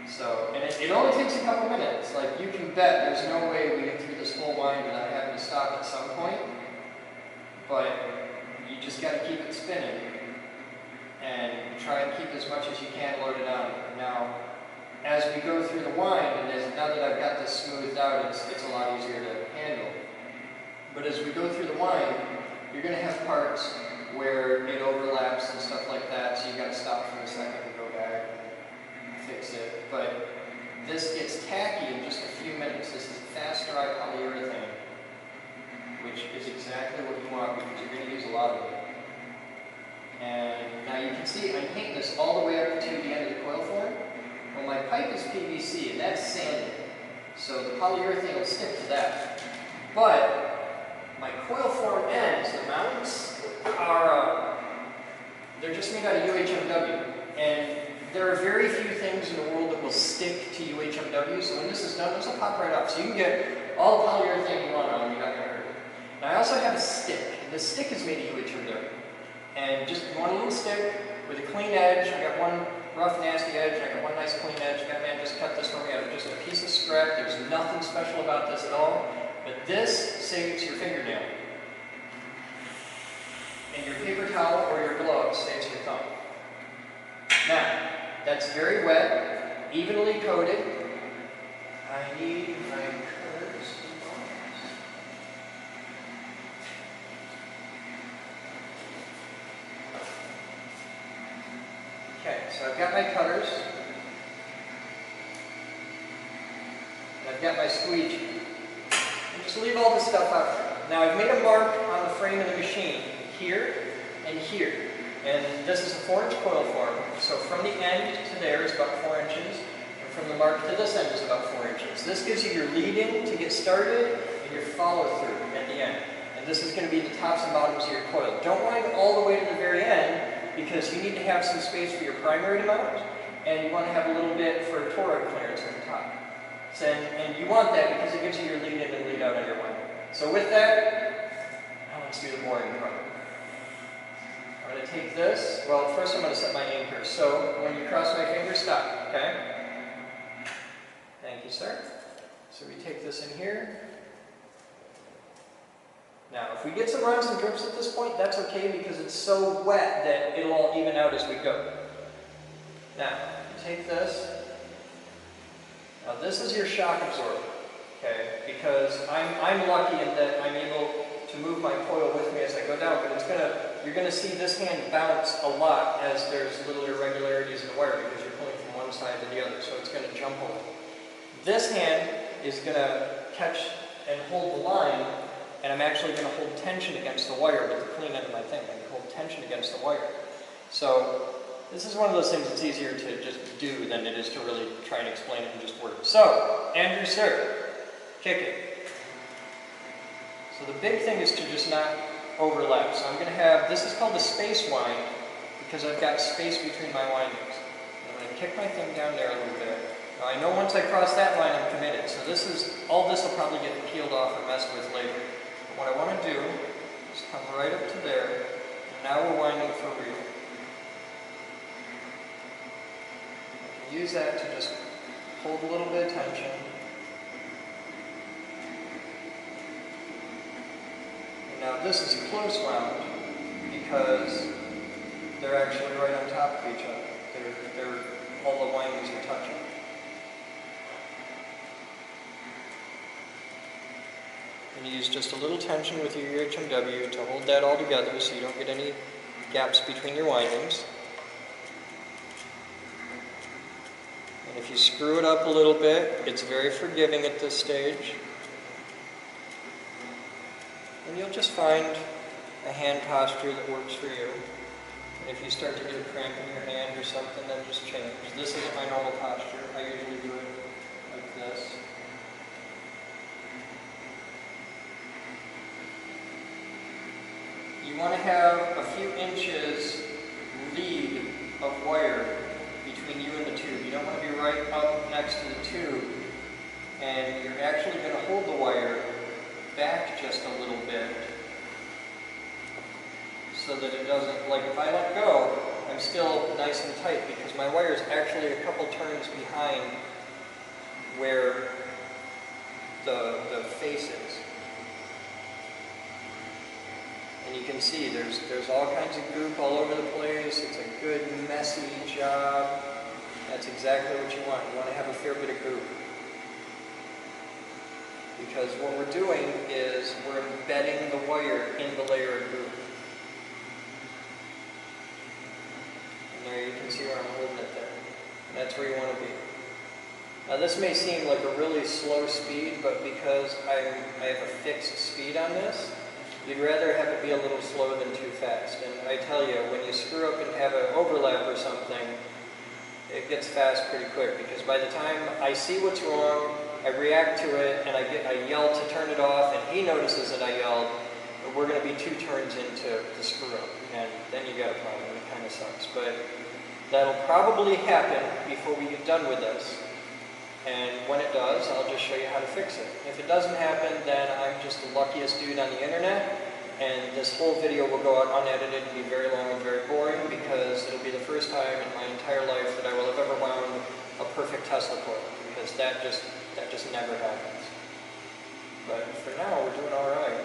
So, and it only takes a couple minutes. Like, you can bet there's no way we get through this whole line without having to stop at some point. But you just got to keep it spinning and try and keep as much as you can loaded on. Now, as we go through the wind, and now that I've got this smoothed out, it's a lot easier to handle. But as we go through the wind, you're going to have parts where it overlaps and stuff like that, so you got to stop for a second and go back and fix it. But this gets tacky in just a few minutes. This is fast dry polyurethane. exactly what you want because you're going to use a lot of it. And now you can see I'm painting this all the way up to the end of the coil form. Well, my pipe is PVC and that's sanded, so the polyurethane will stick to that. But my coil form ends, the mounts are, they're just made out of UHMW. And there are very few things in the world that will stick to UHMW, so when this is done, this will pop right off. So you can get all the polyurethane you want on and you're not going to hurt it. Now I also have a stick, and this stick is made of UHMW. And just one little stick with a clean edge. I got one rough, nasty edge, and I got one nice clean edge. That man just cut this for me out of just a piece of scrap. There's nothing special about this at all, but this saves your fingernail. And your paper towel or your glove saves your thumb. Now, that's very wet, evenly coated. I need my cutters. Okay, so I've got my cutters. And I've got my squeegee. And just leave all this stuff out here. Now I've made a mark on the frame of the machine here and here. And this is a 4-inch coil form, so from the end to there is about 4 inches, and from the mark to this end is about 4 inches. This gives you your lead-in to get started and your follow-through at the end. And this is going to be the tops and bottoms of your coil. Don't wind all the way to the very end, because you need to have some space for your primary to mount, and you want to have a little bit for toroid clearance at the top. So, and you want that because it gives you your lead-in and lead-out on your winding. So with that, now let's do the boring part. I'm going to take this, well first I'm going to set my anchor, so when you cross my fingers, stop, okay? Thank you, sir. So we take this in here. Now if we get some runs and drips at this point, that's okay because it's so wet that it'll all even out as we go. Now, take this. Now this is your shock absorber, okay? Because I'm lucky in that I'm able to move my coil with me as I go down, but you're gonna see this hand bounce a lot as there's little irregularities in the wire because you're pulling from one side to the other, so it's gonna jump over. This hand is gonna catch and hold the line, and I'm actually gonna hold tension against the wire with the clean end of my thing. I can hold tension against the wire. So this is one of those things that's easier to just do than it is to really try and explain it in just words. So, Andrew, sir, kick it. So the big thing is to just not overlap. So I'm going to have, this is called the space wind, because I've got space between my windings. I'm going to kick my thing down there a little bit. Now I know once I cross that line I'm committed, so this is, all this will probably get peeled off or messed with later. But what I want to do is come right up to there, and now we're winding for real. I can use that to just hold a little bit of tension. Now this is close wound because they're actually right on top of each other. All the windings are touching. And you use just a little tension with your UHMW to hold that all together so you don't get any gaps between your windings. And if you screw it up a little bit, it's very forgiving at this stage. And you'll just find a hand posture that works for you. And if you start to get a cramp in your hand or something, then just change. This isn't my normal posture. I usually do it like this. You want to have a few inches lead of wire between you and the tube. You don't want to be right up next to the tube. And you're actually going to hold the wire back just a little bit so that it doesn't, like if I let go, I'm still nice and tight because my wire is actually a couple turns behind where the face is. And you can see there's all kinds of goop all over the place. It's a good messy job. That's exactly what you want. You want to have a fair bit of goop. Because what we're doing is we're embedding the wire in the layer of goop. And there you can see where I'm holding it there. And that's where you want to be. Now this may seem like a really slow speed, but because I have a fixed speed on this, You'd rather have it be a little slow than too fast. And I tell you, when you screw up and have an overlap or something, it gets fast pretty quick, because by the time I see what's wrong, I react to it, and I yell to turn it off, and he notices that I yelled, we're going to be 2 turns into the screw up, and then you got a problem. It kind of sucks. But that'll probably happen before we get done with this. And when it does, I'll just show you how to fix it. If it doesn't happen, then I'm just the luckiest dude on the internet, and this whole video will go out unedited and be very long and very boring, because it'll be the first time in my entire life that I will have ever wound a perfect Tesla coil, because that just never happens. But for now, we're doing all right.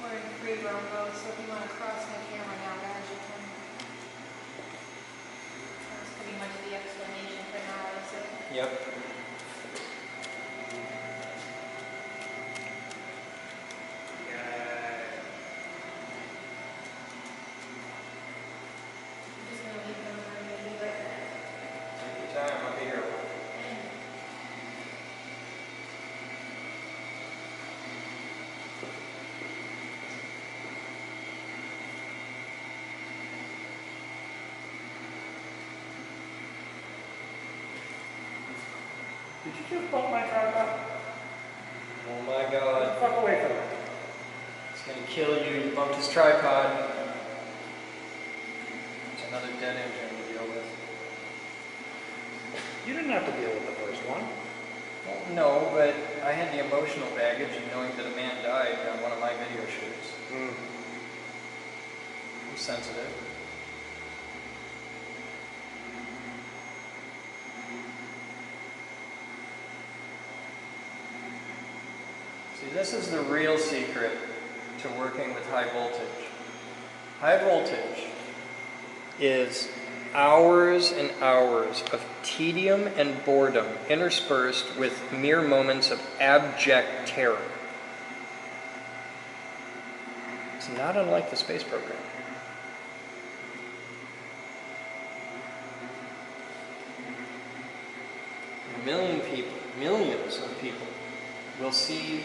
We're in free roam mode, so if you want to cross my camera now, guys, you can. That's pretty much the explanation for now, is it? Yep. I'm just going to leave them for me to be right back. Take your time, I'll be here. Did you just bump my tripod? Oh my god. Fuck away from it. It's gonna kill you. You bumped his tripod. It's another dead engine to deal with. You didn't have to deal with the first one. Well, no, but I had the emotional baggage of knowing that a man died on one of my video shoots. I'm sensitive. See, this is the real secret to working with high voltage. High voltage is hours and hours of tedium and boredom interspersed with mere moments of abject terror. It's not unlike the space program. Millions of people will see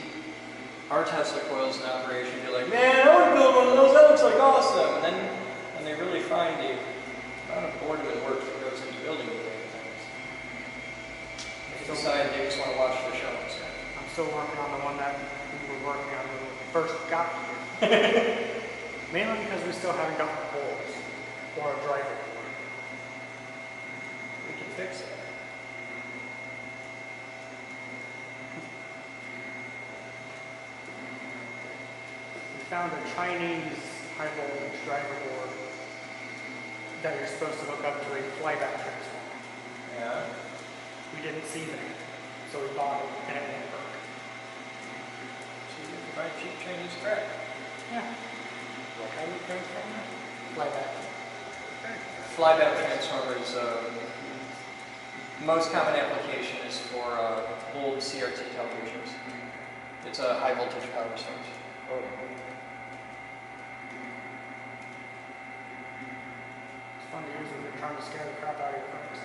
our Tesla coils in operation and be like, man, I want to build one of those, that looks like awesome. And then they really find the amount of boredom and work that goes into building the things. They decide they just want to watch the show instead. I'm still working on the one that we were working on when we first got here. Mainly because we still haven't gotten holes or a driver board. We can fix it. We found a Chinese high voltage driver board that you're supposed to hook up to a flyback transformer. Yeah. We didn't see that, so we bought it and it didn't work. So you can buy cheap Chinese crap. Yeah. What kind of transformer? Flyback. Flyback transformers, most common application is for old CRT televisions. It's a high voltage power source. Oh. It's fun to use when you're trying to scare the crap out of your friends.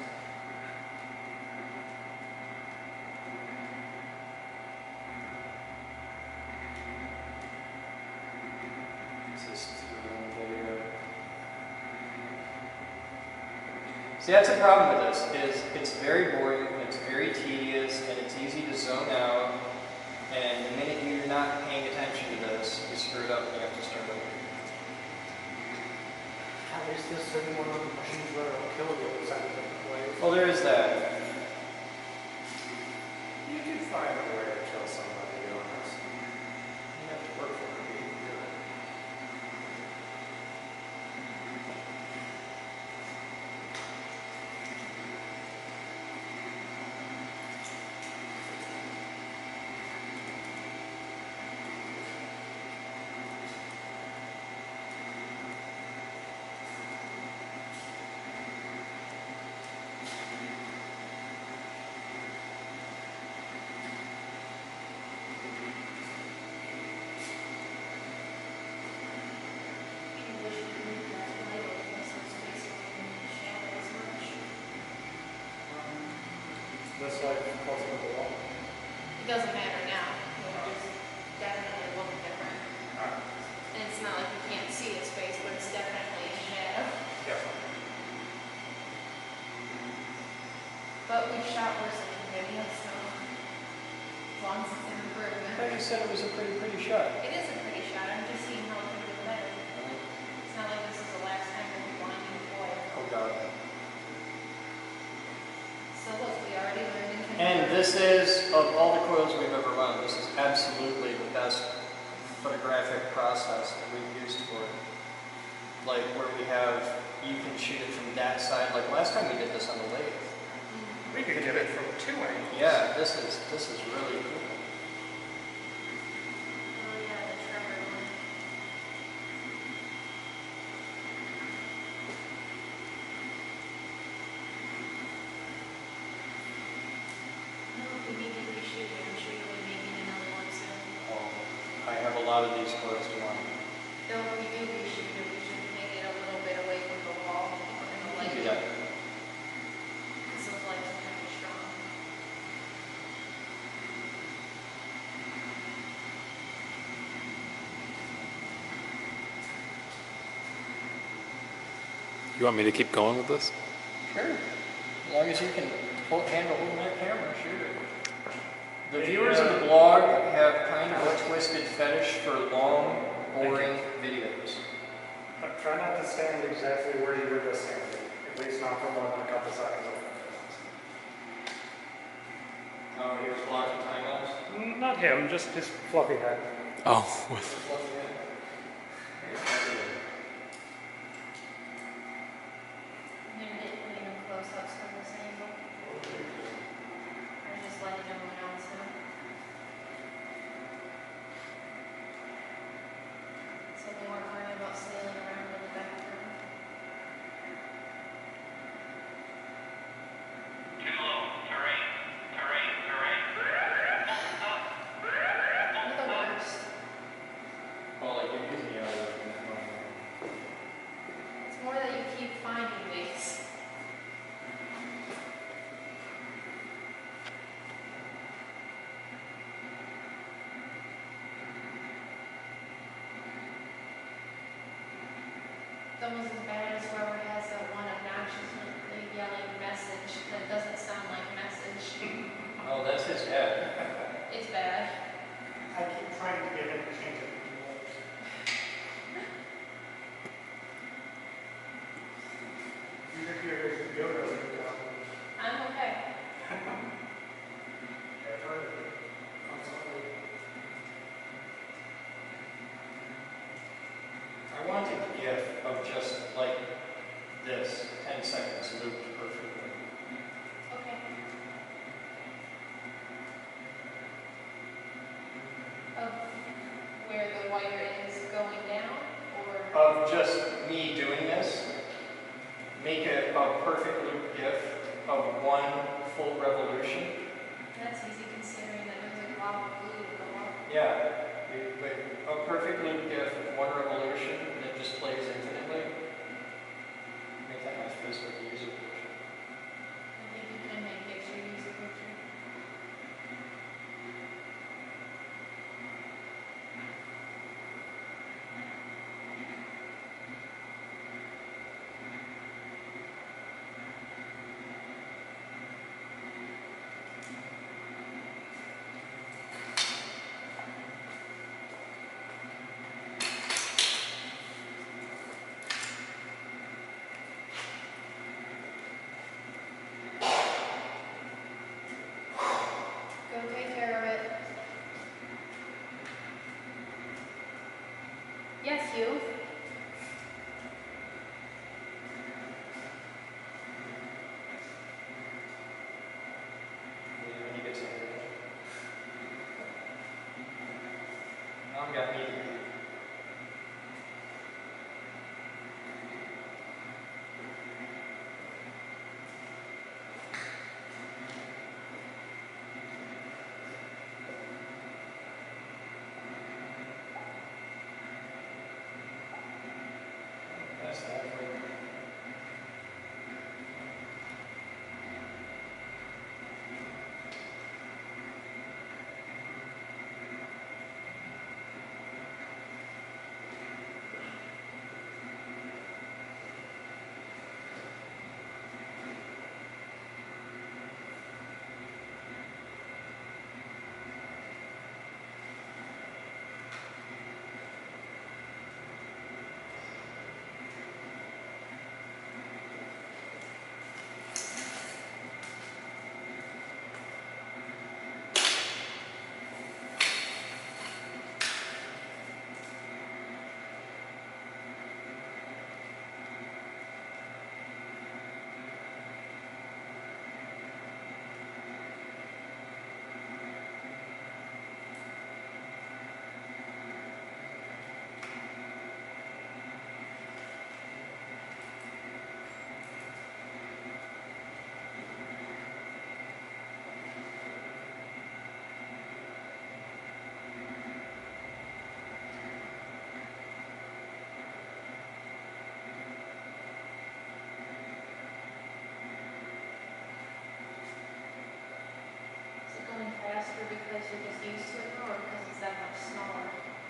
See, that's the problem with this, is it's very boring, it's very tedious, and it's easy to zone out, and the minute you're not paying attention to this, you screw it up and you have to start over. At least this isn't one of the machines where it'll kill you inside of different ways. Well, there is that. You can find a way to kill somebody doing this. You have to work for it. You can do it. This light close to the wall. It doesn't matter now. We'll just we've shot worse than video, so as long as it's an I improvement. thought you said it was a pretty shot. It is a pretty shot, I'm just seeing how it could get better. It's not like this is the last time we'll be winding foil. Oh god. So look, we already learned in And this is, of all the coils we've ever run, this is absolutely the best photographic process that we've used for it. Like where we have, you can shoot it from that side. Like last time we did this on the lathe. We could get it from 2 angles. Yeah, this is really cool. Oh yeah, the Trevor one. No, if we need to reshoot it, I'm sure you'll be making another one soon. I have a lot of these coils to run. Though if we do reshoot it, we should make it a little bit away from the wall or in the You light. can do that. Because those lights are kind of strong. You want me to keep going with this? Sure. As long as you can handle holding that camera, shoot it. The viewers of the blog have kind of a twisted fetish for long, boring videos. Try not to stand exactly where you were just standing, at least not for more than a couple seconds. Oh, he was blocking timelapse? Not him, just his fluffy head. Oh. They're getting them close-ups from this angle. Or just letting everyone else know. So they weren't worried about sailing around in the bathroom. You're the worst. Well, like you're using the other. It's more that you keep finding these. It's almost as bad as whoever has that one obnoxiously yelling message that doesn't sound like message. Oh, that's his head. It's bad. I keep trying to get him to change it. I'm okay. I want a GIF of just like this, 10 seconds looped perfectly. Okay. Of where the wire is going down, or? Of just me doing this, make a perfect loop GIF of one full revolution. That's easy considering that there's a lot of glue to go up. Yeah, but a perfect loop GIF of one revolution that just plays infinitely. Make that nice visual user picture. I think you can make picture use a picture. Go take care of it. Yes, you. When you get to the Mom got me. That's that for you.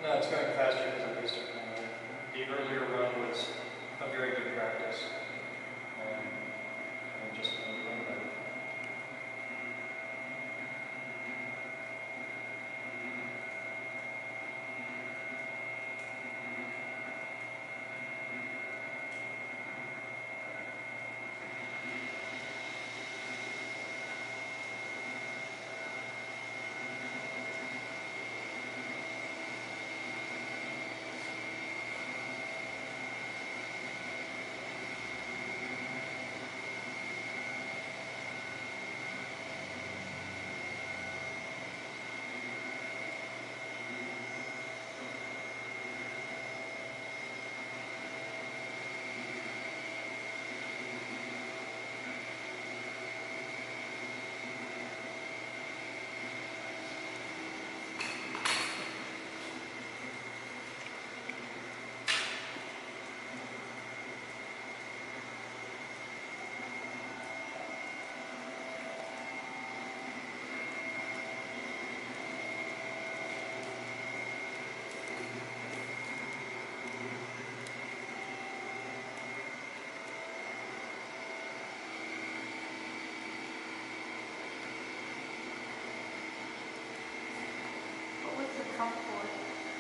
No, it's going faster because I'm used to it. The earlier run was a very good practice. I'm just going to run better.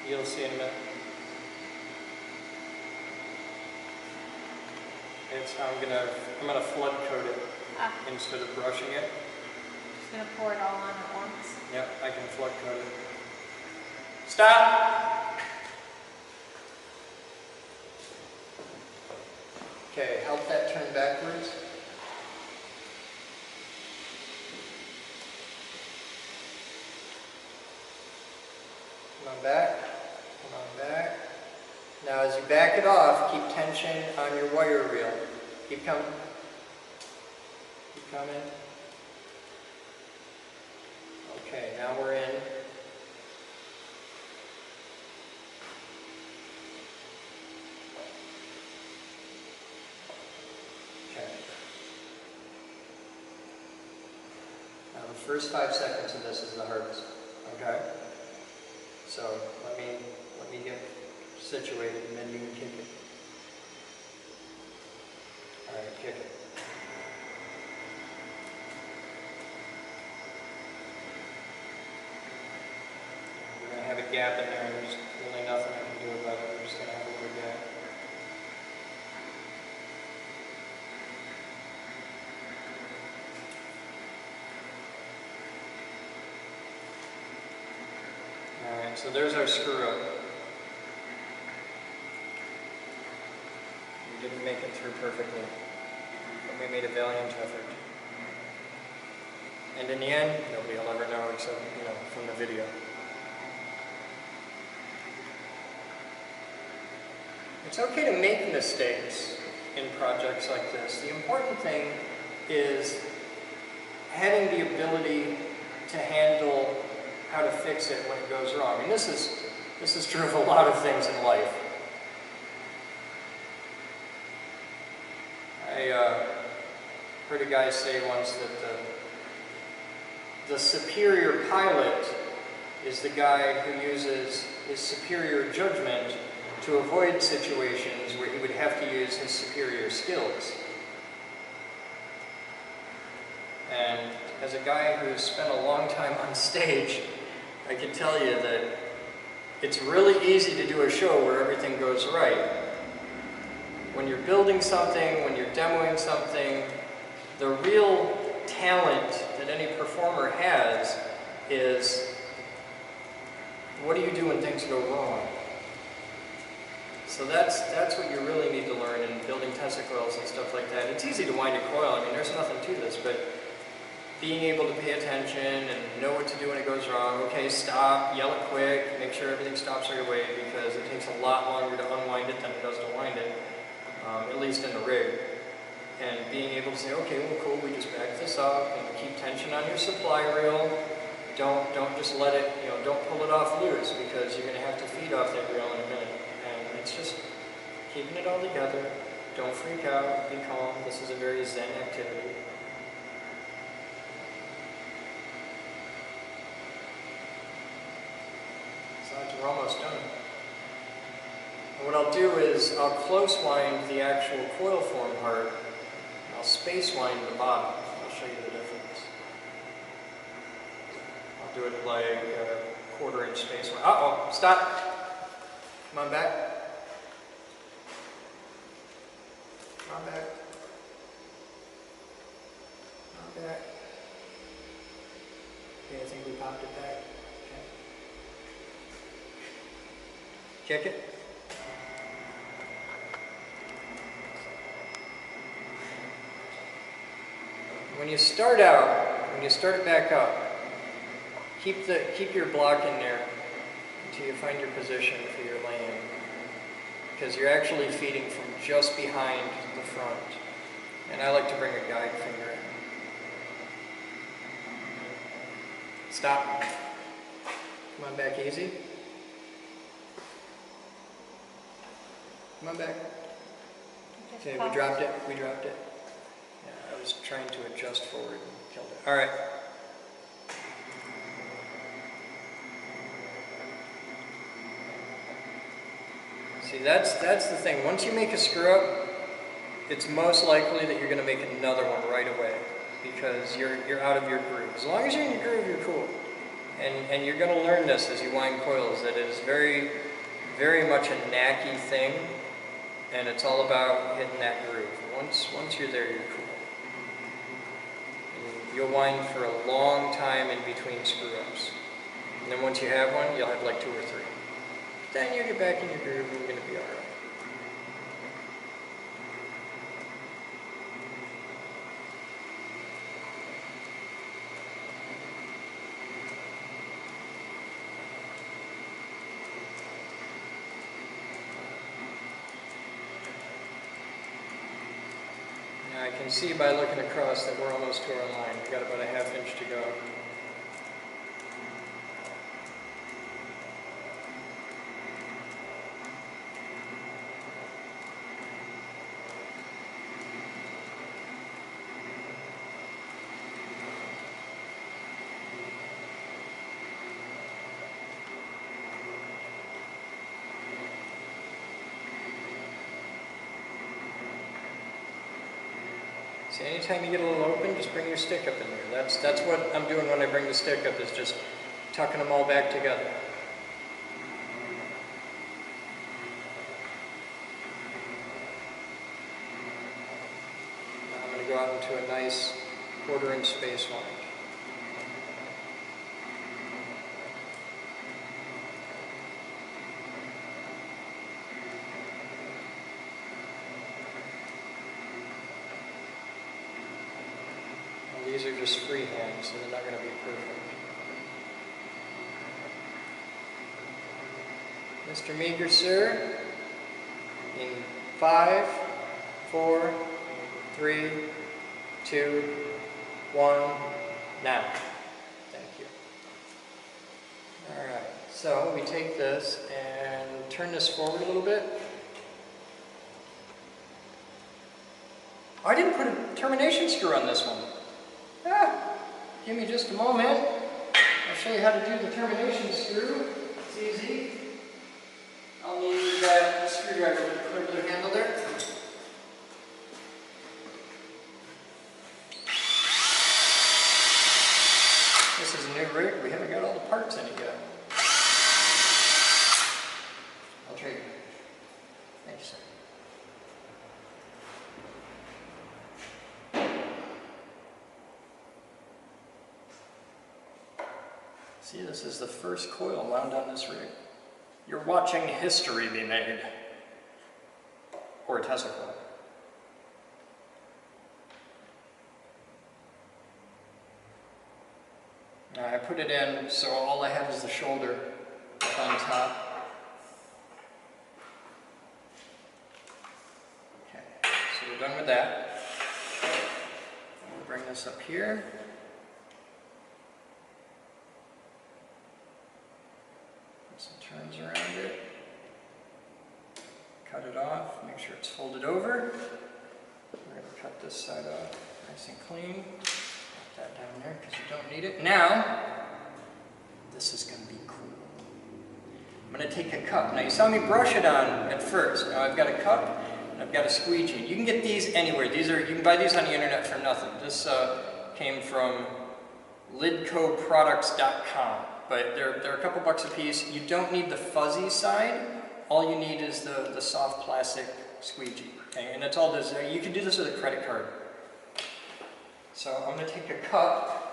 You'll see in a minute. I'm gonna flood coat it instead of brushing it. Just gonna pour it all on at once. Yep, I can flood coat it. Stop! Okay, help that turn backwards. Come on back. Come on back. Now as you back it off, keep tension on your wire reel. Keep coming. Keep coming. Okay, now we're in. Okay. Now the first 5 seconds of this is the hardest. Okay? So let me get situated and then you can kick it. Alright, kick it. We're going to have a gap in there and there's really nothing I can do about it. We're just going to have a little gap. Alright, so there's our screw up. We didn't make it through perfectly, but we made a valiant effort. And in the end, nobody will ever know except, from the video. It's okay to make mistakes in projects like this. The important thing is having the ability to handle how to fix it when it goes wrong. And this is true of a lot of things in life. I heard a guy say once that the superior pilot is the guy who uses his superior judgment to avoid situations where he would have to use his superior skills. And as a guy who's spent a long time on stage, I can tell you that it's really easy to do a show where everything goes right. When you're building something, when you're demoing something, the real talent that any performer has is, what do you do when things go wrong? So that's what you really need to learn in building tensor coils and stuff like that. It's easy to wind a coil, I mean there's nothing to this, but being able to pay attention and know what to do when it goes wrong. Okay, stop, yell it quick, make sure everything stops right away because it takes a lot longer to unwind it than it does to wind it, at least in the rig. And being able to say, okay, well cool, we just back this up and keep tension on your supply reel. Don't just let it, don't pull it off loose because you're going to have to feed off that reel in a minute. And it's just keeping it all together. Don't freak out, be calm. This is a very zen activity. Massage We're almost done. And what I'll do is I'll close wind the actual coil form part. And I'll space wind the bottom. I'll show you the difference. I'll do it like a 1/4 inch space wind. Uh-oh, stop. Come on back. Come on back. Come on back. Okay, I think we popped it back. Okay. Check it. When you start out, when you start it back up, keep your block in there until you find your position for your laying. Because you're actually feeding from just behind the front. And I like to bring a guide finger in. Stop. Come on back easy. Come on back. Okay, we dropped it. We dropped it. Yeah, I was trying to adjust forward and killed it. All right. See, that's the thing. Once you make a screw up, it's most likely that you're going to make another one right away because you're out of your groove. As long as you're in your groove, you're cool. And you're going to learn this as you wind coils, that it is very, very much a knacky thing, and it's all about hitting that groove. Once you're there, you're cool. And you'll wind for a long time in between screw-ups. And then once you have one, you'll have like 2 or 3. Then you get back in your groove and you're going to be alright. Now I can see by looking across that we're almost to our line. We've got about a 1/2 inch to go. See, anytime you get a little open, just bring your stick up in there. That's what I'm doing when I bring the stick up, is just tucking them all back together. Now I'm going to go out into a nice 1/4 inch space wind. These are just freehand, so they're not going to be perfect. Mr. Meager, sir, in 5, 4, 3, 2, 1, now. Thank you. All right, so we take this and turn this forward a little bit. I didn't put a termination screw on this one. Give me just a moment. I'll show you how to do the termination screw. It's easy. I'll need a screwdriver with a regular handle there. This is a new rig. We haven't got all the parts in it yet. I'll trade you. Thank you, sir. See, this is the first coil wound on this rig. You're watching history be made. Or a Tesla coil. Now I put it in, so all I have is the shoulder up on top. Okay, so we're done with that. We'll bring this up here. Some turns around it, cut it off, make sure it's folded over. We're going to cut this side off nice and clean. Put that down there because you don't need it. Now, this is going to be cool. I'm going to take a cup. Now you saw me brush it on at first. Now I've got a cup and I've got a squeegee. You can get these anywhere. You can buy these on the internet for nothing. This came from lidcoproducts.com, but they're a couple bucks a piece. You don't need the fuzzy side. All you need is the soft plastic squeegee. Okay? And it's all this. You can do this with a credit card. So I'm going to take a cup.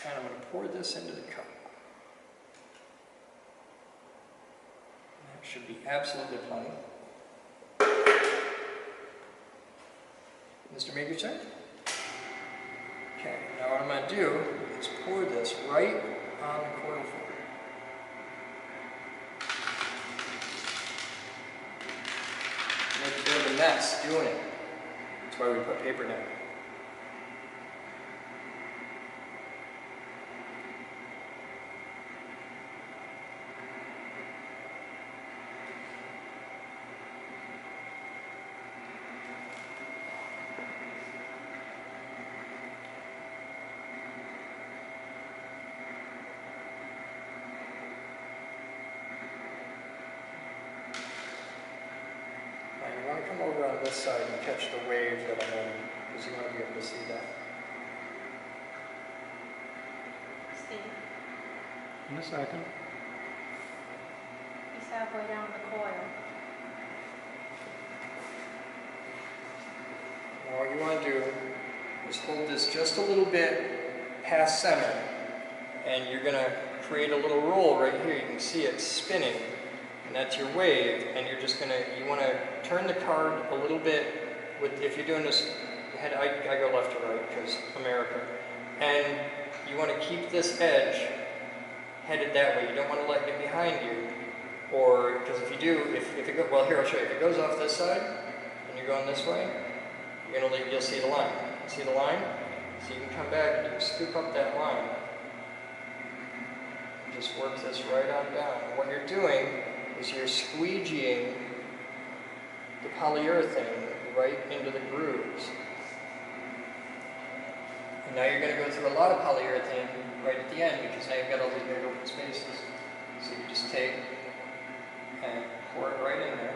And I'm going to pour this into the cup. That should be absolutely plenty. Mr. Major, okay, now what I'm going to do is pour this right on the coil floor. Make a bit of a mess doing it. That's why we put paper down. You want to come over on this side and catch the wave that I'm in, because you want to be able to see that. Steve, In a second. he's halfway down the coil. Now what you want to do is hold this just a little bit past center, and you're going to create a little roll right here. You can see it spinning, and that's your wave, and you're just going to, you want to turn the card a little bit, if you're doing this, I go left to right because America, and you want to keep this edge headed that way. You don't want to let it get behind you, or, because if you do, if it goes, well here I'll show you, if it goes off this side, and you're going this way, you'll see the line. See the line? So you can come back and you can scoop up that line. Just work this right on down. And what you're doing is you're squeegeeing the polyurethane right into the grooves. And now you're going to go through a lot of polyurethane right at the end, because now you've got all these big open spaces. So you just take and pour it right in there.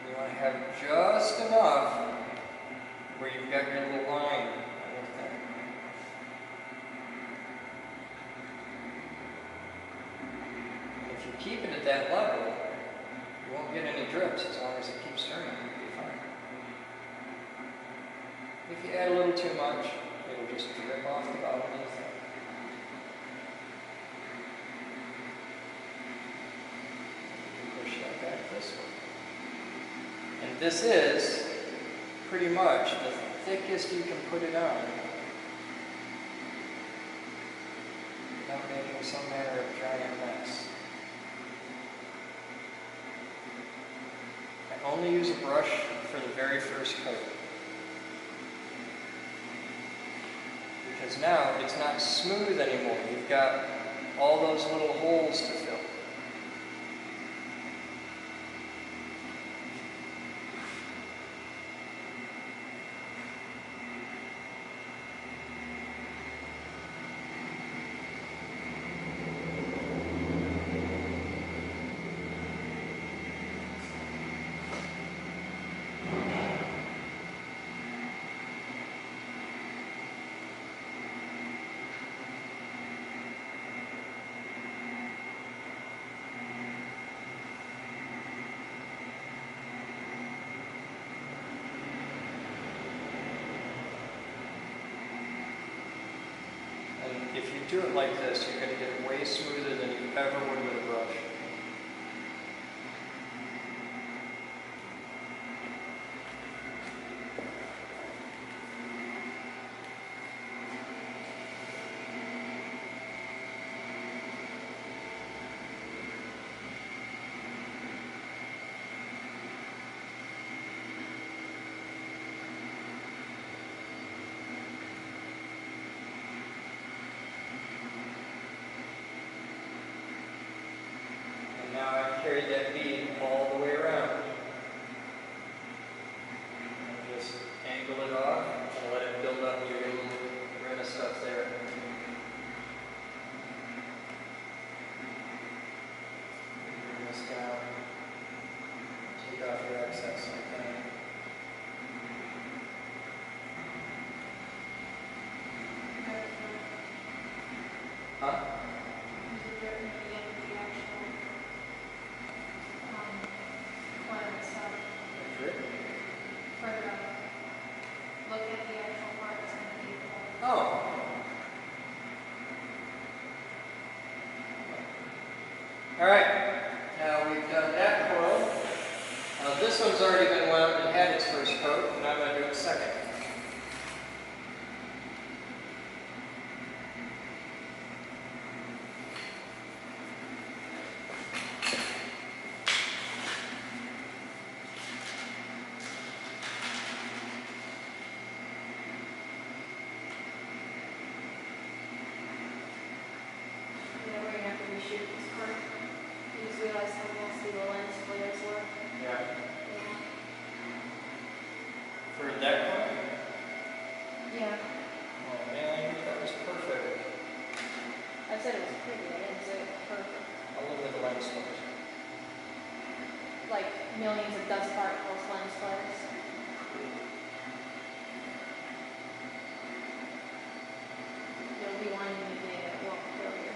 You want to have just enough where you've got your little line right there. And if you keep it at that level, you won't get any drips as long as it keeps turning. You'll be fine. If you add a little too much, it'll just drip off the bottom of the thing. Push that back this way. And this is pretty much the thickest you can put it on without making some manner of giant mess. I only use a brush for the very first coat, because now it's not smooth anymore. You've got all those little holes to fill. If you do it like this, you're going to get it way smoother than you ever would with a brush. angle it off and let it build up your little rim of stuff there. Bring this down. Take off your excess like that. Huh? Look at the actual parts and the Oh. All right. Now we've done that coil. This one's already been wound and had its first coat, and I'm going to do a second. Yeah, we're gonna have to reshoot this part. You just realized how nasty the lens flares were. Yeah. Yeah. For that coil? Yeah. Oh man, that was perfect. I said it was pretty, I didn't say it was perfect. I'll look at the lens flares. Like millions of dust particles, lens flares. You'll be wanting to do it, won't kill you.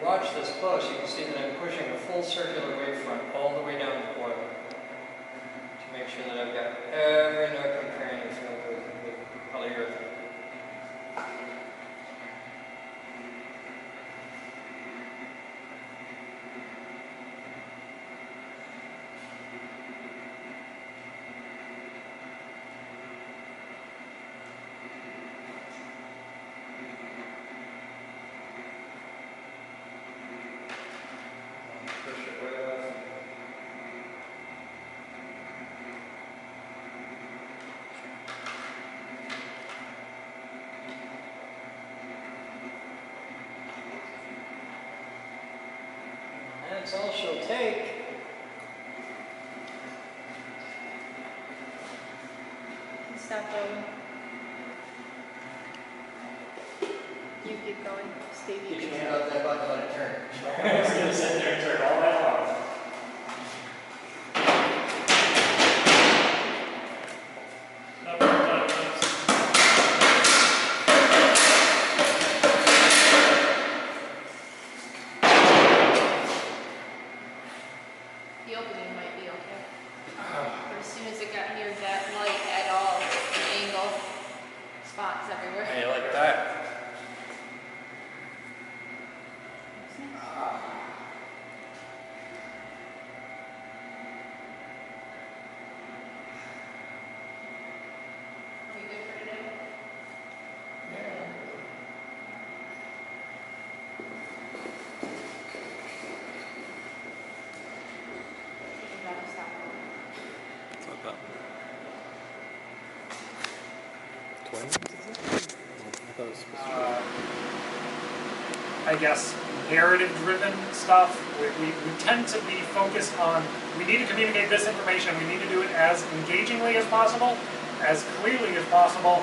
Watch this close, you can see that I'm pushing a full circular wavefront all the way down the coil to make sure that I've got every nook and cranny filled with polyurethane. Push it right off. That's all she'll take. It's stop going. You keep going. Steve, you Get your keep hand out that button, let it turn. It's gonna sit there and turn all night long. The opening might be okay. But as soon as it got near that light at all, an angle, spots everywhere. Hey, like that. Are we good for today? We gotta stop going. It's not that. Twins? I thought it was supposed to I guess, narrative-driven stuff. We tend to be focused on, we need to communicate this information, we need to do it as engagingly as possible, as clearly as possible,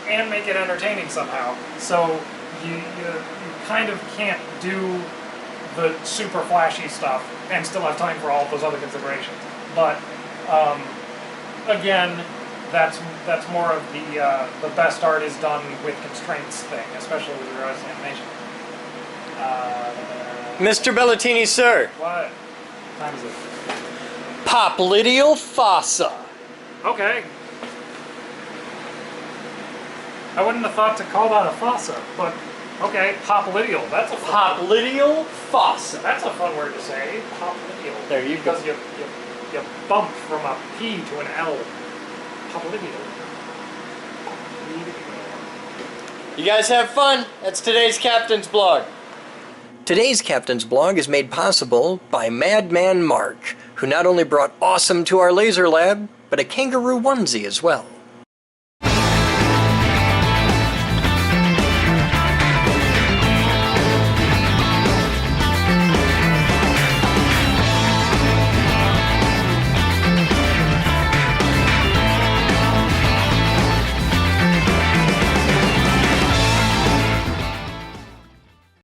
and make it entertaining somehow. So you kind of can't do the super flashy stuff and still have time for all of those other considerations. But again, that's more of the best art is done with constraints thing, especially with regards to animation. Mr. Bellatini, sir. What time is it? Popliteal fossa. Okay. I wouldn't have thought to call that a fossa, but okay, popliteal. That's a fun Popliteal fossa. That's a fun word to say. Popliteal. There you go. Because you bump from a P to an L. Popliteal. You guys have fun. That's today's Captain's Blog. Today's Captain's Blog is made possible by Madman Mark, who not only brought awesome to our laser lab, but a kangaroo onesie as well.